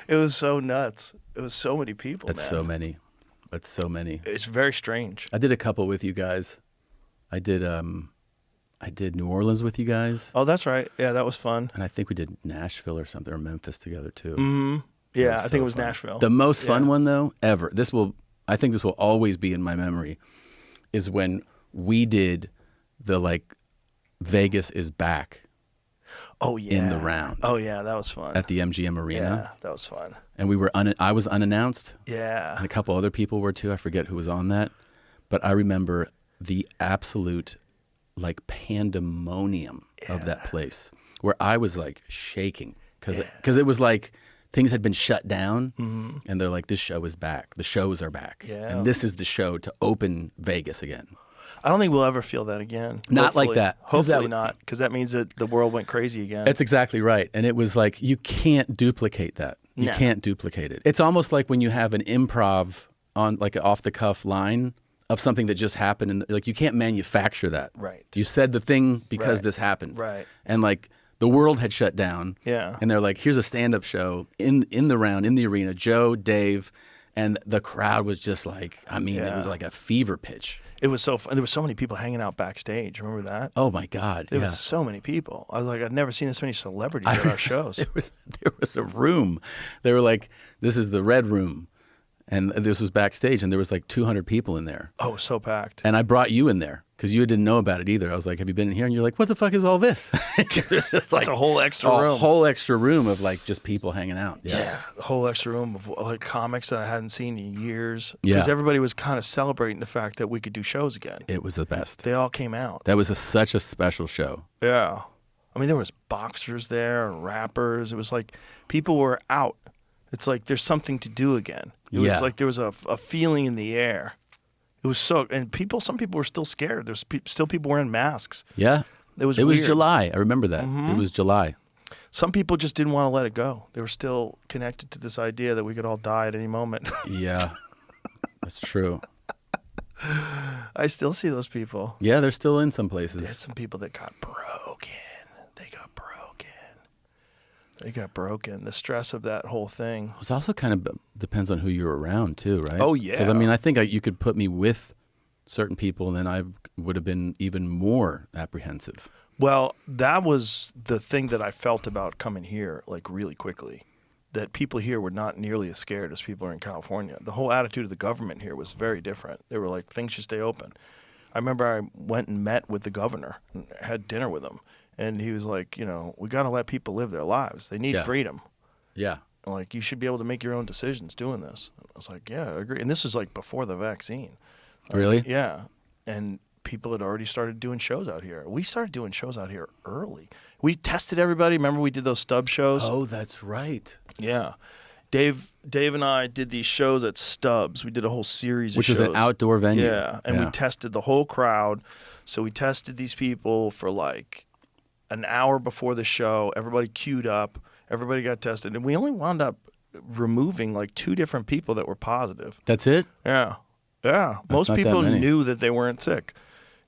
It was so nuts. It was so many people, That's man. so many. That's so many. It's very strange. I did a couple with you guys. I did New Orleans with you guys, Oh, that's right. Yeah, that was fun. and I think we did Nashville or something, or Memphis together too. Yeah, was I think so it was fun. Nashville. The most fun Yeah. one though ever. I think this will always be in my memory, is when we did the Vegas is back Oh, yeah. in the round Oh, yeah, that was fun. at the MGM Arena, Yeah, that was fun. and we were I was unannounced, Yeah. and a couple other people were too. I forget who was on that, but I remember the absolute pandemonium of that place, where I was shaking because it was like things had been shut down, and they're like, this show is back. The shows are back, Yeah. and this is the show to open Vegas again. I don't think we'll ever feel that again. Not like Hopefully. that. Hopefully not, because that means that the world went crazy again. That's exactly right. And it was like, you can't duplicate that. You No. can't duplicate it. It's almost like when you have an improv on like an off the cuff line of something that just happened. And like, you can't manufacture that. Right. You said the thing because Right. this happened. Right. And like the world had shut down. Yeah. And they're like, here's a stand-up show in the round, in the arena, Joe, Dave, and the crowd was just like, I mean, it was like a fever pitch. It was so fun. There were so many people hanging out backstage. Remember that? Oh my God. There yeah. was so many people. I was like, I'd never seen this many celebrities at our shows. There was a room. They were like, this is the red room. And this was backstage, and there was like 200 people in there. Oh, so packed. And I brought you in there because you didn't know about it either. I was like, have you been in here? And you're like, what the fuck is all this? There's just like It's a whole extra a room. whole extra room of like just people hanging out. Yeah, a whole extra room of like comics that I hadn't seen in years. Yeah. Because everybody was kind of celebrating the fact that we could do shows again. It was the best. They all came out. That was such a special show. Yeah. I mean, there was boxers there and rappers. It was like people were out. It's like there's something to do again. It Yeah. was like there was a feeling in the air. It was so, and some people were still scared. There's still people wearing masks. Yeah. It was It was weird. July. I remember that. It was July. Some people just didn't want to let it go. They were still connected to this idea that we could all die at any moment. Yeah. That's true. I still see those people. Yeah, they're still in some places. There's some people that got broken. They got broken. The stress of that whole thing. It also kind of depends on who you're around too, right? Oh, yeah. Because I mean, I think you could put me with certain people, and then I would have been even more apprehensive. Well, that was the thing that I felt about coming here, like really quickly, that people here were not nearly as scared as people are in California. The whole attitude of the government here was very different. They were like, things should stay open. I remember I went and met with the governor and had dinner with him. And he was like, we got to let people live their lives. They need Yeah. freedom. Yeah. Like, you should be able to make your own decisions doing this. I was like, yeah, I agree. And this was like before the vaccine. Really? Yeah. And people had already started doing shows out here. We started doing shows out here early. We tested everybody. Remember we did those stub shows? Oh, that's right. Yeah. Dave and I did these shows at Stubbs. We did a whole series Which of is shows. an outdoor venue. Yeah. And we Yeah. tested the whole crowd. So we tested these people for like an hour before the show. Everybody queued up. Everybody got tested. And we only wound up removing like 2 different people that were positive. That's it? Yeah. Yeah. Most not that people many. knew that they weren't sick,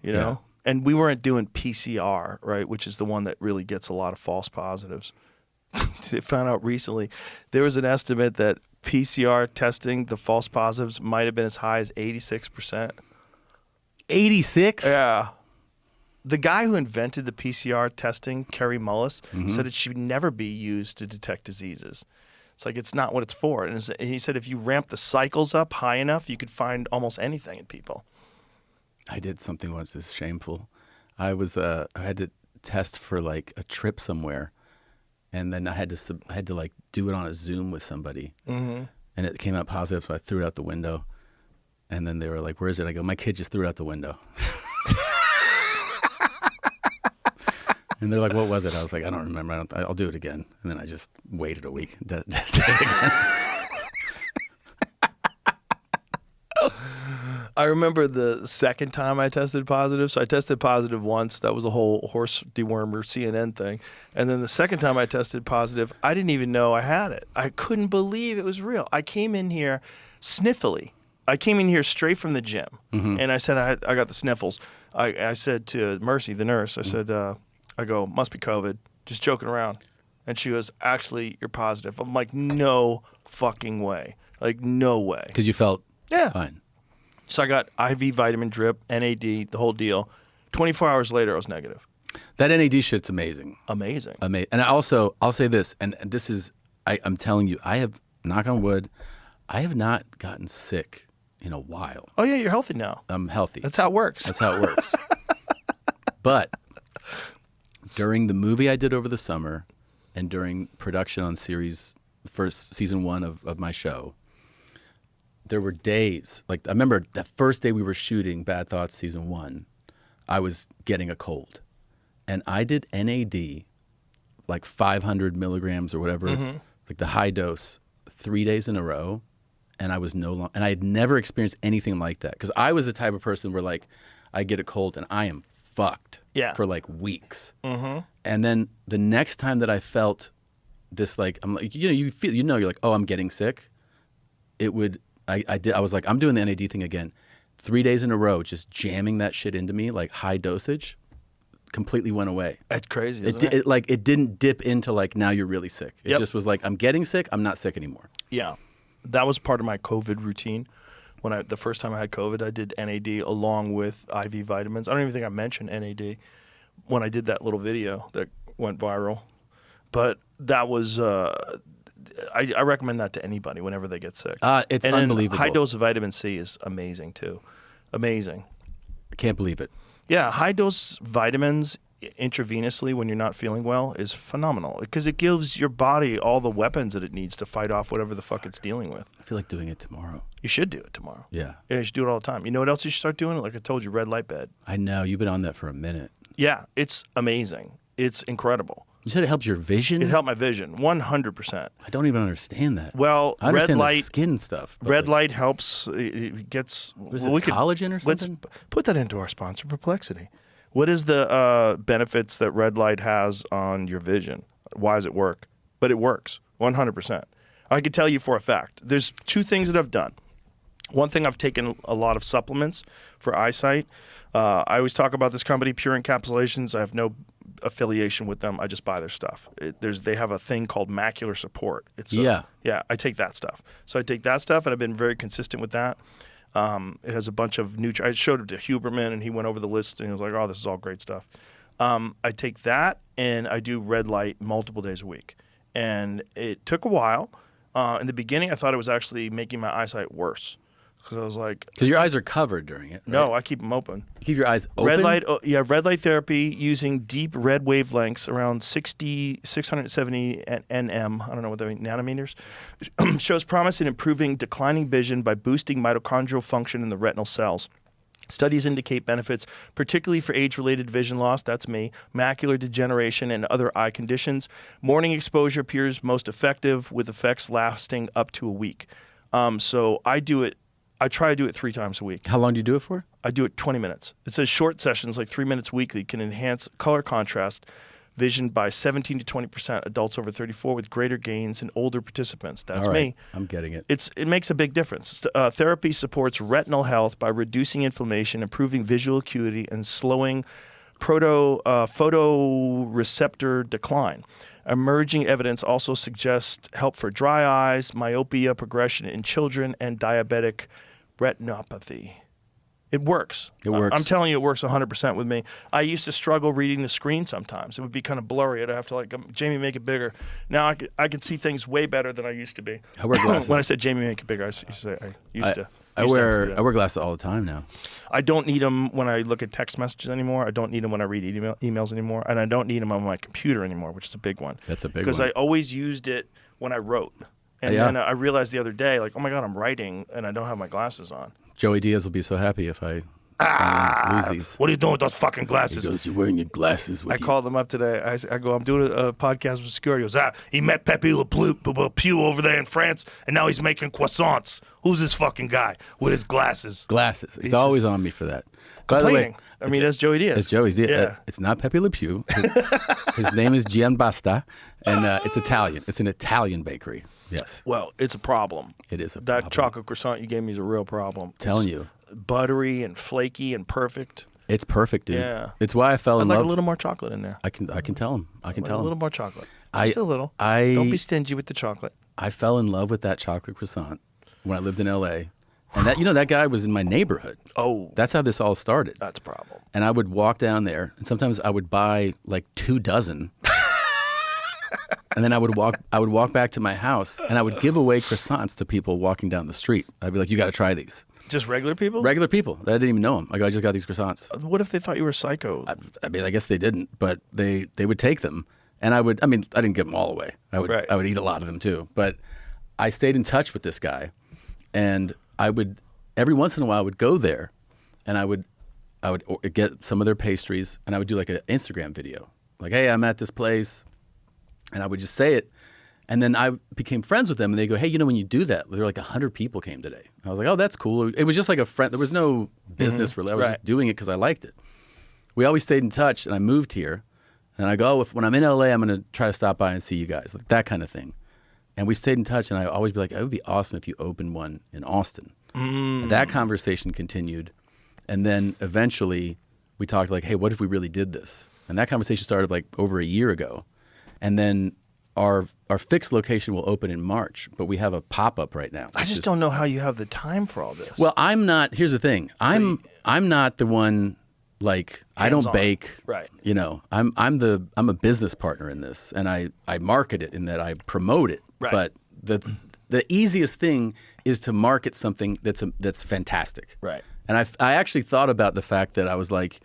you know? Yeah. And we weren't doing PCR, right, which is the one that really gets a lot of false positives. They found out recently there was an estimate that PCR testing, the false positives, might have been as high as 86%. 86? Yeah. The guy who invented the PCR testing, Kerry Mullis, said it should never be used to detect diseases. It's like it's not what it's for. And he said if you ramp the cycles up high enough, you could find almost anything in people. I did something once that's shameful. I had to test for like a trip somewhere, and then I had to like do it on a Zoom with somebody, and it came out positive, so I threw it out the window. And then they were like, "Where is it?" I go, "My kid just threw it out the window." And they're like, "What was it?" I was like, "I don't remember. I'll do it again." And then I just waited a week. Did it again. I remember the second time I tested positive. So I tested positive once. That was a whole horse dewormer CNN thing. And then the second time I tested positive, I didn't even know I had it. I couldn't believe it was real. I came in here sniffly. I came in here straight from the gym. And I said, I got the sniffles. I said to Mercy, the nurse, I said, I go, must be COVID. Just joking around. And she goes, actually, you're positive. I'm like, no fucking way. Like, no way. Because you felt fine. So I got IV vitamin drip, NAD, the whole deal. 24 hours later, I was negative. That NAD shit's amazing. Amazing. And I'll say this, and this is, I'm telling you, I have, knock on wood, I have not gotten sick in a while. Oh, yeah, you're healthy now. I'm healthy. That's how it works. That's how it works. But during the movie I did over the summer and during production on season 1 of my show, there were days, like I remember the first day we were shooting Bad Thoughts season 1, I was getting a cold. And I did NAD, like 500 milligrams or whatever, like the high dose, 3 days in a row. And I was and I had never experienced anything like that. Because I was the type of person where like, I get a cold and I am fucked for like weeks. Mm-hmm. And then the next time that I felt this, like, I'm like, you feel, you're like, oh, I'm getting sick. I was like, I'm doing the NAD thing again. 3 days in a row, just jamming that shit into me, like high dosage, completely went away. That's crazy, isn't it? It didn't dip into like, now you're really sick. It just was like, I'm getting sick, I'm not sick anymore. Yeah. That was part of my COVID routine. The first time I had COVID, I did NAD along with IV vitamins. I don't even think I mentioned NAD when I did that little video that went viral. But that was, I recommend that to anybody whenever they get sick. It's and unbelievable. High dose of vitamin C is amazing too. Amazing. I can't believe it. Yeah, high dose vitamins intravenously when you're not feeling well is phenomenal because it gives your body all the weapons that it needs to fight off whatever the fuck it's dealing with. I feel like doing it tomorrow. You should do it tomorrow. Yeah. Yeah, you should do it all the time. You know what else you should start doing? Like I told you, red light bed. I know. You've been on that for a minute. Yeah, it's amazing. It's incredible. You said it helped your vision? It helped my vision, 100%. I don't even understand that. Well, I understand red the light, skin stuff. Red light helps. It gets. Was it collagen or something? Let's put that into our sponsor, Perplexity. What is the benefits that red light has on your vision? Why does it work? But it works, 100%. I could tell you for a fact. There's two things that I've done. One thing, I've taken a lot of supplements for eyesight. I always talk about this company, Pure Encapsulations. I have no affiliation with them. I just buy their stuff. They have a thing called macular support. Yeah, I take that stuff. So I take that stuff, and I've been very consistent with that. It has a bunch of I showed it to Huberman, and he went over the list, and he was like, "Oh, this is all great stuff." I take that, and I do red light multiple days a week. And it took a while. In the beginning, I thought it was actually making my eyesight worse. Because I was like... Because your eyes are covered during it, right? No, I keep them open. You keep your eyes open? Red light therapy using deep red wavelengths around 670 nm, I don't know what that means, nanometers, shows promise in improving declining vision by boosting mitochondrial function in the retinal cells. Studies indicate benefits, particularly for age-related vision loss, that's me, macular degeneration, and other eye conditions. Morning exposure appears most effective, with effects lasting up to a week. So I try to do it 3 times a week. How long do you do it for? I do it 20 minutes. It says short sessions, like 3 minutes weekly, can enhance color contrast vision by 17 to 20%. Adults over 34 with greater gains in older participants. That's all right. me. I'm getting it. It makes a big difference. Therapy supports retinal health by reducing inflammation, improving visual acuity, and slowing photoreceptor decline. Emerging evidence also suggests help for dry eyes, myopia progression in children, and diabetic retinopathy. It works. It works. I'm telling you, it works 100% with me. I used to struggle reading the screen sometimes. It would be kind of blurry. I'd have to Jamie, make it bigger. Now I can see things way better than I used to be. I wear glasses. When I said Jamie, make it bigger, I used to say I wear glasses all the time now. I don't need them when I look at text messages anymore. I don't need them when I read emails anymore. And I don't need them on my computer anymore, which is a big one. That's a big one. Because I always used it when I wrote. And then I realized the other day, like, oh my God, I'm writing and I don't have my glasses on. Joey Diaz will be so happy if I lose these. What are you doing with those fucking glasses? He goes, you're wearing your glasses with I called him up today. I go, I'm doing a podcast with Segura. He goes, he met Pepe Le Pew over there in France, and now he's making croissants. Who's this fucking guy with his glasses? Glasses. He's always on me for that. By the way, I mean, that's Joey Diaz. It's Joey Diaz. Yeah. It's not Pepe Le Pew. His name is Gianbasta, and it's Italian. It's an Italian bakery. Yes. Well, it's a problem. It is a problem. That chocolate croissant you gave me is a real problem. Telling you. Buttery and flaky and perfect. It's perfect, dude. Yeah. It's why I fell in love. I'd like a little more chocolate in there. I can tell him. I can tell him. A little more chocolate. Just a little. Don't be stingy with the chocolate. I fell in love with that chocolate croissant when I lived in L.A. And that guy was in my neighborhood. Oh. That's how this all started. That's a problem. And I would walk down there, and sometimes I would buy like 2 dozen. And then I would walk back to my house, and I would give away croissants to people walking down the street. I'd be like, you got to try these. Just regular people? Regular people. I didn't even know them. I just got these croissants. What if they thought you were psycho? I mean, I guess they didn't, but they would take them. And I didn't give them all away. I would eat a lot of them too. But I stayed in touch with this guy, and I would, every once in a while, I would go there, and I would get some of their pastries, and I would do like an Instagram video. Like, hey, I'm at this place. And I would just say it, And then I became friends with them, and they go, hey, you know, when you do that, there were like 100 people came today. I was like, oh, that's cool. It was just like a friend. There was no business really. I was just doing it because I liked it. We always stayed in touch, and I moved here. And I go, when I'm in LA, I'm going to try to stop by and see you guys, like that kind of thing. And we stayed in touch, and I always be like, it would be awesome if you opened one in Austin. And that conversation continued. And then eventually we talked like, hey, what if we really did this? And that conversation started like over a year ago. And then our fixed location will open in March, but we have a pop-up right now. I just don't know how you have the time for all this. Well, I'm not, here's the thing. I'm not the one, like, I don't bake. Right. You know, I'm a business partner in this, and I market it in that I promote it. Right. But the easiest thing is to market something that's fantastic. Right. And I actually thought about the fact that I was like,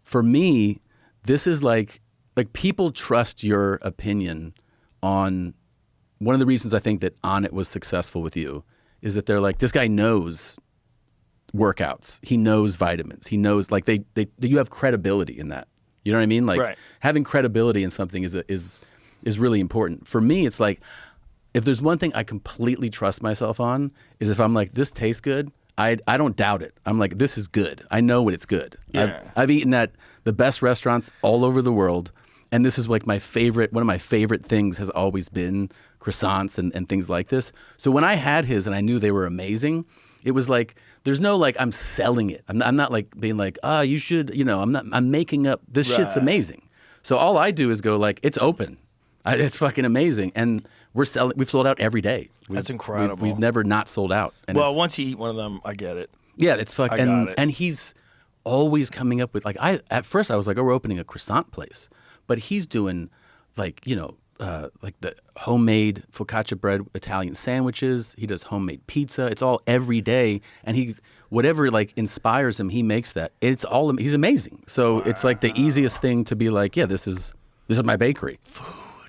for me, this is like people trust your opinion on. One of the reasons I think that On It was successful with you is that they're like, this guy knows workouts, he knows vitamins, he knows, like you have credibility in that. You know what I mean? Like having credibility in something is really important. For me, it's like, if there's one thing I completely trust myself on, is if I'm like, this tastes good, I don't doubt it. I'm like, this is good. I know when it's good. Yeah. I've eaten at the best restaurants all over the world, and this is like one of my favorite things has always been croissants and things like this. So when I had his and I knew they were amazing, it was like, there's no like, I'm selling it. I'm not like being like, you should, you know, I'm making up, this shit's amazing. So all I do is go like, it's open. It's fucking amazing. And we've sold out every day. That's incredible. We've never not sold out. And well, once you eat one of them, I get it. Yeah, it's fucking, and he's always coming up with like, at first I was like, oh, we're opening a croissant place. But he's doing like, you know, like the homemade focaccia bread Italian sandwiches. He does homemade pizza. It's all every day. And he's, whatever like inspires him, he makes that. He's amazing. So it's like the easiest thing to be like, yeah, this is my bakery. Food.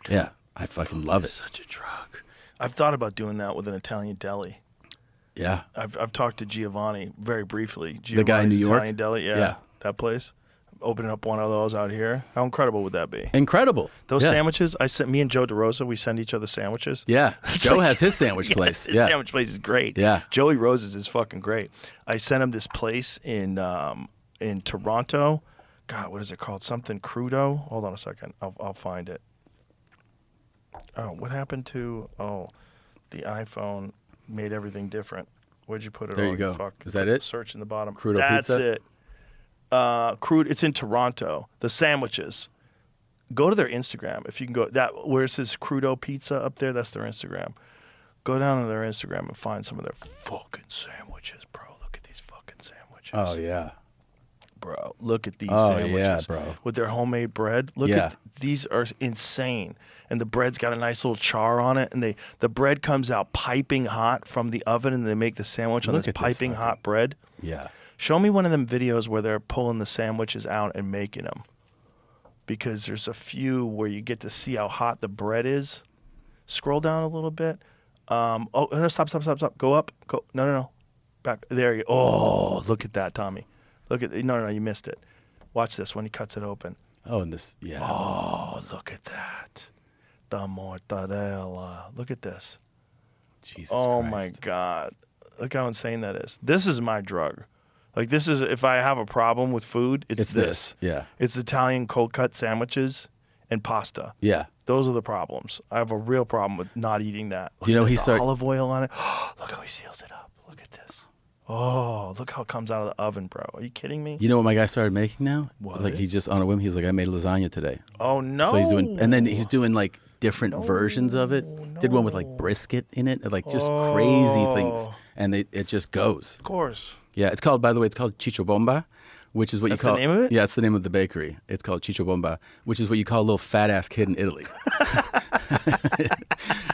Yeah, I fucking love it. Such a drug. I've thought about doing that with an Italian deli. Yeah. I've talked to Giovanni very briefly. The guy in New York? Italian deli, yeah. That place. Opening up one of those out here. How incredible would that be? Incredible. Those sandwiches, me and Joe DeRosa, we send each other sandwiches. Yeah. Joe has his sandwich place. His sandwich place is great. Yeah. Joey Rose's is fucking great. I sent him this place in Toronto. God, what is it called? Something Crudo. Hold on a second. I'll find it. Oh, what happened to the iPhone made everything different. Where'd you put it? There you go. Fuck. Is that it? Search in the bottom. Crudo That's pizza? it. It's in Toronto. The sandwiches. Go to their Instagram if you can go. Where it says Crudo Pizza up there, that's their Instagram. Go down to their Instagram and find some of their fucking sandwiches, bro. Look at these fucking sandwiches. Oh yeah, bro. Look at these sandwiches. Yeah, bro. With their homemade bread. Look at these are insane. And the bread's got a nice little char on it, and the bread comes out piping hot from the oven, and they make the sandwich on this piping hot bread. Yeah. Show me one of them videos where they're pulling the sandwiches out and making them. Because there's a few where you get to see how hot the bread is. Scroll down a little bit. No, stop. Go up. Go. No. Back. There you go. Oh, look at that, Tommy. Look at No, you missed it. Watch this when he cuts it open. Oh, and this, yeah. Oh, look at that. The mortadella. Look at this. Jesus Oh, Christ. my God. Look how insane that is. This is my drug. Like, this is, if I have a problem with food, it's this. Yeah. It's Italian cold cut sandwiches and pasta. Yeah. Those are the problems. I have a real problem with not eating that. Do you know Look he at the started olive oil on it? Look how he seals it up. Look at this. Oh, look how it comes out of the oven, bro. Are you kidding me? You know what my guy started making now? What? Like he's just on a whim. He's like, I made lasagna today. Oh, no. So he's doing, and then he's doing like different versions of it. Did one with like brisket in it, like just crazy things, and it just goes. Of course. Yeah, it's called. By the way, it's called Chicho Bomba, which is what That's you call. the name of it? Yeah, it's the name of the bakery. It's called Chicho Bomba, which is what you call a little fat ass kid in Italy.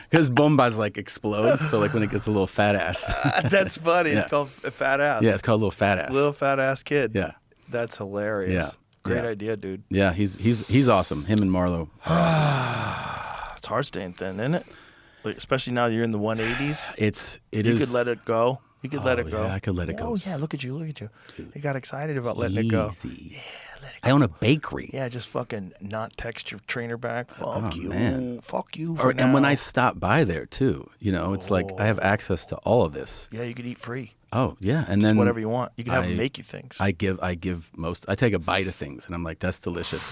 Because bombas like explode, so like when it gets a little fat ass. That's funny. Yeah. It's called a fat ass. Yeah, it's called a little fat ass. Little fat ass kid. Yeah. That's hilarious. Yeah. Great Yeah. idea, dude. Yeah, he's awesome. Him and Marlo are awesome. It's hard staying thin, isn't it? Like, especially now that you're in the 180s. It You is. could let it go. You could let it go. Yeah, I could let it go. Oh yeah, look at you. Dude. You got excited about letting it go. Easy. I own a bakery. Yeah, just fucking not text your trainer back. Fuck you. Man. Fuck you And when I stop by there too, it's like I have access to all of this. Yeah, you could eat free. Oh yeah, and Just then whatever you want. You can have them make you things. I take a bite of things, and I'm like, that's delicious,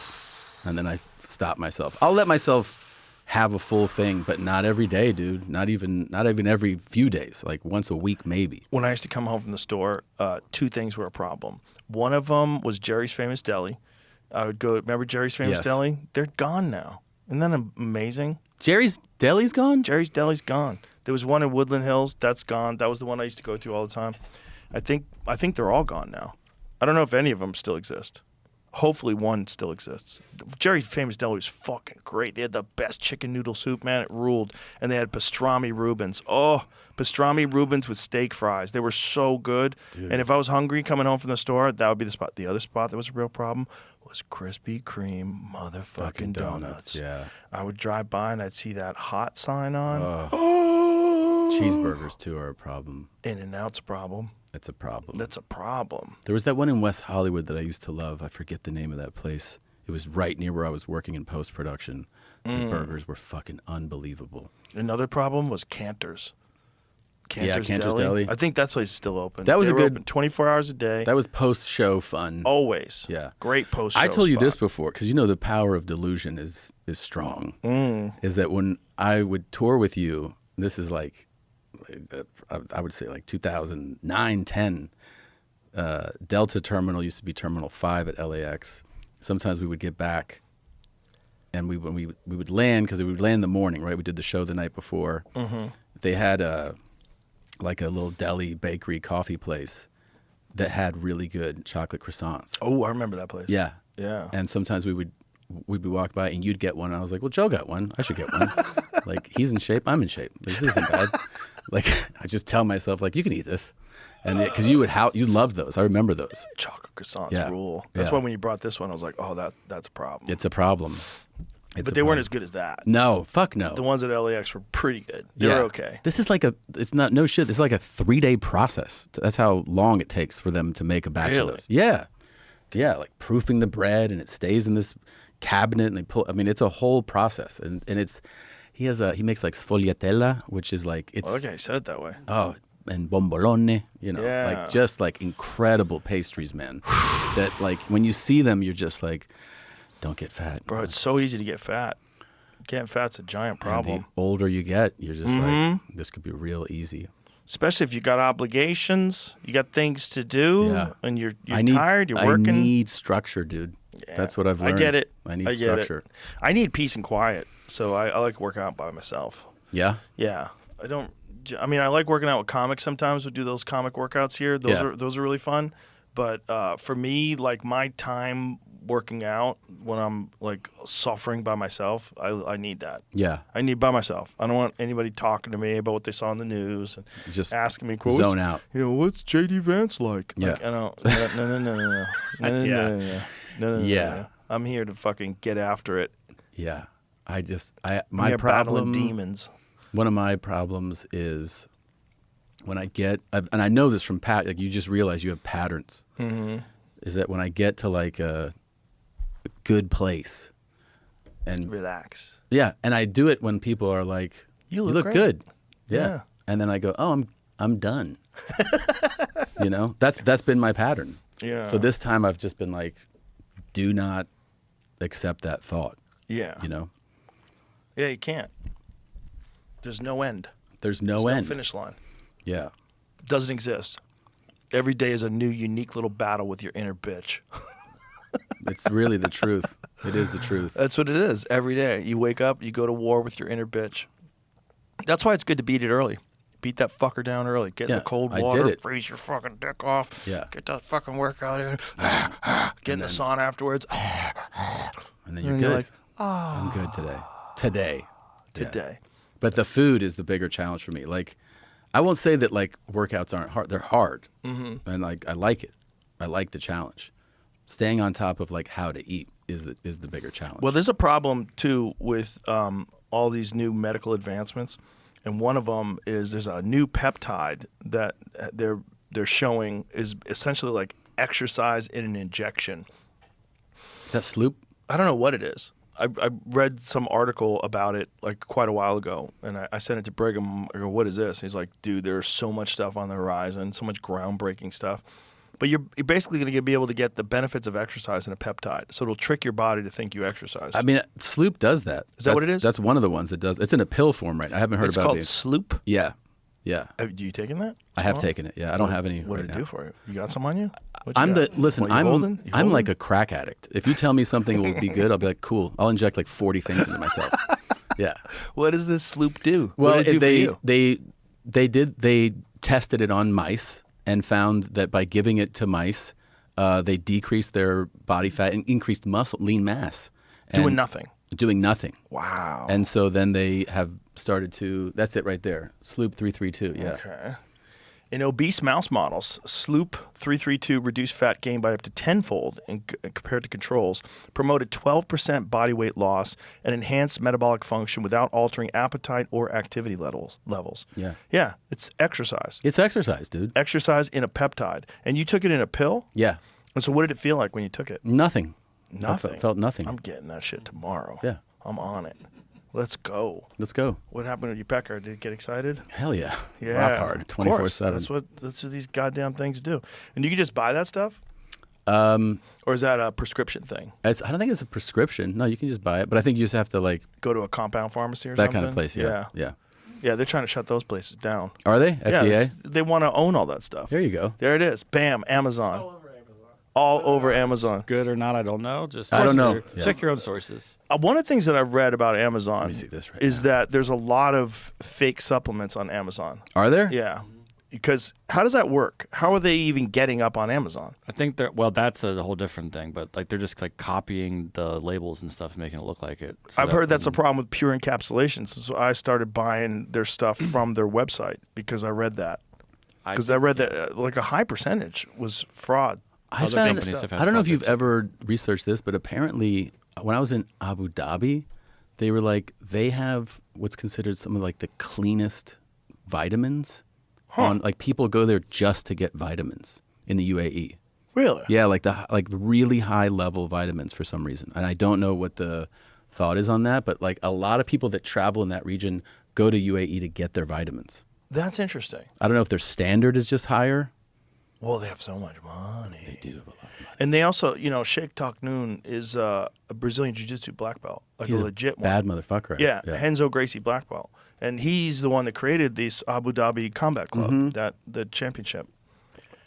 and then I stop myself. I'll let myself have a full thing, but not every day, dude. Not even every few days. Like once a week, maybe. When I used to come home from the store, 2 things were a problem. One of them was Jerry's Famous Deli. I would go. Remember Jerry's Famous Yes. Deli? They're gone now. Isn't that amazing? Jerry's Deli's gone? Jerry's Deli's gone. There was one in Woodland Hills. That's gone. That was the one I used to go to all the time. I think they're all gone now. I don't know if any of them still exist. Hopefully one still exists. Jerry's Famous Deli was fucking great. They had the best chicken noodle soup, man. It ruled. And they had pastrami Reubens. Oh, pastrami Reubens with steak fries. They were so good. Dude. And if I was hungry coming home from the store, that would be the spot. The other spot that was a real problem was Krispy Kreme motherfucking donuts. Yeah. I would drive by and I'd see that hot sign on. Cheeseburgers too are a problem. In-N-Out's a problem. It's a problem. That's a problem. There was that one in West Hollywood that I used to love. I forget the name of that place. It was right near where I was working in post-production. The burgers were fucking unbelievable. Another problem was Cantor's. Cantor's Deli. I think that place is still open. That was They a were good- open 24 hours a day. That was post-show fun. Always. Yeah. Great post-show I told you this spot. before because the power of delusion is strong. Is that when I would tour with you, this is like, I would say like 2009, 10, Delta Terminal used to be Terminal 5 at LAX. Sometimes we would get back and we would land, because we would land in the morning, right? We did the show the night before. They had a little deli, bakery, coffee place that had really good chocolate croissants. Oh, I remember that place. Yeah. Yeah. And sometimes we'd walk by and you'd get one. And I was like, well, Joe got one. I should get one. Like, he's in shape. I'm in shape. This isn't bad. Like, I just tell myself, like, you can eat this. And because you loved those. I remember those. Chocolate croissants rule. That's Yeah. why when you brought this one, I was like, oh, that's a problem. It's a problem. But they weren't as good as that. No, fuck no. The ones at LAX were pretty good. They were okay. This is like it's not no shit. This is like a 3-day process. That's how long it takes for them to make a batch of those. Yeah. Yeah, like proofing the bread, and it stays in this cabinet, and they pull. I mean, it's a whole process, and he makes like sfogliatella, which is like it's. Okay, said it that way. Oh, and bombolone, Yeah. like just like incredible pastries, man. That like when you see them, you're just like, don't get fat, Bro, it's so easy to get fat. Getting fat's a giant problem. And the older you get, you're just like, this could be real easy. Especially if you got obligations, you got things to do, and you're tired, you're working. I need structure, dude. Yeah. That's what I've learned. I get it. I need structure. I need peace and quiet, so I like working out by myself. Yeah? Yeah. I like working out with comics sometimes. We do those comic workouts here. Those are really fun. But for me, like my time working out when I'm like suffering by myself, I need that. Yeah. I need by myself. I don't want anybody talking to me about what they saw in the news and Just asking me zone out. What's JD Vance like? Yeah. Like, I don't. No. Yeah. I'm here to fucking get after it. Yeah. My I'm here problem. battling demons. One of my problems is when I get, and I know this from Pat, like you just realize you have patterns. Is that when I get to like a good place and Relax. yeah, and I do it when people are like, you look great." good. Yeah. Yeah. And then I go, oh, I'm done. That's been my pattern. Yeah. So this time I've just been like, do not accept that thought. Yeah. Yeah, you can't. There's no end. there's no There's end. no finish line. Yeah. Doesn't exist. Every day is a new, unique little battle with your inner bitch. It's really the truth. It is the truth. That's what it is. Every day. You wake up, you go to war with your inner bitch. That's why it's good to beat it early. Beat that fucker down early. Get in the cold I water. did it. Freeze your fucking dick off. Yeah. Get that fucking workout in. Get in the sauna afterwards. And then you're And good. you're like, I'm good today. Today. Yeah. today. But the food is the bigger challenge for me. Like, I won't say that like workouts aren't hard. They're hard, and like I like it. I like the challenge. Staying on top of like how to eat is the bigger challenge. Well, there's a problem too with all these new medical advancements. and one of them is there's a new peptide that they're showing is essentially like exercise in an injection. Is that Sloop? I don't know what it is. I read some article about it like quite a while ago, and I sent it to Brigham. I go, what is this? And he's like, dude, there's so much stuff on the horizon, so much groundbreaking stuff. But you're basically going to be able to get the benefits of exercise in a peptide. So it'll trick your body to think you exercised. I mean, Sloop does that. Is that what it is? That's one of the ones that does. It's in a pill form, right? I haven't heard It's about it. called Sloop? Yeah. Yeah. Have you taken that? I have taken it. Yeah. I don't have any What right did it now. do for you? You got some on you? What you got? Listen, What, you I'm holding? You I'm like holding? a crack addict. If you tell me something will be good, I'll be like, cool. I'll inject like 40 things into myself. Yeah. What does this Sloop do? Well, what did it do for you? they tested it on mice and found that by giving it to mice, they decreased their body fat and increased muscle, lean mass. Doing nothing. Doing nothing. Wow. And so then they have started to. That's it right there. Sloop 332. Yeah. Okay. In obese mouse models, Sloop 332 reduced fat gain by up to tenfold compared to controls, promoted 12% body weight loss, and enhanced metabolic function without altering appetite or activity levels. Yeah. Yeah, it's exercise. It's exercise, dude. Exercise in a peptide. And you took it in a pill? Yeah. And so what did it feel like when you took it? Nothing. Nothing. I felt nothing. I'm getting that shit tomorrow. Yeah. I'm on it. Let's go. Let's go. What happened to your pecker? Did it get excited? Hell yeah. Yeah. Rock hard. of course. 24/7. That's what these goddamn things do. And you can just buy that stuff? Or is that a prescription thing? I don't think it's a prescription. No, you can just buy it. But I think you just have to like Go to a compound pharmacy or that something? kind of place. Yeah. Yeah. Yeah, they're trying to shut those places down. Are they? Yeah, FDA? they want to own all that stuff. There you go. There it is. Bam, Amazon. All over Amazon. Good or not, I don't know. Just I don't know. Check your own sources. One of the things that I've read about Amazon me see this right is that there's a lot of fake supplements on Amazon. Are there? Yeah. Because how does that work? How are they even getting up on Amazon? I think that's a whole different thing, but like they're just like copying the labels and stuff, making it look like it. So I've heard that's a problem with pure encapsulations. So I started buying their stuff from their website because I read that. Because I read that like a high percentage was fraud. I Other found, companies have had I don't know if fraud you've there, too. ever researched this, but apparently when I was in Abu Dhabi, they were like, they have what's considered some of like the cleanest vitamins. On like people go there just to get vitamins in the UAE. Really? Yeah, like the really high level vitamins for some reason. And I don't know what the thought is on that, but like a lot of people that travel in that region go to UAE to get their vitamins. That's interesting. I don't know if their standard is just higher. Well, they have so much money. They do have a lot of money. And they also, Sheikh Taknoon is a Brazilian Jiu-Jitsu black belt, like He's a legit one. bad motherfucker. Right? Yeah, Renzo Gracie black belt. And he's the one that created this Abu Dhabi Combat Club, the championship.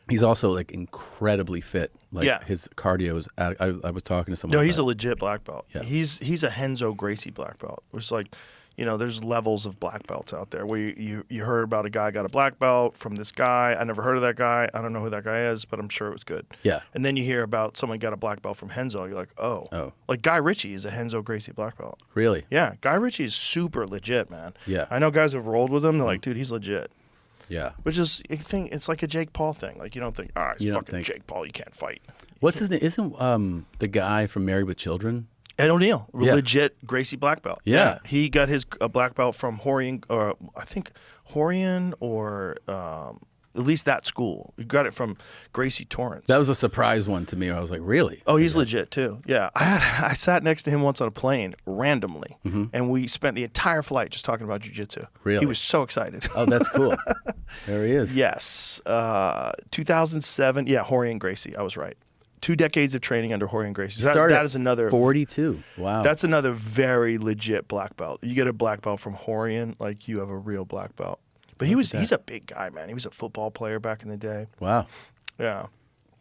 He's also like incredibly fit. Like Yeah. his cardio is. I was talking to someone. No, he's a about legit black belt. Yeah. He's a Renzo Gracie black belt. It's like, there's levels of black belts out there where you heard about a guy got a black belt from this guy. I never heard of that guy. I don't know who that guy is, but I'm sure it was good. Yeah. And then you hear about someone got a black belt from Renzo. You're like, oh. Oh. Like Guy Ritchie is a Renzo Gracie black belt. Really? Yeah, Guy Ritchie is super legit, man. Yeah. I know guys have rolled with him. They're like, dude, he's legit. Yeah. Which is, it's like a Jake Paul thing. Like, you don't think, it's You don't fucking think- Jake Paul, you can't fight. What's his name? Isn't the guy from Married with Children? Ed O'Neill, Yeah. legit Gracie black belt. Yeah. He got his black belt from Horian, or I think Horian, or at least that school. He got it from Gracie Torrance. That was a surprise one to me. I was like, really? Oh, he's legit too. Yeah, I sat next to him once on a plane randomly, and we spent the entire flight just talking about jiu-jitsu. Really? He was so excited. Oh, that's cool. There he is. Yes, 2007. Yeah, Horian Gracie. I was right. 2 decades of training under Horian Gracie. So Started that at is another 42. Wow. That's another very legit black belt. You get a black belt from Horian, like you have a real black belt. But he's a big guy, man. He was a football player back in the day. wow. Yeah.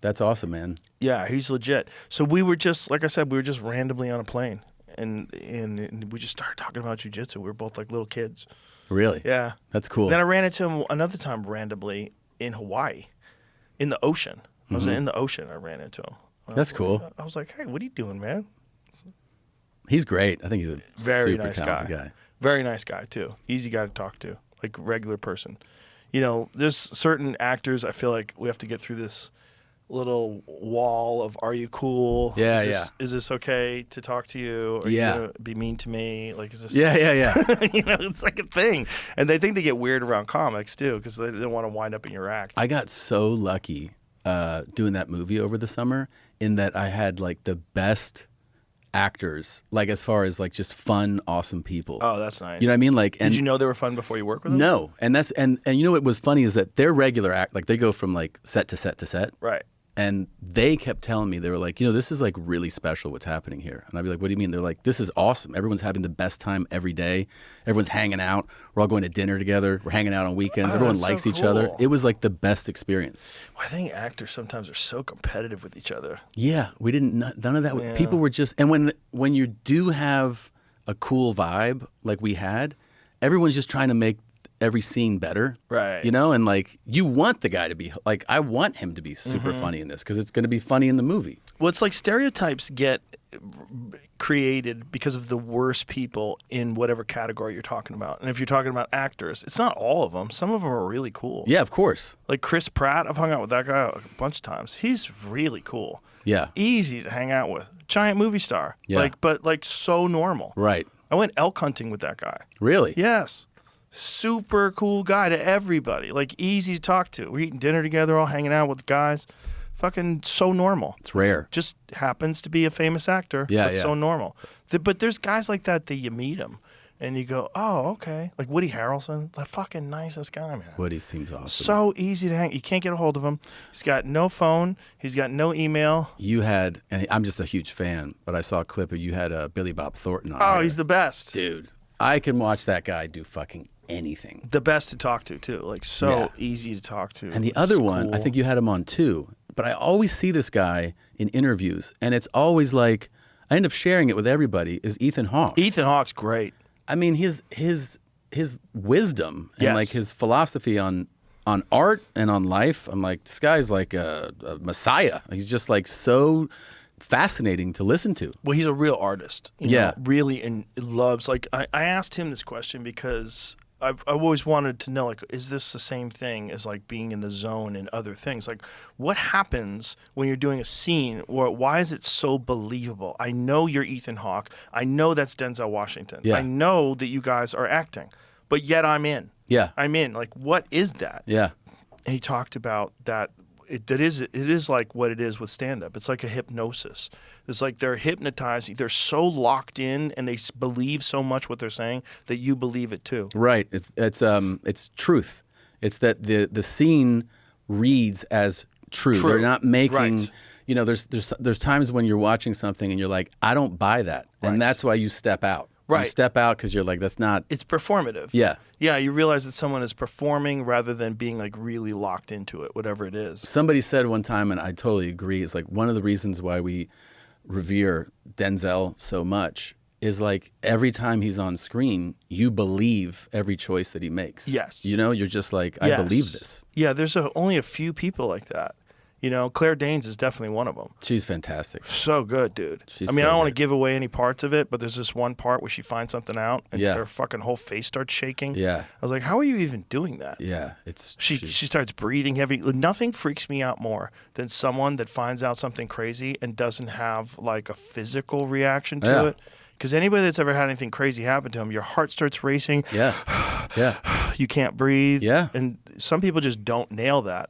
That's awesome, man. Yeah, he's legit. So we were just, like I said, we were just randomly on a plane. And we just started talking about jiu-jitsu. We were both like little kids. Really? Yeah. That's cool. Then I ran into him another time randomly in Hawaii, in the ocean. I was in the ocean. I ran into him. That's cool. I was like, hey, what are you doing, man? He's great. I think he's a Very super nice talented guy. Very nice guy, too. Easy guy to talk to, like regular person. There's certain actors I feel like we have to get through this little wall of "Are you cool? Yeah, Is this okay to talk to you? Are Yeah. you gonna be mean to me? Like, is this?" Yeah. You know, it's like a thing, and they think they get weird around comics too because they don't want to wind up in your act. I got so lucky doing that movie over the summer in that I had like the best actors, like as far as like just fun, awesome people. Oh, that's nice. You know what I mean? Like, and did you know they were fun before you worked with them? No, and that's and you know what was funny is that their regular act, like they go from like set to set to set, Right. and they kept telling me, they were like, you know, this is like really special what's happening here. And I'd be like, what do you mean? They're like, this is awesome. Everyone's having the best time every day. Everyone's hanging out. We're all going to dinner together. We're hanging out on weekends. Oh, Everyone that's so likes each other. cool. It was like the best experience. Well, I think actors sometimes are so competitive with each other. Yeah, we didn't, none of that. Yeah. People were just, and when you do have a cool vibe like we had, everyone's just trying to make every scene better. Right. You know, and like you want the guy to be, like I want him to be super funny in this because it's going to be funny in the movie. Well, it's like stereotypes get created because of the worst people in whatever category you're talking about. And if you're talking about actors, it's not all of them. Some of them are really cool. Yeah, of course. Like Chris Pratt, I've hung out with that guy a bunch of times. He's really cool. Yeah. Easy to hang out with. Giant movie star. Yeah. But so normal. Right. I went elk hunting with that guy. Really? Yes. Super cool guy to everybody. Like easy to talk to. We're eating dinner together, all hanging out with the guys. Fucking so normal. It's rare. Just happens to be a famous actor. Yeah, but yeah. so normal. But there's guys like that you meet them and you go, oh, okay. Like Woody Harrelson, the fucking nicest guy, man. Woody seems awesome. So easy to hang. You can't get a hold of him. He's got no phone. He's got no email. You had, and I'm just a huge fan, but I saw a clip of you had Billy Bob Thornton on. Oh, here. he's the best. Dude, I can watch that guy do fucking anything. The best to talk to, too. Like, so Yeah. easy to talk to. And the other It's one, I cool. think you had him on too, but I always see this guy in interviews, and it's always like, I end up sharing it with everybody, is Ethan Hawke. Ethan Hawke's great. I mean, his wisdom and Yes. like his philosophy on art and on life. I'm like, this guy's like a messiah. He's just like so fascinating to listen to. Well, he's a real artist. You Yeah. know, really, and loves. Like, I asked him this question because I've always wanted to know, like, is this the same thing as like being in the zone and other things? Like, what happens when you're doing a scene, or why is it so believable? I know you're Ethan Hawke. I know that's Denzel Washington. Yeah. I know that you guys are acting, but yet I'm in. Yeah. I'm in. Like, what is that? Yeah. And he talked about that. It is like what it is with stand-up. It's like a hypnosis. It's like they're hypnotized. They're so locked in, and they believe so much what they're saying that you believe it too. Right. It's truth. It's that the scene reads as true. True. They're not making. Right. You know, there's times when you're watching something and you're like, I don't buy that, Right. and that's why you step out. You Right. step out because you're like, that's not. It's performative. Yeah. Yeah, you realize that someone is performing rather than being like really locked into it, whatever it is. Somebody said one time, and I totally agree, it's like one of the reasons why we revere Denzel so much is like every time he's on screen, you believe every choice that he makes. Yes. You know, you're just like, I Yes. believe this. Yeah, there's only a few people like that. You know, Claire Danes is definitely one of them. She's fantastic. So good, dude. She's I mean, so I don't want to good. give away any parts of it, but there's this one part where she finds something out and Yeah. her fucking whole face starts shaking. Yeah. I was like, how are you even doing that? Yeah. She starts breathing heavy. Nothing freaks me out more than someone that finds out something crazy and doesn't have like a physical reaction to Yeah. it. Because anybody that's ever had anything crazy happen to them, your heart starts racing. Yeah. Yeah. You can't breathe. Yeah. And some people just don't nail that.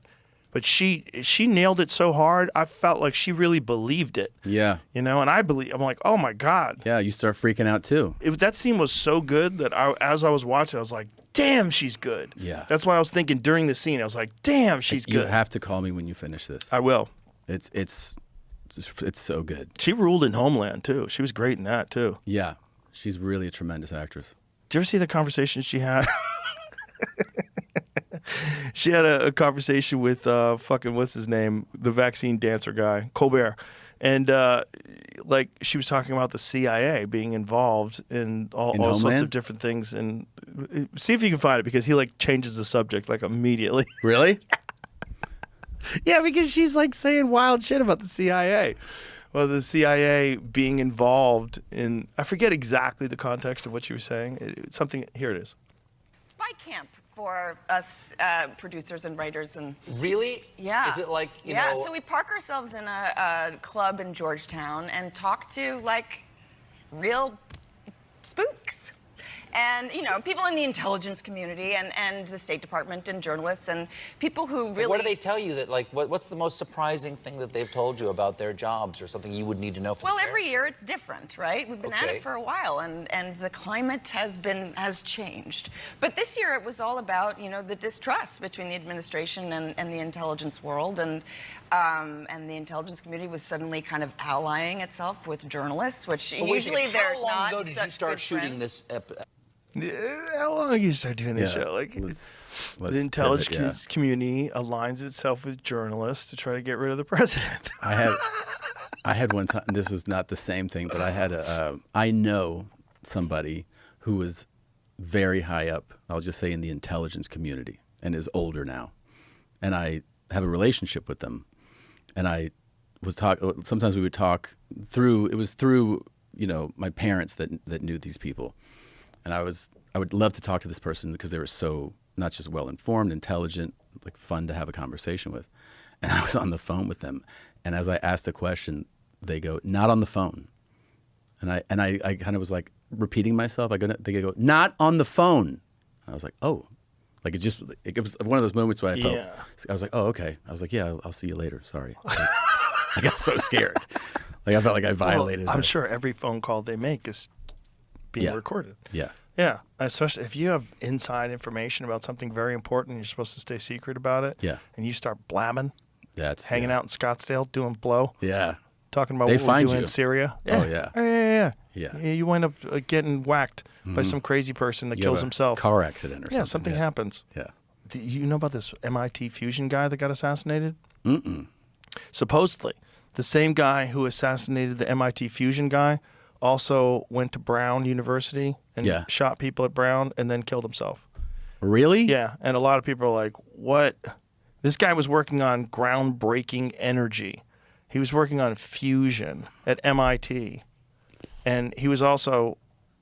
But she nailed it so hard, I felt like she really believed it. Yeah. You know, and I'm like, oh my God. Yeah. You start freaking out too. That scene was so good that as I was watching, I was like, damn, she's good. Yeah. That's what I was thinking during the scene. I was like, damn, she's You good. have to call me when you finish this. I will. It's so good. She ruled in Homeland, too. She was great in that, too. Yeah. She's really a tremendous actress. Did you ever see the conversation she had? She had a conversation with fucking, what's his name? The vaccine dancer guy, Colbert. And, like, she was talking about the CIA being involved in all sorts Homeland? of different things. And see if you can find it, because he, like, changes the subject, like, immediately. Really? Yeah, because she's, like, saying wild shit about the CIA. Well, the CIA being involved in, I forget exactly the context of what she was saying. Something, here it is. Spy camp for us producers and writers and Really? yeah. Is it like, you yeah, know? so we park ourselves in a club in Georgetown and talk to like real spooks. And, you know, people in the intelligence community and the State Department and journalists and people who really... What do they tell you that, like, what's the most surprising thing that they've told you about their jobs or something you would need to know from Well, every year it's different, right? We've been at Okay. it for a while, and the climate has changed. But this year it was all about, you know, the distrust between the administration and the intelligence world, and the intelligence community was suddenly kind of allying itself with journalists, which But wait a usually second, they're how long not ago did you such start good shooting friends. this? How long you start doing this show? Like, Let's the intelligence pivot, community aligns itself with journalists to try to get rid of the president. I had one time. This is not the same thing, but I know somebody who was very high up. I'll just say in the intelligence community, and is older now, and I have a relationship with them, and I was sometimes we would talk through. It was through, you know, my parents that knew these people. And I would love to talk to this person because they were so not just well-informed, intelligent, like fun to have a conversation with. And I was on the phone with them. And as I asked a question, they go, "Not on the phone." And I kind of was like repeating myself. They go, "Not on the phone." And I was like, "Oh." Like it was one of those moments where I felt, I was like, "Oh, okay." I was like, "Yeah, I'll see you later. Sorry." I got so scared. Like I felt like I violated. I'm sure every phone call they make is being recorded. Yeah. Yeah. Especially if you have inside information about something very important and you're supposed to stay secret about it. Yeah. And you start blabbing. That's hanging out in Scottsdale doing blow. Yeah. Talking about They what we're find doing you. in Syria. Oh, yeah. Yeah. You wind up getting whacked by some crazy person that You kills have a himself. car accident or something. Yeah, something happens. Yeah. Do you know about this MIT fusion guy that got assassinated? Mm-mm. Supposedly, the same guy who assassinated the MIT fusion guy also went to Brown University and shot people at Brown and then killed himself. Really? Yeah, and a lot of people are like, what? This guy was working on groundbreaking energy. He was working on fusion at MIT. And he was also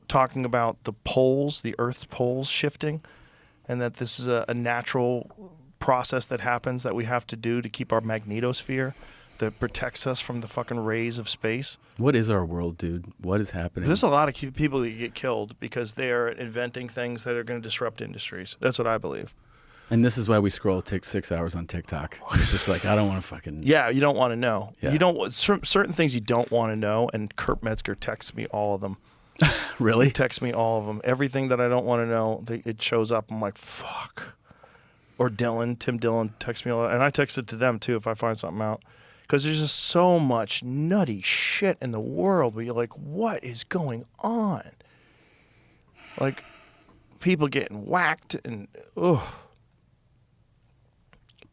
talking about the poles, the Earth's poles shifting, and that this is a natural process that happens that we have to do to keep our magnetosphere that protects us from the fucking rays of space. What is our world, dude? What is happening? There's a lot of people that get killed because they are inventing things that are going to disrupt industries. That's what I believe. And this is why we scroll 6 hours on TikTok. It's just like, I don't want to fucking... Yeah, you don't want to know. Yeah. You don't certain things you don't want to know, and Kurt Metzger texts me all of them. Really? He texts me all of them. Everything that I don't want to know, it shows up. I'm like, fuck. Or Tim Dillon texts me all that. And I text it to them, too, if I find something out. Because there's just so much nutty shit in the world where you're like, what is going on? Like, people getting whacked and,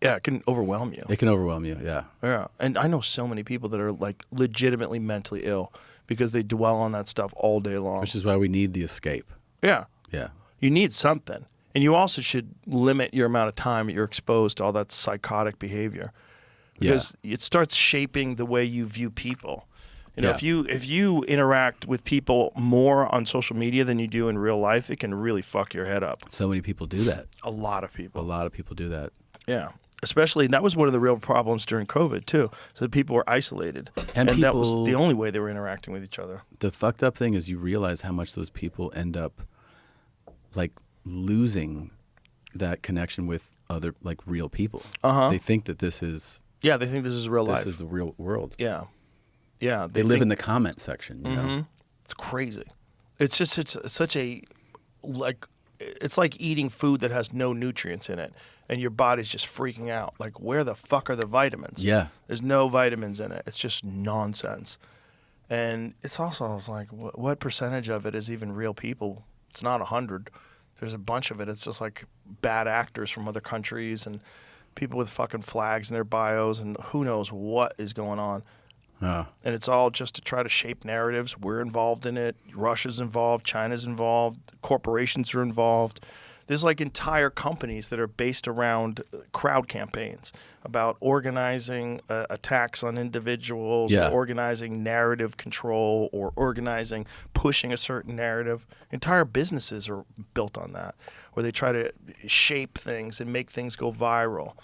yeah, it can overwhelm you. It can overwhelm you, yeah. Yeah, and I know so many people that are like legitimately mentally ill because they dwell on that stuff all day long. Which is why we need the escape. Yeah. Yeah. You need something. And you also should limit your amount of time that you're exposed to all that psychotic behavior. Because it starts shaping the way you view people. You know, if you interact with people more on social media than you do in real life, it can really fuck your head up. So many people do that. A lot of people. A lot of people do that. Yeah. Especially, and that was one of the real problems during COVID, too. So people were isolated. And that was people- the only way they were interacting with each other. The fucked up thing is you realize how much those people end up like losing that connection with other like real people. They think that this is Yeah, they think this is real life. this is the real world. Yeah. Yeah. They live in the comment section, you know. It's crazy. It's just it's such a like it's like eating food that has no nutrients in it and your body's just freaking out. Like, where the fuck are the vitamins? Yeah. There's no vitamins in it. It's just nonsense. And it's also, I was like, what percentage of it is even real people? It's not 100. There's a bunch of it. It's just like bad actors from other countries and people with fucking flags in their bios and who knows what is going on. And it's all just to try to shape narratives. We're involved in it. Russia's involved. China's involved. Corporations are involved. There's like entire companies that are based around crowd campaigns about organizing attacks on individuals, or organizing narrative control, or organizing pushing a certain narrative. Entire businesses are built on that, where they try to shape things and make things go viral.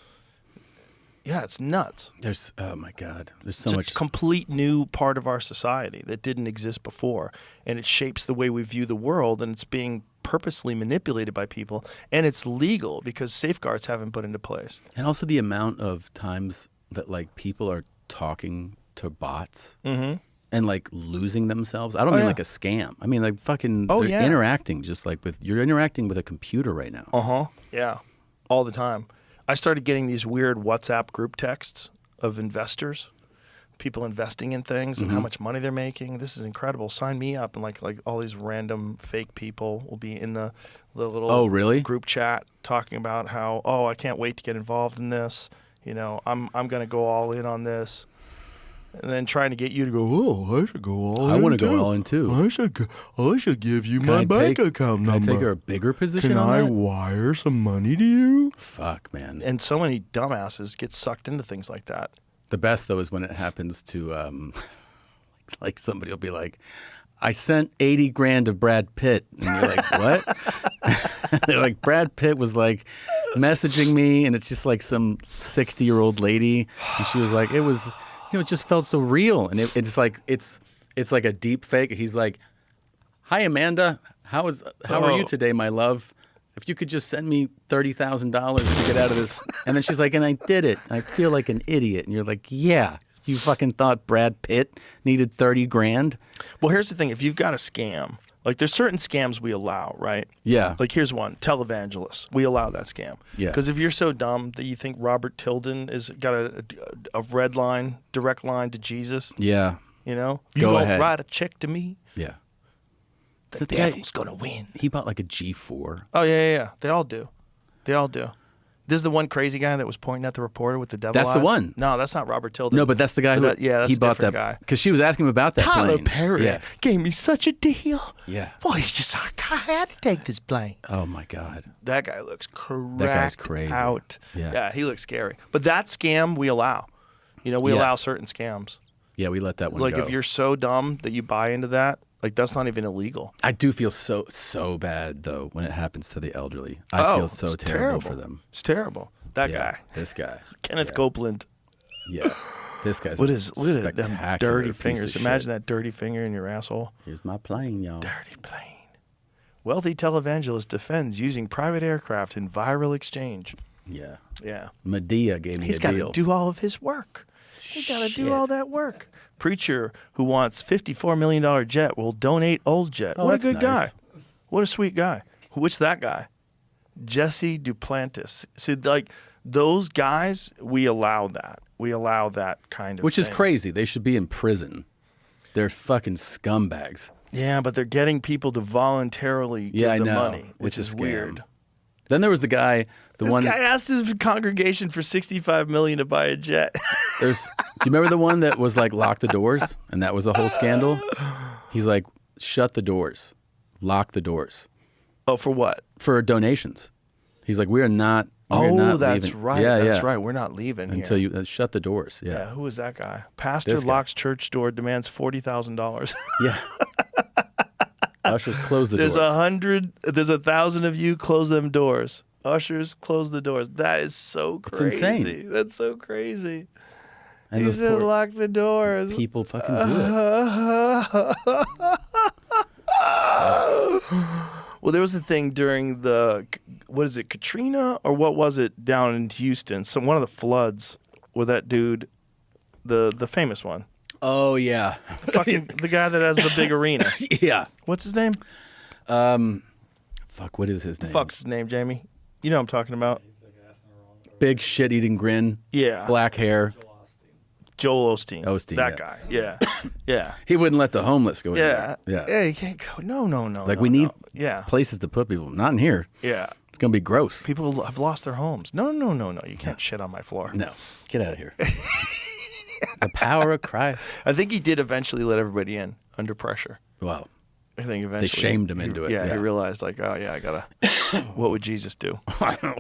Yeah, it's nuts. There's, oh my God, there's so It's much. a complete new part of our society that didn't exist before, and it shapes the way we view the world, and it's being purposely manipulated by people, and it's legal because safeguards haven't put into place. And also the amount of times that like people are talking to bots and like losing themselves. I don't mean like a scam. I mean like fucking they're interacting just like you're interacting with a computer right now. Yeah, all the time. I started getting these weird WhatsApp group texts of investors, people investing in things and how much money they're making. This is incredible. Sign me up. And like all these random fake people will be in the little group chat talking about how, I can't wait to get involved in this. You know, I'm going to go all in on this. And then trying to get you to go, I should go all in. I want to go all in too. I should give you my bank account number. Can I take a bigger position Can on I that? wire some money to you? Fuck, man. And so many dumbasses get sucked into things like that. The best though is when it happens to like somebody will be like, I sent 80 grand to Brad Pitt. And you're like, what? They're like, Brad Pitt was like messaging me, and it's just like some 60-year-old lady. And she was like, it was, it just felt so real. And it's like a deep fake. He's like, hi, Amanda. How are you today, my love? If you could just send me $30,000 to get out of this. And then she's like, and I did it. I feel like an idiot. And you're like, yeah, you fucking thought Brad Pitt needed 30 grand? Well, here's the thing. If you've got a scam, like there's certain scams we allow, right? Yeah. Like here's one, televangelists. We allow that scam. Yeah. Because if you're so dumb that you think Robert Tilden is got a red line, direct line to Jesus. Yeah. You know? Go you ahead. don't write a check to me. Yeah. The devil's going to win. He bought like a G4. Oh, yeah. They all do. This is the one crazy guy that was pointing at the reporter with the devil That's eyes. the one. No, that's not Robert Tilden. No, but that's the guy who that's he a bought different that guy. because she was asking him about that Tyler plane. Perry gave me such a deal. Yeah. Boy, I had to take this plane. Oh my God. That guy looks cracked That guy's crazy. out. Yeah. He looks scary. But that scam we allow. You know, we allow certain scams. Yeah, we let that one like go. if you're so dumb that you buy into that, like that's not even illegal. I do feel so bad though when it happens to the elderly. I feel so terrible for them. It's terrible. That guy. This guy. Kenneth Copeland. Yeah. This guy's Look at them spectacular dirty piece fingers. of Imagine shit. that dirty finger in your asshole. Here's my plane, y'all. Dirty plane. Wealthy televangelist defends using private aircraft in viral exchange. Yeah. Yeah. Medea gave me He's a got deal. to do all of his work. He's got to do all that work. Preacher who wants $54 million jet will donate old jet. Oh, What a that's good nice. guy. What a sweet guy. Which that guy? Jesse Duplantis. See, like those guys, we allow that. We allow that kind of Which is thing. crazy. They should be in prison. They're fucking scumbags. Yeah, but they're getting people to voluntarily give I them know. money, which It's is a scam. weird. Then there was the guy, This guy asked his congregation for $65 million to buy a jet. do you remember the one that was like lock the doors and that was a whole scandal? He's like, shut the doors, lock the doors. Oh, for what? For donations. He's like, we're not that's leaving. right. Yeah, That's yeah. right. We're not leaving until here. you shut the doors. Yeah. Yeah, who is that guy? Pastor This guy. locks church door, demands $40,000. Yeah. Ushers close the There's doors. there's 1,000 of you, close them doors. Ushers, close the doors. That is so It's crazy. insane. That's so crazy. And He those said, poor lock the doors. people fucking do it. Well, there was a thing during Katrina or what was it down in Houston? One of the floods with that dude, the famous one. Oh yeah. Fucking the guy that has the big arena. Yeah. What's his name? Fuck, what is his name? Fuck's his name, Jamie? You know what I'm talking about. Big shit eating grin. Yeah. Black hair. Joel Osteen. Osteen, That yeah. guy. Yeah. Yeah. He wouldn't let the homeless go in Yeah. there. Yeah. Yeah, you can't go. No. Like no, we need no. Yeah. places to put people. Not in here. Yeah. It's gonna be gross. People have lost their homes. No. You can't shit on my floor. No. Get out of here. The power of Christ. I think he did eventually let everybody in under pressure. Wow. I think eventually They shamed him into it. Yeah, he realized like, oh yeah, I gotta. What would Jesus do?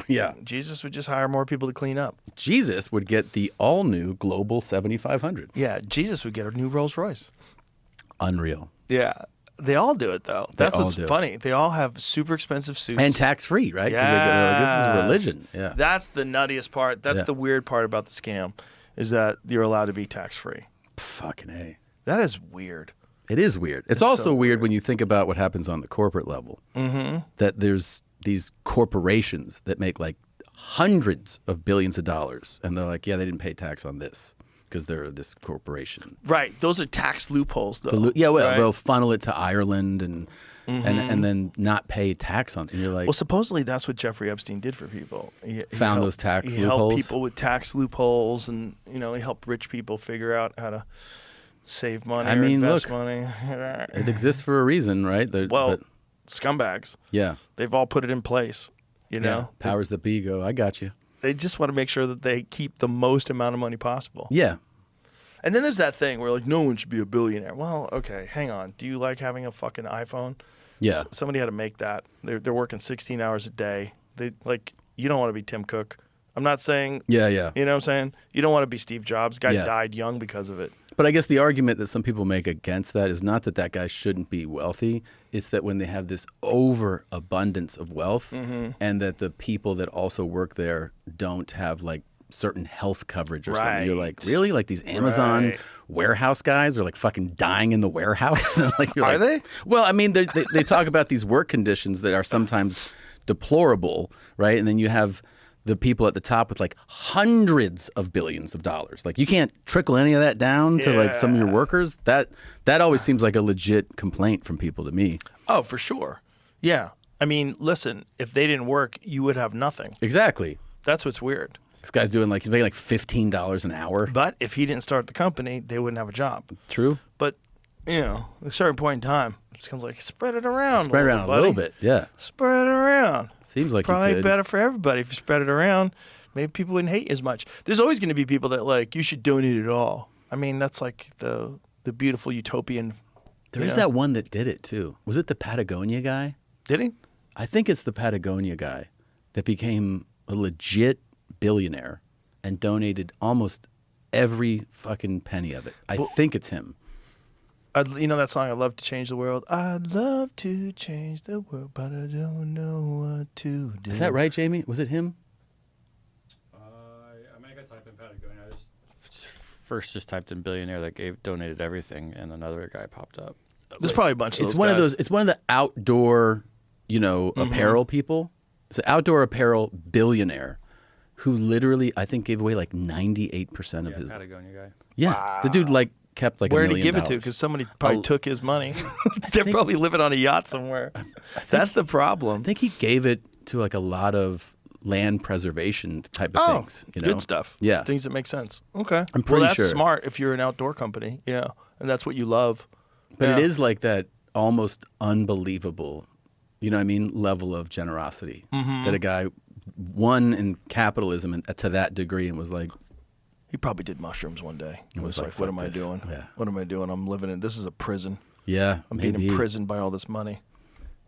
Yeah. Jesus would just hire more people to clean up. Jesus would get the all-new Global 7500. Yeah, Jesus would get a new Rolls Royce. Unreal. Yeah, they all do it though. They That's all what's do it. funny. They all have super expensive suits And tax-free, right? Because they're like, this is religion. Yeah. That's the nuttiest part. That's Yeah. the weird part about the scam, is that you're allowed to be tax-free. Fucking A. That is weird. It is weird. It's also so weird when you think about what happens on the corporate level. Mm-hmm. That there's these corporations that make like hundreds of billions of dollars, and they're like, yeah, they didn't pay tax on this because they're this corporation. Right. Those are tax loopholes, though. Well, right? they'll funnel it to Ireland and then not pay tax on it. And you're like, Well, supposedly that's what Jeffrey Epstein did for people. He Found helped- those tax he loopholes? helped people with tax loopholes, and he helped rich people figure out how to save money or invest money. it exists for a reason, right? Well, scumbags. yeah. They've all put it in place. Yeah. Powers that be go, I got you. They just want to make sure that they keep the most amount of money possible. Yeah. And then there's that thing where like no one should be a billionaire. Well, okay, hang on. Do you like having a fucking iPhone? Yeah. Somebody had to make that. They're working 16 hours a day. You don't want to be Tim Cook. I'm not saying. Yeah, yeah. You know what I'm saying? You don't want to be Steve Jobs. Guy Yeah. died young because of it. But I guess the argument that some people make against that is not that that guy shouldn't be wealthy. It's that when they have this overabundance of wealth and that the people that also work there don't have like certain health coverage or something. You're like, really? Like these Amazon warehouse guys are like fucking dying in the warehouse? Like, Are they? Well, I mean, they talk about these work conditions that are sometimes deplorable, right? And then you have the people at the top with like hundreds of billions of dollars. Like you can't trickle any of that down to like some of your workers. That always seems like a legit complaint from people to me. Oh, for sure. Yeah. I mean, listen, if they didn't work, you would have nothing. Exactly. That's what's weird. This guy's doing like, he's making like $15 an hour. But if he didn't start the company, they wouldn't have a job. True. But, at a certain point in time, it sounds like spread it around. Spread around a little bit, yeah. Spread it around. Seems like probably you could. better for everybody if you spread it around. Maybe people wouldn't hate you as much. There's always going to be people that like you should donate it all. I mean, that's like the beautiful utopian. There is that one that did it too. Was it the Patagonia guy? Did he? I think it's the Patagonia guy that became a legit billionaire and donated almost every fucking penny of it. I think it's him. You know that song, "I'd love to change the world." I'd love to change the world, but I don't know what to do. Is that right, Jamie? Was it him? I mean, I could type in Patagonia. I just typed in billionaire that donated everything, and another guy popped up. There's probably a bunch of It's those one of guys. those. It's one of the outdoor, apparel people. It's an outdoor apparel billionaire who literally, I think, gave away like 98% of his. Patagonia guy. Yeah, the dude like kept like Where $1 did million. he give it to? Because somebody probably took his money. They're probably living on a yacht somewhere. That's the problem. I think he gave it to like a lot of land preservation type of things. Good stuff. Yeah. Things that make sense. Okay. I'm pretty that's sure. smart if you're an outdoor company. Yeah. And that's what you love. But Yeah. it is like that almost unbelievable, level of generosity that a guy won in capitalism and to that degree and was like, He probably did mushrooms one day. He was like, like, what "Fuck am I this." doing? Yeah. What am I doing? I'm living in, this is a prison. yeah, I'm maybe. being imprisoned by all this money.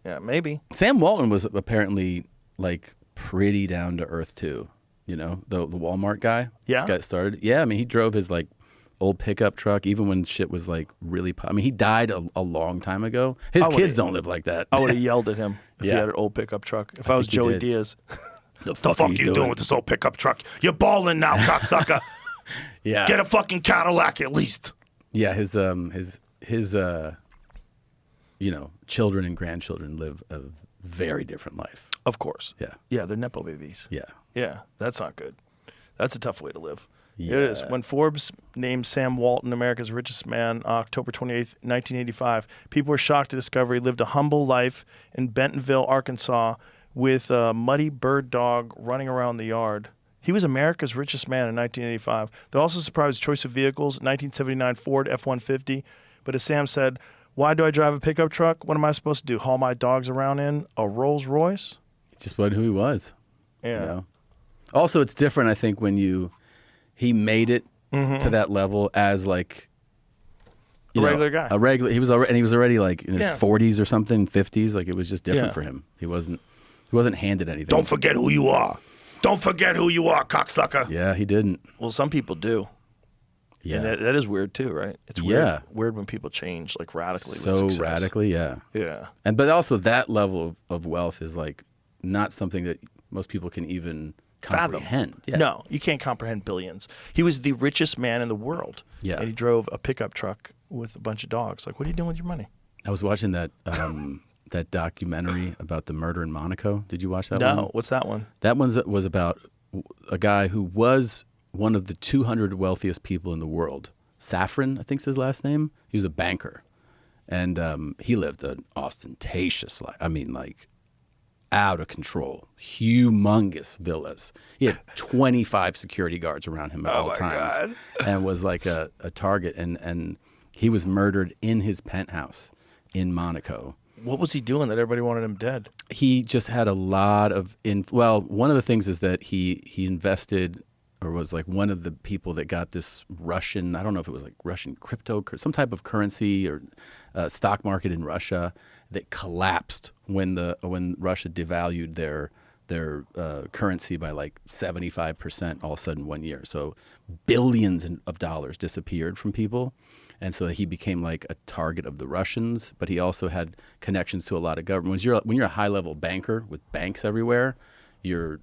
Yeah, maybe. Sam Walton was apparently like pretty down to earth too. The Walmart guy. Yeah? Got started. Yeah, I mean he drove his like old pickup truck even when shit was like really. I mean he died a long time ago. His kids don't live like that. I would have yelled at him if he Yeah. had an old pickup truck. If I was think you Joey did. Diaz. The fuck are you doing with this old pickup truck? You're balling now, cocksucker. Yeah. Get a fucking Cadillac at least. Yeah, his children and grandchildren live a very different life. Of course. Yeah. Yeah, they're Nepo babies. Yeah. Yeah, that's not good. That's a tough way to live. Yeah. It is. When Forbes named Sam Walton America's richest man October 28th, 1985, people were shocked to discover he lived a humble life in Bentonville, Arkansas, with a muddy bird dog running around the yard. He was America's richest man in 1985. They're also surprised his choice of vehicles, 1979 Ford F-150. But as Sam said, why do I drive a pickup truck? What am I supposed to do, haul my dogs around in a Rolls Royce? Just wasn't who he was. Yeah. Also, it's different, I think, when he made it to that level as like you know, regular guy. A regular. He was already like in his Yeah. 40s or something, 50s. Like it was just different Yeah. for him. He wasn't handed anything. Don't forget who you are. Don't forget who you are, cocksucker. Yeah, he didn't. Well, some people do. Yeah. And that is weird too, right? It's Yeah. weird when people change like radically. So with success. radically, yeah. Yeah. But also that level of wealth is like not something that most people can even comprehend. Yeah. No, you can't comprehend billions. He was the richest man in the world. Yeah. And he drove a pickup truck with a bunch of dogs. Like, what are you doing with your money? I was watching that that documentary about the murder in Monaco. Did you watch that one? No, what's that one? That one was about a guy who was one of the 200 wealthiest people in the world. Safran, I think's his last name. He was a banker. And he lived an ostentatious life. I mean, like, out of control. Humongous villas. He had 25 security guards around him at all times. God. And was like a target. And he was murdered in his penthouse in Monaco. What was he doing that everybody wanted him dead? He just had a lot of one of the things is that he invested or was like one of the people that got this Russian, I don't know if it was like Russian crypto, some type of currency or stock market in Russia that collapsed when Russia devalued their currency by like 75% all of a sudden 1 year. So billions of dollars disappeared from people. And so he became like a target of the Russians, but he also had connections to a lot of government. When you're a high level banker with banks everywhere, you're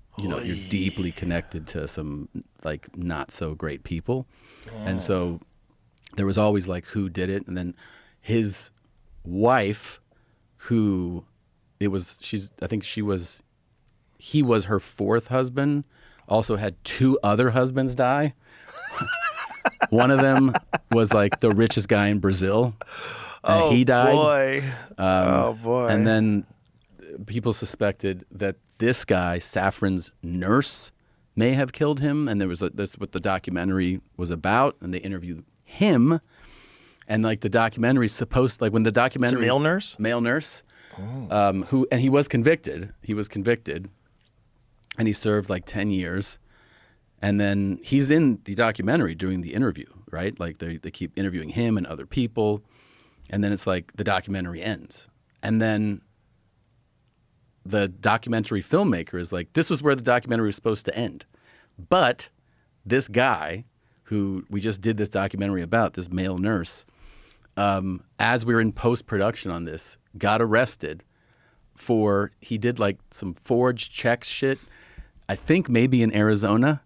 deeply connected to some like not so great people. And so there was always like who did it, and then his wife, he was her fourth husband, also had two other husbands die. One of them was like the richest guy in Brazil, and he died. Boy. And then people suspected that this guy, Safran's nurse, may have killed him, and this is what the documentary was about, and they interviewed him, and like the documentary's supposed, like when the documentary, male nurse, and he was convicted, and he served like 10 years. And then he's in the documentary doing the interview, right? Like they keep interviewing him and other people. And then it's like the documentary ends. And then the documentary filmmaker is like, this was where the documentary was supposed to end. But this guy who we just did this documentary about, this male nurse, as we were in post-production on this, got arrested he did like some forged checks shit, I think maybe in Arizona.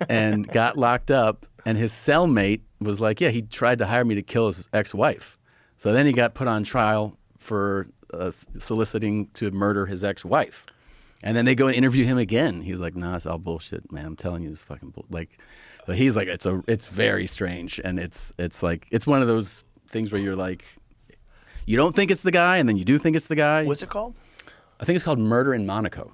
And got locked up, and his cellmate was like, yeah, he tried to hire me to kill his ex-wife. So then he got put on trial for soliciting to murder his ex-wife. And then they go and interview him again. He was like, nah, it's all bullshit, man. I'm telling you, this fucking like. But he's like, it's very strange, and it's like it's one of those things where you're like, you don't think it's the guy, and then you do think it's the guy. What's it called? I think it's called Murder in Monaco.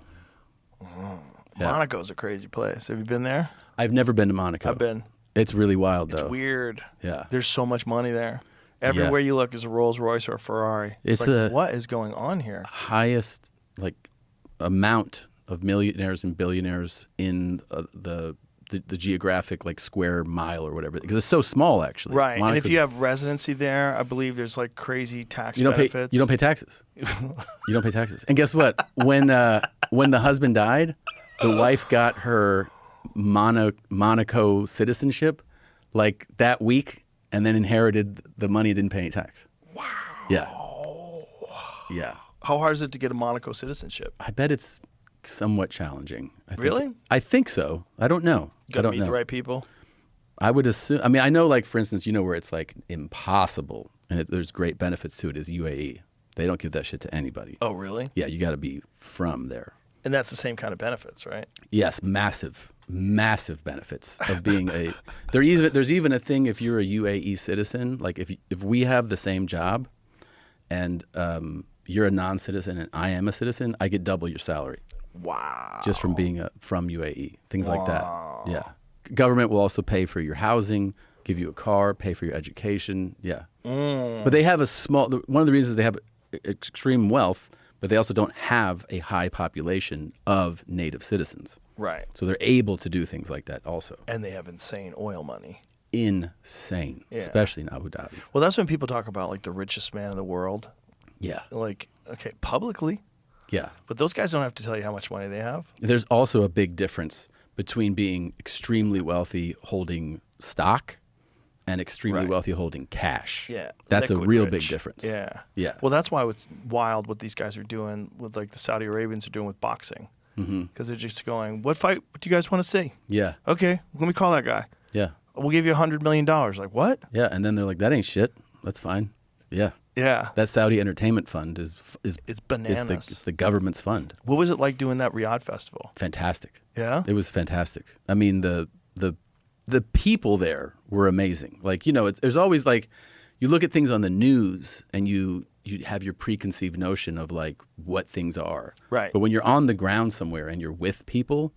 Yeah. Monaco's a crazy place. Have you been there? I've never been to Monaco. I've been. It's really wild, though. It's weird. Yeah. There's so much money there. Everywhere you look is a Rolls Royce or a Ferrari. It's like, the what is going on here? Highest like amount of millionaires and billionaires in the geographic like square mile or whatever, because it's so small actually. Right. Monaco's, and if you have residency there, I believe there's like crazy tax benefits. You don't pay taxes. You don't pay taxes. And guess what? When the husband died, the wife got her Monaco citizenship like that week, and then inherited the money and didn't pay any tax. Wow. Yeah. Yeah. How hard is it to get a Monaco citizenship? I bet it's somewhat challenging. Really? I think so. I don't know. You gotta meet the right people. I would assume. I mean, I know, like for instance, where it's like impossible, and there's great benefits to it is UAE. They don't give that shit to anybody. Oh, really? Yeah, you got to be from there. And that's the same kind of benefits, right? Yes, massive benefits of being a. There's even a thing if you're a UAE citizen. Like if we have the same job, and you're a non-citizen and I am a citizen, I get double your salary. Wow. Just from being from UAE, things like that. Yeah. Government will also pay for your housing, give you a car, pay for your education. Yeah. But they have one of the reasons they have extreme wealth, but they also don't have a high population of native citizens. Right. So they're able to do things like that also. And they have insane oil money. insane, especially in Abu Dhabi. Well, that's when people talk about like the richest man in the world. Yeah. Like, okay, publicly. Yeah. But those guys don't have to tell you how much money they have. There's also a big difference between being extremely wealthy holding stock and extremely wealthy holding cash. Yeah. That's a Liquid real rich. big difference. Yeah. Yeah. Well, that's why it's wild what these guys are doing with like the Saudi Arabians are doing with boxing. Because they're just going, what fight do you guys want to see? Yeah. Okay, let me call that guy. Yeah. We'll give you $100 million. Like, what? Yeah. And then they're like, that ain't shit. That's fine. Yeah. Yeah. That Saudi entertainment fund is It's bananas. It's the government's fund. What was it like doing that Riyadh festival? Fantastic. Yeah? It was fantastic. I mean, the people there were amazing. Like, you know, there's always like, you look at things on the news and you have your preconceived notion of like what things are. Right. But when you're on the ground somewhere and you're with people,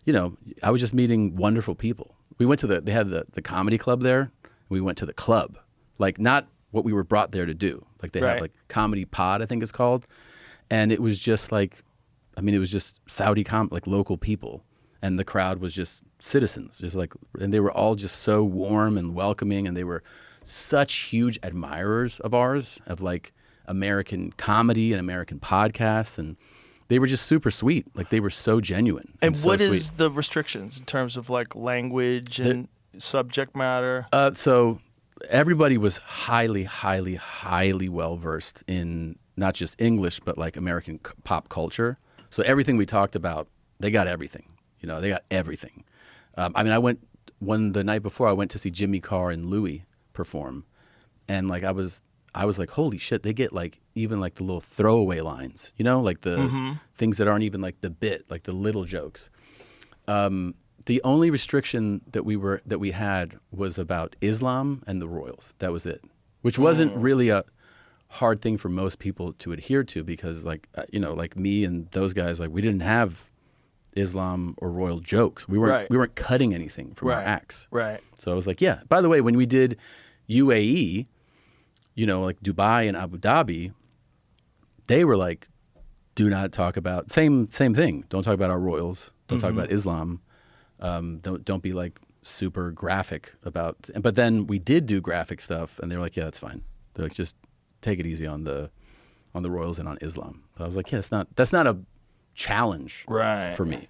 you know, I was just meeting wonderful people. We went to they had the comedy club there. We went to the club, like not what we were brought there to do. Like they have like Comedy Pod, I think it's called. And it was just like, I mean, it was just Saudi like local people. And the crowd was just citizens, just like, and they were all just so warm and welcoming. And they were such huge admirers of ours, of like American comedy and American podcasts. And they were just super sweet. Like they were so genuine. And so what is sweet. the restrictions in terms of like language and subject matter? So everybody was highly, highly, highly well-versed in not just English, but like American pop culture. So everything we talked about, they got everything. You know, they got everything. I mean, the night before I went to see Jimmy Carr and Louis perform. And like, I was like, holy shit, they get like, even like the little throwaway lines, you know, like the things that aren't even like the bit, like the little jokes. The only restriction that we had was about Islam and the royals. That was it, which wasn't really a hard thing for most people to adhere to because like, you know, like me and those guys, like we didn't have Islam or royal jokes. We weren't cutting anything from our acts. Right. So I was like, yeah. By the way, when we did UAE, you know, like Dubai and Abu Dhabi, they were like, do not talk about same thing. Don't talk about our royals. Don't talk about Islam. Don't be like super graphic about. But then we did do graphic stuff, and they were like, yeah, that's fine. They're like, just take it easy on the royals and on Islam. But I was like, yeah, that's not a challenge for me.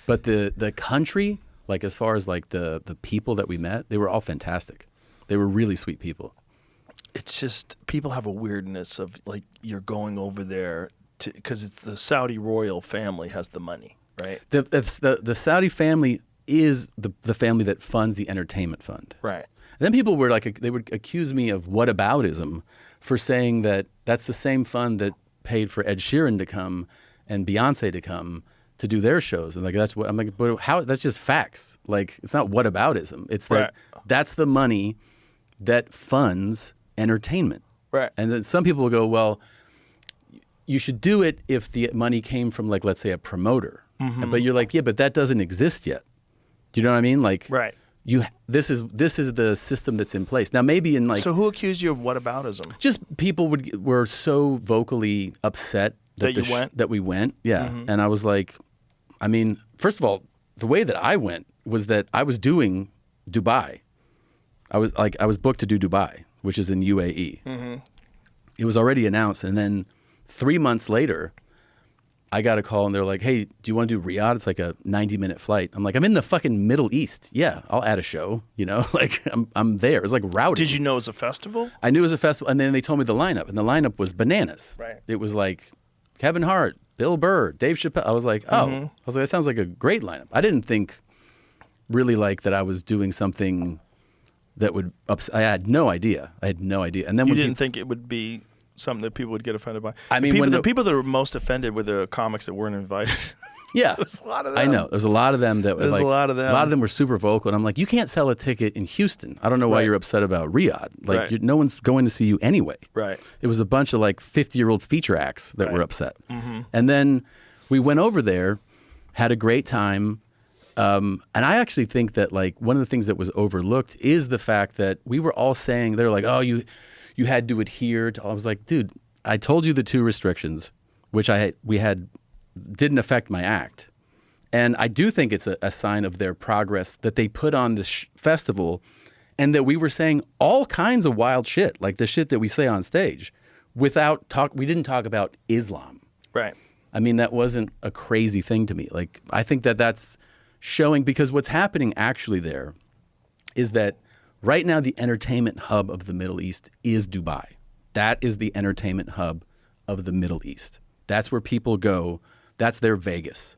But the country, like as far as like the people that we met, they were all fantastic. They were really sweet people. It's just people have a weirdness of like you're going over there because it's the Saudi royal family has the money, right? The Saudi family is the family that funds the entertainment fund. Right. And then people were like, they would accuse me of whataboutism for saying that that's the same fund that paid for Ed Sheeran to come and Beyonce to come to do their shows. And like, that's what I'm like, but how, that's just facts. Like, it's not whataboutism. It's that that's the money that funds entertainment. Right. And then some people will go, well, you should do it if the money came from like, let's say a promoter. But you're like, yeah, but that doesn't exist yet. Do you know what I mean? Like, this is the system that's in place now. Maybe in like, so who accused you of whataboutism? Just people were so vocally upset that we went. Yeah, and I was like, I mean, first of all, the way that I went was that I was doing Dubai. I was booked to do Dubai, which is in UAE. It was already announced, and then 3 months later, I got a call and they're like, hey, do you want to do Riyadh? It's like a 90-minute flight. I'm like, I'm in the fucking Middle East. Yeah, I'll add a show, you know? Like, I'm there. It was like routing. Did you know it was a festival? I knew it was a festival, and then they told me the lineup, and the lineup was bananas. Right. It was like Kevin Hart, Bill Burr, Dave Chappelle. I was like, oh. I was like, that sounds like a great lineup. I didn't think really like that I was doing something that would upset. I had no idea. And then you didn't think it would be something that people would get offended by. I mean, the people that were most offended were the comics that weren't invited. Yeah, there's a lot of them. I know. There's a lot of them that were like, a lot of them. A lot of them were super vocal, and I'm like, you can't sell a ticket in Houston. I don't know why you're upset about Riyadh. Like, no one's going to see you anyway. Right. It was a bunch of like 50-year-old feature acts that were upset. And then we went over there, had a great time. And I actually think that like one of the things that was overlooked is the fact that we were all saying, they're like, oh, you had to adhere to. I was like, dude, I told you the 2 restrictions, which we had didn't affect my act. And I do think it's a sign of their progress that they put on this festival and that we were saying all kinds of wild shit, like the shit that we say on stage, we didn't talk about Islam. Right. I mean, that wasn't a crazy thing to me. Like, I think that that's showing, because what's happening actually there is that right now the entertainment hub of the Middle East is Dubai. That is the entertainment hub of the Middle East. That's where people go. That's their Vegas.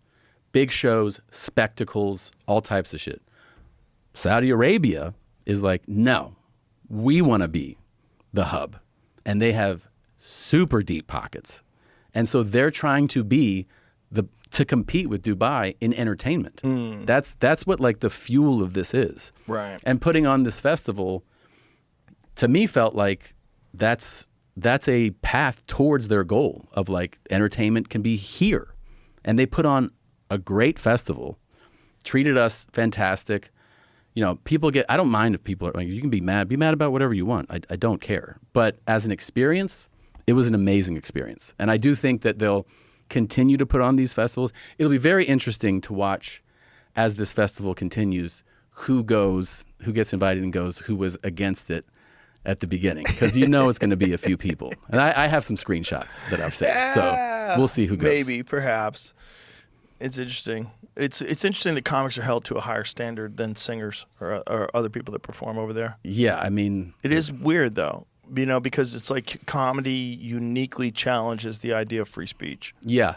Big shows, spectacles, all types of shit. Saudi Arabia is like, no, we want to be the hub. And they have super deep pockets. And so they're trying to be to compete with Dubai in entertainment. That's what like the fuel of this is. Right. And putting on this festival, to me, felt like that's a path towards their goal of like entertainment can be here. And they put on a great festival, treated us fantastic. You know, I don't mind if people are like, you can be mad about whatever you want. I don't care. But as an experience, it was an amazing experience. And I do think that they'll continue to put on these festivals. It'll be very interesting to watch as this festival continues, who gets invited and goes, who was against it at the beginning. Because you know it's going to be a few people. And I have some screenshots that I've saved. So we'll see who goes. Maybe, perhaps. It's interesting. It's interesting that comics are held to a higher standard than singers or other people that perform over there. Yeah, I mean... It is weird, though. You know, because it's like comedy uniquely challenges the idea of free speech. Yeah.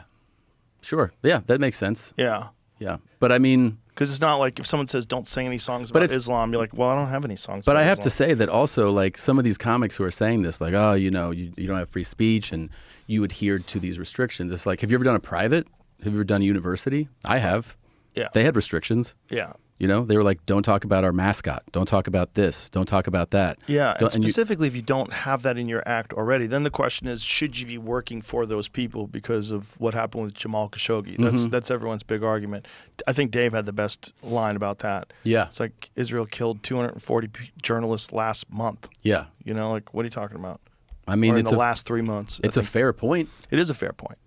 Sure. Yeah, that makes sense. Yeah. Yeah. But I mean... Because it's not like if someone says, don't sing any songs about Islam, you're like, well, I don't have any songs about But I have Islam. to say that also, like, some of these comics who are saying this, like, oh, you know, you don't have free speech and you adhered to these restrictions. It's like, have you ever done a private? Have you ever done a university? I have. Yeah. They had restrictions. Yeah. You know, they were like, don't talk about our mascot. Don't talk about this. Don't talk about that. Yeah, and specifically if you don't have that in your act already, then the question is, should you be working for those people because of what happened with Jamal Khashoggi? That's everyone's big argument. I think Dave had the best line about that. Yeah. It's like Israel killed 240 journalists last month. Yeah. You know, like, what are you talking about? I mean, or in the last 3 months. It's a fair point. It is a fair point.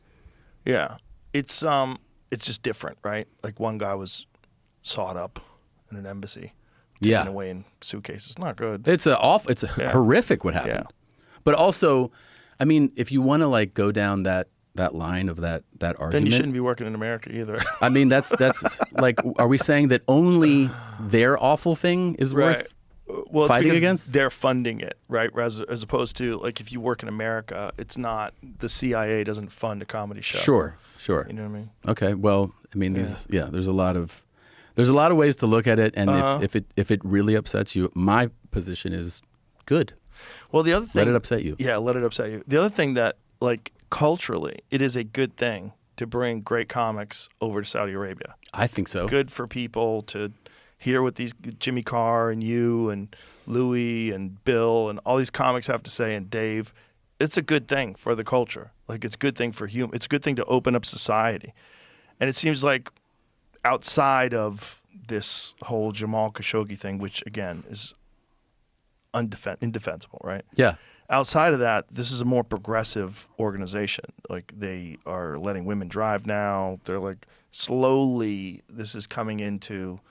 Yeah. It's just different, right? Like, one guy was sawed up in an embassy, taken away in suitcases. Not good. It's horrific what happened. Yeah. But also, I mean, if you want to like go down that line of that argument, then you shouldn't be working in America either. I mean, that's like, are we saying that only their awful thing is worth fighting against? They're funding it, right? As opposed to like, if you work in America, it's not, the CIA doesn't fund a comedy show. Sure. You know what I mean? Okay. Well, I mean, there's a lot of ways to look at it, and if it really upsets you, my position is good. Well, the other thing, let it upset you. Yeah, let it upset you. The other thing that, like, culturally, it is a good thing to bring great comics over to Saudi Arabia. I think so. Good for people to hear what these Jimmy Carr and you and Louis and Bill and all these comics have to say, and Dave. It's a good thing for the culture. Like, it's a good thing for it's a good thing to open up society. And it seems like outside of this whole Jamal Khashoggi thing, which again is indefensible, right? Yeah. Outside of that, this is a more progressive organization. Like, they are letting women drive now. They're like, slowly, this is coming into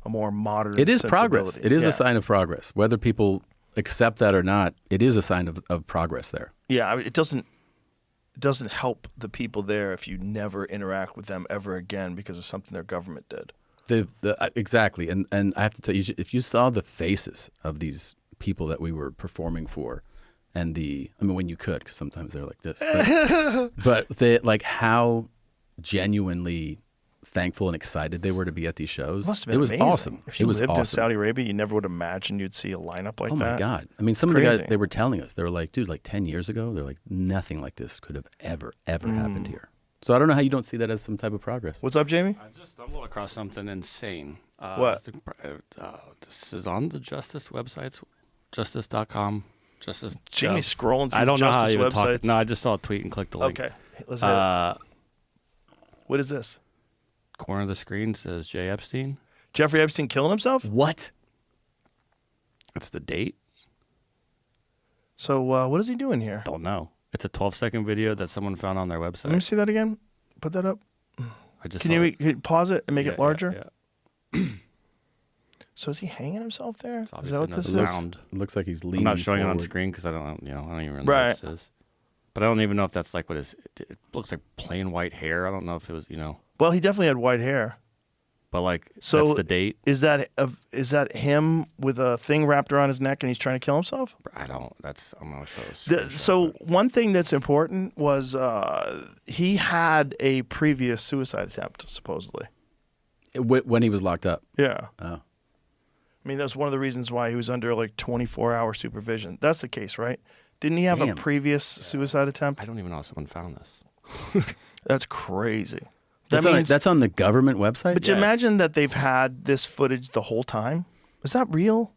a more modern It is sensibility. progress. It is a sign of progress. Whether people accept that or not, it is a sign of progress there. Yeah, I mean, it doesn't help the people there if you never interact with them ever again because of something their government did. Exactly, and I have to tell you, if you saw the faces of these people that we were performing for, and when you could, because sometimes they're like this, but they, like, how genuinely thankful and excited they were to be at these shows. It must have been It was amazing. awesome. If you it was lived awesome. in Saudi Arabia, you never would imagine you'd see a lineup like that. Oh my God. I mean, some of the guys, they were telling us, they were like, dude, like 10 years ago, they're like, nothing like this could have ever happened here. So I don't know how you don't see that as some type of progress. What's up, Jamie? I just stumbled across something insane. What? This is on the Justice websites, justice.com. Justice. Jamie's scrolling through I don't know how Justice you would talk. websites. No, I just saw a tweet and clicked the link. Okay, let's hear it. What is this? Corner of the screen says Jay Epstein. Jeffrey Epstein killing himself? What? That's the date. So what is he doing here? Don't know. It's a 12-second video that someone found on their website. Let me see that again. Put that up. I just Can you pause it and make it larger? Yeah. So is he hanging himself there? Is Obviously that what no this is? sound. Looks like he's I'm leaning not showing it on forward. screen because I don't even know Right. what this is. But I don't even know if that's like what is. It looks like plain white hair. I don't know if it was, Well, he definitely had white hair. But like, So that's the date. Is that him with a thing wrapped around his neck and he's trying to kill himself? I'm gonna show this. So one thing that's important was he had a previous suicide attempt, supposedly. When he was locked up. Yeah. Oh. I mean, that's one of the reasons why he was under like 24-hour supervision. That's the case, right? Didn't he have a Damn. previous suicide attempt? I don't even know how someone found this. That's crazy. That's on the government website? But you imagine that they've had this footage the whole time? Is that real?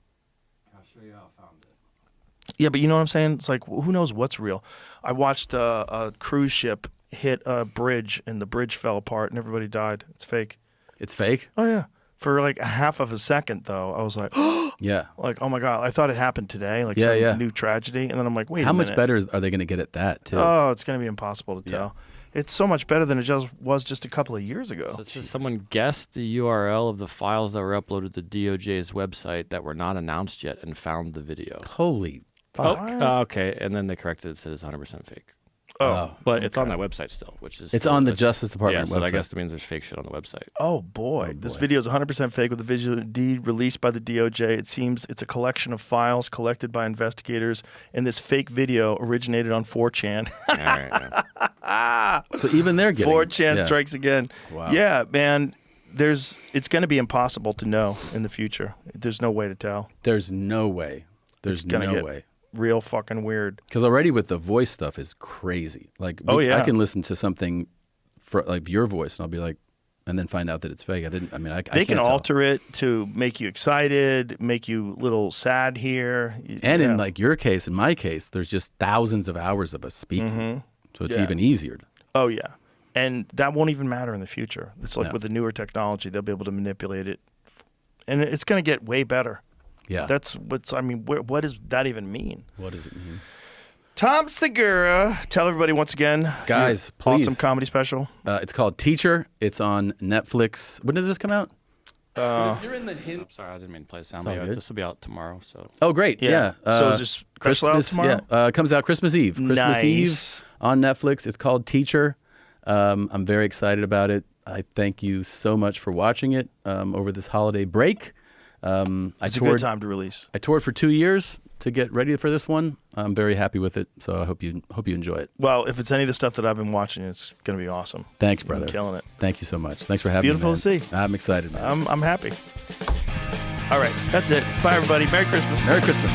I'll show you how I found it. Yeah, but you know what I'm saying? It's like, who knows what's real? I watched a cruise ship hit a bridge, and the bridge fell apart, and everybody died. It's fake. It's fake? Oh, yeah. For like a half of a second, though, I was like, yeah. Like, oh, my God. I thought it happened today, like Yeah, some new tragedy. And then I'm like, wait How a much minute. better are they going to get at that, too? Oh, it's going to be impossible to tell. It's so much better than it was just a couple of years ago. So it says someone guessed the URL of the files that were uploaded to DOJ's website that were not announced yet and found the video. Holy. Okay. And then they corrected it, said it's 100% fake. Oh. But it's on that website still, which is. It's still- on the Justice Department yeah, so I website. guess that means there's fake shit on the website. Oh boy. This video is 100% fake with the visual indeed released by the DOJ. It seems it's a collection of files collected by investigators, and this fake video originated on 4chan. So even they're getting 4chan strikes again. Wow. Yeah, man. It's going to be impossible to know in the future. There's no way to tell. There's no way. There's It's gonna no get way. Real fucking weird. Because already with the voice stuff is crazy. Like, I can listen to something for like your voice, and I'll be like, and then find out that it's fake. I They can't can tell. alter it to make you excited, make you a little sad here. And in like your case, in my case, there's just thousands of hours of us speaking. So it's even easier. Oh, yeah. And that won't even matter in the future. It's like No. with the newer technology, they'll be able to manipulate it. And it's going to get way better. Yeah. What does that even mean? What does it mean? Tom Segura, tell everybody once again. Guys, your please. Awesome comedy special. It's called Teacher. It's on Netflix. When does this come out? If you're in the hint. I'm sorry, I didn't mean to play a sound. all good. This will be out tomorrow. So. Oh, great. Yeah. So is this special out tomorrow? Yeah. It comes out Christmas Eve. Christmas Nice. Eve on Netflix. It's called Teacher. I'm very excited about it. I thank you so much for watching it over this holiday break. It's a good time to release. I toured for 2 years to get ready for this one. I'm very happy with it, so I hope you enjoy it. Well, if it's any of the stuff that I've been watching, it's going to be awesome. Thanks, You've been brother. killing it. Thank you so much. Thanks for having beautiful me, man. to see. I'm excited, man. I'm happy. All right, that's it. Bye, everybody. Merry Christmas. Merry Christmas.